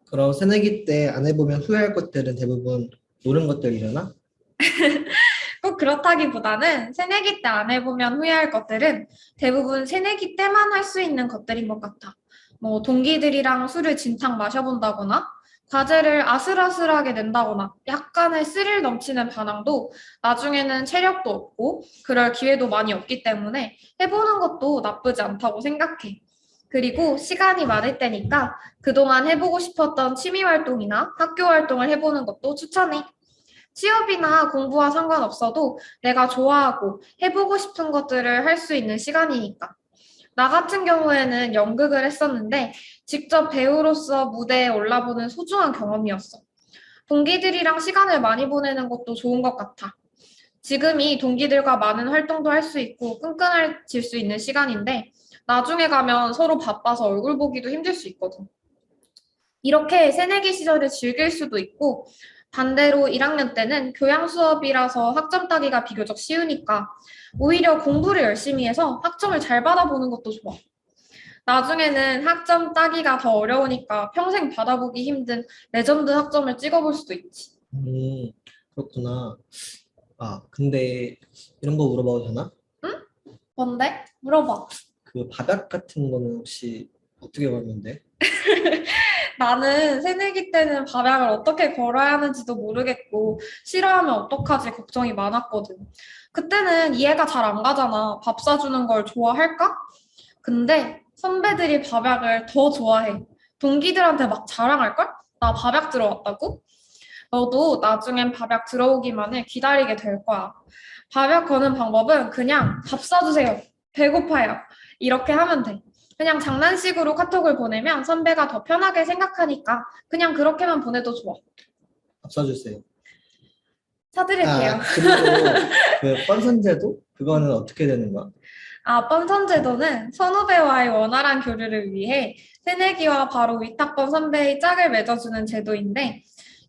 그럼 새내기 때 안 해보면 후회할 것들은 대부분 노는 것들이려나? 꼭 그렇다기보다는 새내기 때 안 해보면 후회할 것들은 대부분 새내기 때만 할 수 있는 것들인 것 같아. 뭐 동기들이랑 술을 진탕 마셔본다거나 과제를 아슬아슬하게 낸다거나 약간의 스릴 넘치는 반항도 나중에는 체력도 없고 그럴 기회도 많이 없기 때문에 해보는 것도 나쁘지 않다고 생각해. 그리고 시간이 많을 때니까 그동안 해보고 싶었던 취미 활동이나 학교 활동을 해보는 것도 추천해. 취업이나 공부와 상관없어도 내가 좋아하고 해보고 싶은 것들을 할 수 있는 시간이니까. 나 같은 경우에는 연극을 했었는데 직접 배우로서 무대에 올라보는 소중한 경험이었어. 동기들이랑 시간을 많이 보내는 것도 좋은 것 같아. 지금이 동기들과 많은 활동도 할 수 있고 끈끈해질 수 있는 시간인데 나중에 가면 서로 바빠서 얼굴 보기도 힘들 수 있거든. 이렇게 새내기 시절을 즐길 수도 있고 반대로 1학년 때는 교양 수업이라서 학점 따기가 비교적 쉬우니까 오히려 공부를 열심히 해서 학점을 잘 받아보는 것도 좋아. 나중에는 학점 따기가 더 어려우니까 평생 받아보기 힘든 레전드 학점을 찍어볼 수도 있지. 그렇구나. 근데 이런 거 물어봐도 되나? 응? 뭔데? 물어봐. 그 밥약 같은 거는 혹시 어떻게 걸면 돼? 나는 새내기 때는 밥약을 어떻게 걸어야 하는지도 모르겠고 싫어하면 어떡하지 걱정이 많았거든. 그때는 이해가 잘 안 가잖아. 밥 사주는 걸 좋아할까? 근데 선배들이 밥약을 더 좋아해. 동기들한테 막 자랑할걸? 나 밥약 들어왔다고? 너도 나중엔 밥약 들어오기만을 기다리게 될 거야. 밥약 거는 방법은 그냥 밥 사주세요. 배고파요. 이렇게 하면 돼. 그냥 장난식으로 카톡을 보내면 선배가 더 편하게 생각하니까 그냥 그렇게만 보내도 좋아. 밥 사주세요. 사드릴게요. 그리고 그 뻔선제도? 그거는 어떻게 되는 거야? 뻔선제도는 선후배와의 원활한 교류를 위해 새내기와 바로 위탁번 선배의 짝을 맺어주는 제도인데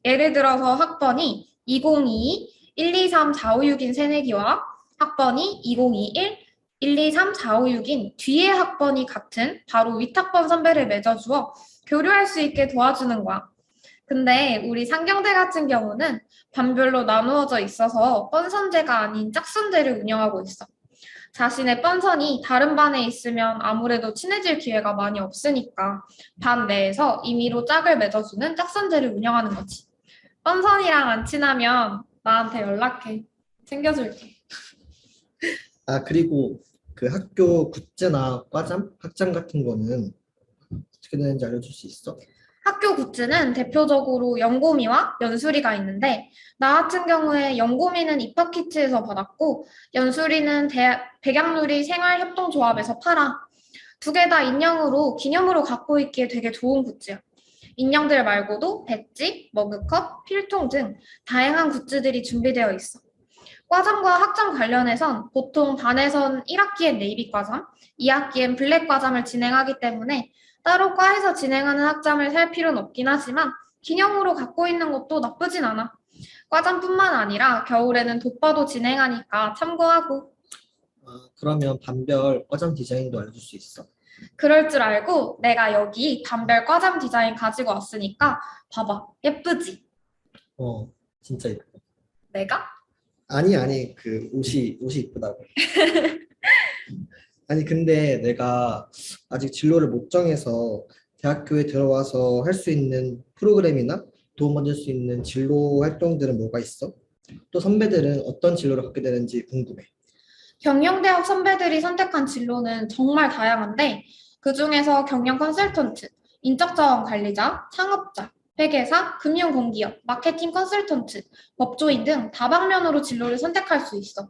예를 들어서 학번이 2022 123 4566인 새내기와 학번이 2021 123 4566인 뒤에 학번이 같은 바로 윗학번 선배를 맺어주어 교류할 수 있게 도와주는 거야. 근데 우리 상경대 같은 경우는 반별로 나누어져 있어서 뻔선제가 아닌 짝선제를 운영하고 있어. 자신의 뻔선이 다른 반에 있으면 아무래도 친해질 기회가 많이 없으니까 반 내에서 임의로 짝을 맺어주는 짝선제를 운영하는 거지. 뻔선이랑 안 친하면 나한테 연락해. 챙겨줄게. 아, 그리고 그 학교 굿즈나 과잠, 학장 같은 거는 어떻게 되는지 알려줄 수 있어? 학교 굿즈는 대표적으로 연고미와 연수리가 있는데 나 같은 경우에 연고미는 입학키트에서 받았고 연수리는 백양누리 생활협동조합에서 팔아. 두 개 다 인형으로 기념으로 갖고 있기에 되게 좋은 굿즈야. 인형들 말고도 배지, 머그컵, 필통 등 다양한 굿즈들이 준비되어 있어. 과잠과 학점 관련해선 보통 반에선 1학기엔 네이비 과잠, 2학기엔 블랙 과잠을 진행하기 때문에 따로 과에서 진행하는 학점을 살 필요는 없긴 하지만 기념으로 갖고 있는 것도 나쁘진 않아. 과잠뿐만 아니라 겨울에는 돋바도 진행하니까 참고하고. 그러면 반별 과잠 디자인도 알려줄 수 있어? 그럴 줄 알고 내가 여기 반별 과잠 디자인 가지고 왔으니까 봐봐. 예쁘지? 진짜 예뻐. 내가? 아니, 그 옷이 이쁘다고. 아니, 근데 내가 아직 진로를 못 정해서 대학교에 들어와서 할 수 있는 프로그램이나 도움받을 수 있는 진로 활동들은 뭐가 있어? 또 선배들은 어떤 진로를 갖게 되는지 궁금해. 경영대학 선배들이 선택한 진로는 정말 다양한데 그중에서 경영 컨설턴트, 인적자원 관리자, 창업자, 회계사, 금융공기업, 마케팅 컨설턴트, 법조인 등 다방면으로 진로를 선택할 수 있어.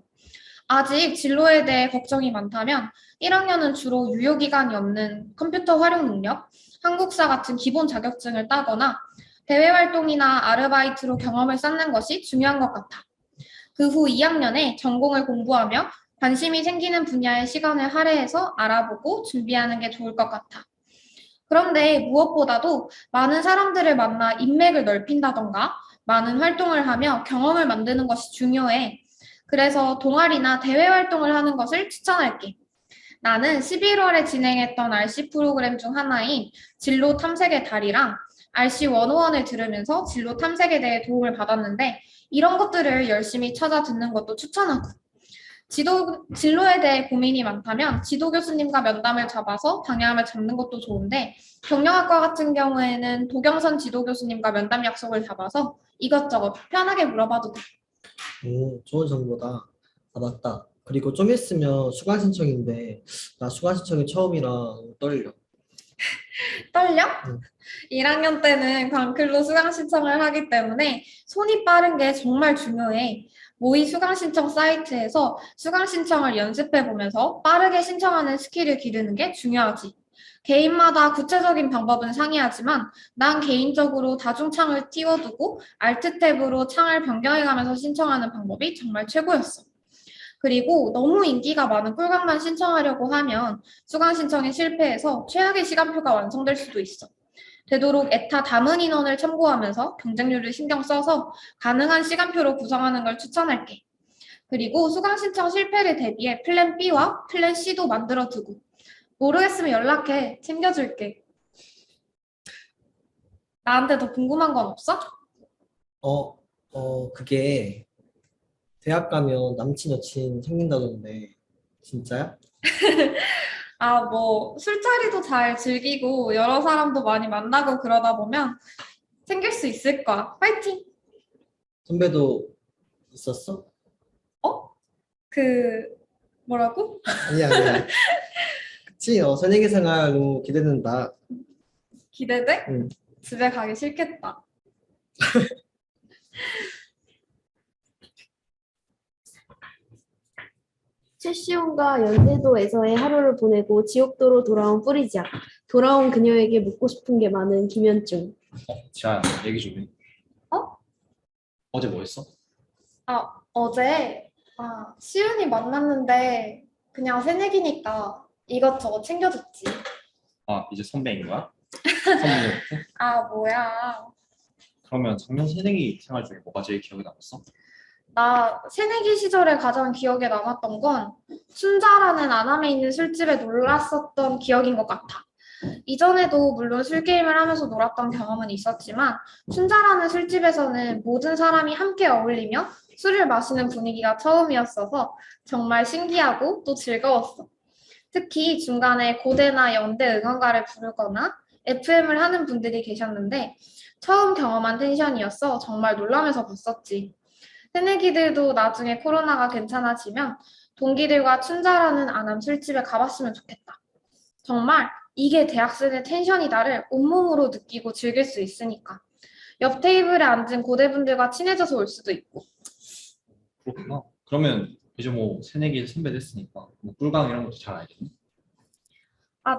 아직 진로에 대해 걱정이 많다면 1학년은 주로 유효기간이 없는 컴퓨터 활용 능력, 한국사 같은 기본 자격증을 따거나 대외 활동이나 아르바이트로 경험을 쌓는 것이 중요한 것 같아. 그 후 2학년에 전공을 공부하며 관심이 생기는 분야의 시간을 할애해서 알아보고 준비하는 게 좋을 것 같아. 그런데 무엇보다도 많은 사람들을 만나 인맥을 넓힌다던가 많은 활동을 하며 경험을 만드는 것이 중요해. 그래서 동아리나 대외 활동을 하는 것을 추천할게. 나는 11월에 진행했던 RC 프로그램 중 하나인 진로 탐색의 달이랑 RC 101을 들으면서 진로 탐색에 대해 도움을 받았는데 이런 것들을 열심히 찾아 듣는 것도 추천하고 진로에 대해 고민이 많다면 지도 교수님과 면담을 잡아서 방향을 잡는 것도 좋은데 경영학과 같은 경우에는 도경선 지도 교수님과 면담 약속을 잡아서 이것저것 편하게 물어봐도 돼. 좋은 정보다. 아, 맞다. 그리고 좀 있으면 수강 신청인데 나 수강 신청이 처음이라 너무 떨려. 떨려? 응. 1학년 때는 광클로 수강 신청을 하기 때문에 손이 빠른 게 정말 중요해. 모의 수강 신청 사이트에서 수강 신청을 연습해 보면서 빠르게 신청하는 스킬을 기르는 게 중요하지. 개인마다 구체적인 방법은 상이하지만 난 개인적으로 다중창을 띄워두고 Alt 탭으로 창을 변경해가면서 신청하는 방법이 정말 최고였어. 그리고 너무 인기가 많은 꿀강만 신청하려고 하면 수강 신청이 실패해서 최악의 시간표가 완성될 수도 있어. 되도록 에타 담은 인원을 참고하면서 경쟁률을 신경 써서 가능한 시간표로 구성하는 걸 추천할게. 그리고 수강 신청 실패를 대비해 플랜 B와 플랜 C도 만들어 두고 모르겠으면 연락해. 챙겨줄게. 나한테 더 궁금한 건 없어? 그게 대학 가면 남친 여친 생긴다던데 진짜야? 아, 뭐 술자리도 잘 즐기고 여러 사람도 많이 만나고 그러다 보면 생길 수 있을 거야. 파이팅! 선배도 있었어? 뭐라고? 아니야. 그치, 새내기 생활 너무 기대된다. 기대돼? 응. 집에 가기 싫겠다. 최시온과 연세도에서의 하루를 보내고 지옥도로 돌아온 뿌리지아. 돌아온 그녀에게 묻고 싶은 게 많은 김현중. 지아야, 얘기 좀 해. 어제 뭐 했어? 어제 시윤이 만났는데 그냥 새내기니까 이것저것 챙겨줬지. 이제 선배인 거야? 선배한테? 뭐야. 그러면 작년 새내기 생활 중에 뭐가 제일 기억에 남았어? 나 새내기 시절에 가장 기억에 남았던 건 순자라는 안암에 있는 술집에 놀랐었던 기억인 것 같아. 이전에도 물론 술게임을 하면서 놀았던 경험은 있었지만 순자라는 술집에서는 모든 사람이 함께 어울리며 술을 마시는 분위기가 처음이었어서 정말 신기하고 또 즐거웠어. 특히 중간에 고대나 연대 응원가를 부르거나 FM을 하는 분들이 계셨는데 처음 경험한 텐션이었어 정말 놀라면서 봤었지. 새내기들도 나중에 코로나가 괜찮아지면 동기들과 춘자라는 안암 술집에 가봤으면 좋겠다. 정말 이게 대학생의 텐션이다를 온몸으로 느끼고 즐길 수 있으니까. 옆 테이블에 앉은 고대분들과 친해져서 올 수도 있고. 그렇구나. 그러면 이제 뭐 새내기 선배 됐으니까 뭐 꿀강 이런 것도 잘 알겠네.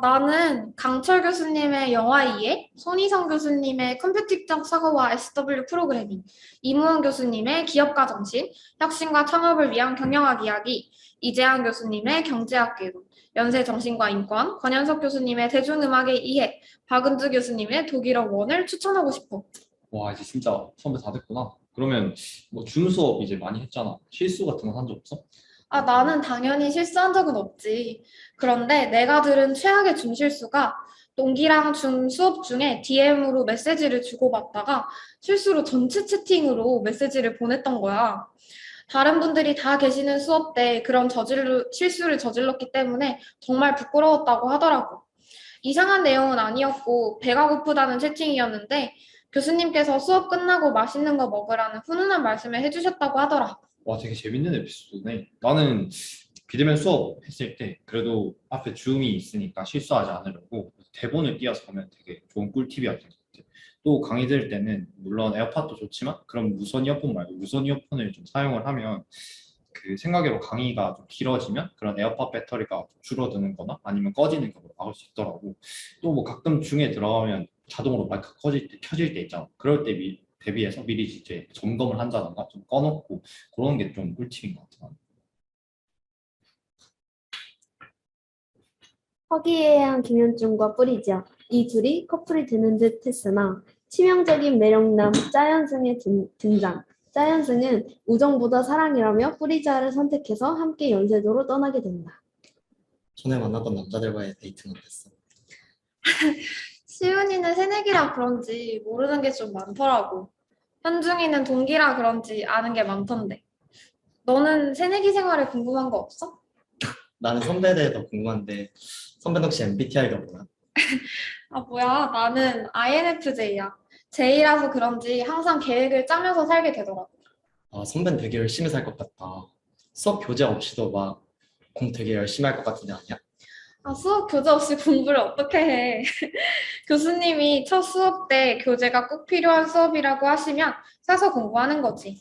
나는 강철 교수님의 영화 이해, 손희성 교수님의 컴퓨팅적 사고와 SW 프로그래밍, 이무원 교수님의 기업가 정신, 혁신과 창업을 위한 경영학 이야기, 이재한 교수님의 경제학 개론, 연세 정신과 인권, 권현석 교수님의 대중음악의 이해, 박은주 교수님의 독일어 원을 추천하고 싶어. 와, 이제 진짜 선배 다 됐구나. 그러면 뭐 준 수업 이제 많이 했잖아. 실수 같은 거 한 적 없어? 나는 당연히 실수한 적은 없지. 그런데 내가 들은 최악의 준 실수가 동기랑 준 수업 중에 DM으로 메시지를 주고받다가 실수로 전체 채팅으로 메시지를 보냈던 거야. 다른 분들이 다 계시는 수업 때 그런 실수를 저질렀기 때문에 정말 부끄러웠다고 하더라고. 이상한 내용은 아니었고 배가 고프다는 채팅이었는데 교수님께서 수업 끝나고 맛있는 거 먹으라는 훈훈한 말씀을 해주셨다고 하더라. 와, 되게 재밌는 에피소드네. 나는 비대면 수업 했을 때 그래도 앞에 줌이 있으니까 실수하지 않으려고 대본을 띄어서 하면 되게 좋은 꿀팁이었던 것 같아. 또 강의 들을 때는 물론 에어팟도 좋지만 그런 무선 이어폰 말고 유선 이어폰을 좀 사용을 하면 그 생각외로 강의가 좀 길어지면 그런 에어팟 배터리가 줄어드는 거나 아니면 꺼지는 걸 막을 수 있더라고. 또 뭐 가끔 중에 들어가면 자동으로 마이크 켜질 때 있잖아. 그럴 때 대비해서 미리 이제 점검을 한다던가 좀 꺼놓고 그런 게 좀 꿀팁인 것 같아. 화기애애한 김현중과 뿌리지아 이 둘이 커플이 되는 듯 했으나 치명적인 매력남 짜연승의 등장. 짜연승은 우정보다 사랑이라며 뿌리지아를 선택해서 함께 연세도로 떠나게 된다. 전에 만났던 남자들과의 데이트는 어땠어? 시윤이는 새내기라 그런지 모르는 게 좀 많더라고. 현중이는 동기라 그런지 아는 게 많던데. 너는 새내기 생활에 궁금한 거 없어? 나는 선배에 대해 더 궁금한데 선배는 혹시 MBTI가 뭐야? 뭐야. 나는 INFJ야. J라서 그런지 항상 계획을 짜면서 살게 되더라고. 선배는 되게 열심히 살 것 같다. 수업 교재 없이도 막 공 되게 열심히 할 것 같은데 아니야? 수업 교재 없이 공부를 어떻게 해. 교수님이 첫 수업 때 교재가 꼭 필요한 수업이라고 하시면 사서 공부하는 거지.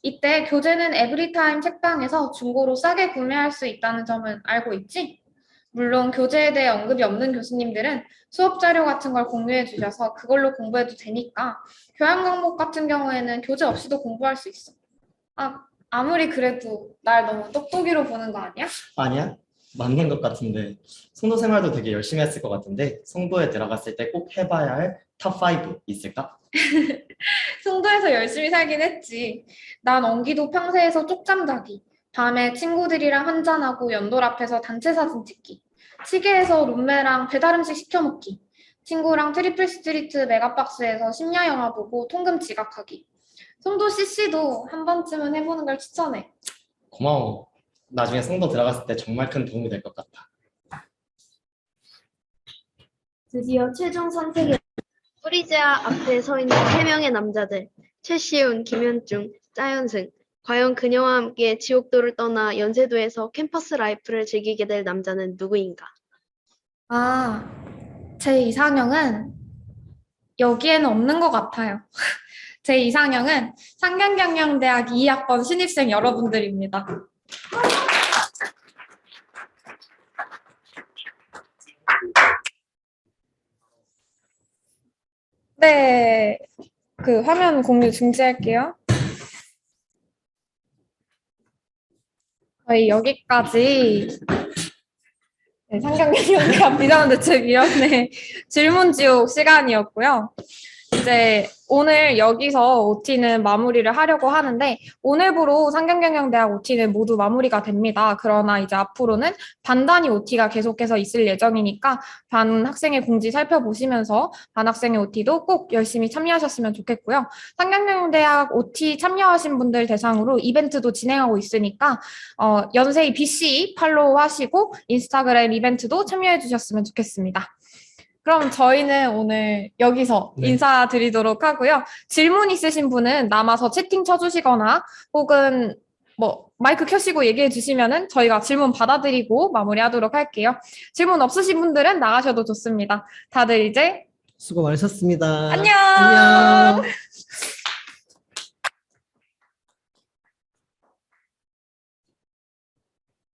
이때 교재는 에브리타임 책방에서 중고로 싸게 구매할 수 있다는 점은 알고 있지? 물론 교재에 대해 언급이 없는 교수님들은 수업 자료 같은 걸 공유해 주셔서 그걸로 공부해도 되니까 교양 과목 같은 경우에는 교재 없이도 공부할 수 있어. 아무리 그래도 날 너무 똑똑이로 보는 거 아니야? 아니야? 맞는 것 같은데 송도 생활도 되게 열심히 했을 것 같은데 송도에 들어갔을 때 꼭 해봐야 할 탑 5 있을까? 송도에서 열심히 살긴 했지. 난 엉기도 평세에서 쪽잠 자기, 밤에 친구들이랑 한잔하고 연돌 앞에서 단체 사진 찍기, 시계에서 룸메랑 배달 음식 시켜 먹기, 친구랑 트리플 스트리트 메가박스에서 심야 영화 보고 통금 지각하기. 송도 CC도 한 번쯤은 해보는 걸 추천해. 고마워. 나중에 송도 들어갔을 때 정말 큰 도움이 될 것 같아. 드디어 최종 선택이 뿌리지아 앞에 서 있는 3명의 남자들. 최시훈, 김현중, 짜연승. 과연 그녀와 함께 지옥도를 떠나 연세도에서 캠퍼스 라이프를 즐기게 될 남자는 누구인가? 제 이상형은 여기에는 없는 것 같아요. 제 이상형은 상경경영대학 2학번 신입생 여러분들입니다. 네, 화면 공유 중지할게요. 저희 여기까지 상경경영대학 비상대책위원회 질문지옥 시간이었고요. 이제 오늘 여기서 OT는 마무리를 하려고 하는데 오늘부로 상경경영대학 OT는 모두 마무리가 됩니다. 그러나 이제 앞으로는 반 단위 OT가 계속해서 있을 예정이니까 반 학생의 공지 살펴보시면서 반 학생의 OT도 꼭 열심히 참여하셨으면 좋겠고요. 상경경영대학 OT 참여하신 분들 대상으로 이벤트도 진행하고 있으니까 연세이 BC 팔로우하시고 인스타그램 이벤트도 참여해 주셨으면 좋겠습니다. 그럼 저희는 오늘 여기서 네. 인사드리도록 하고요. 질문 있으신 분은 남아서 채팅 쳐주시거나 혹은 뭐 마이크 켜시고 얘기해 주시면은 저희가 질문 받아드리고 마무리하도록 할게요. 질문 없으신 분들은 나가셔도 좋습니다. 다들 이제 수고 많으셨습니다. 안녕! 안녕.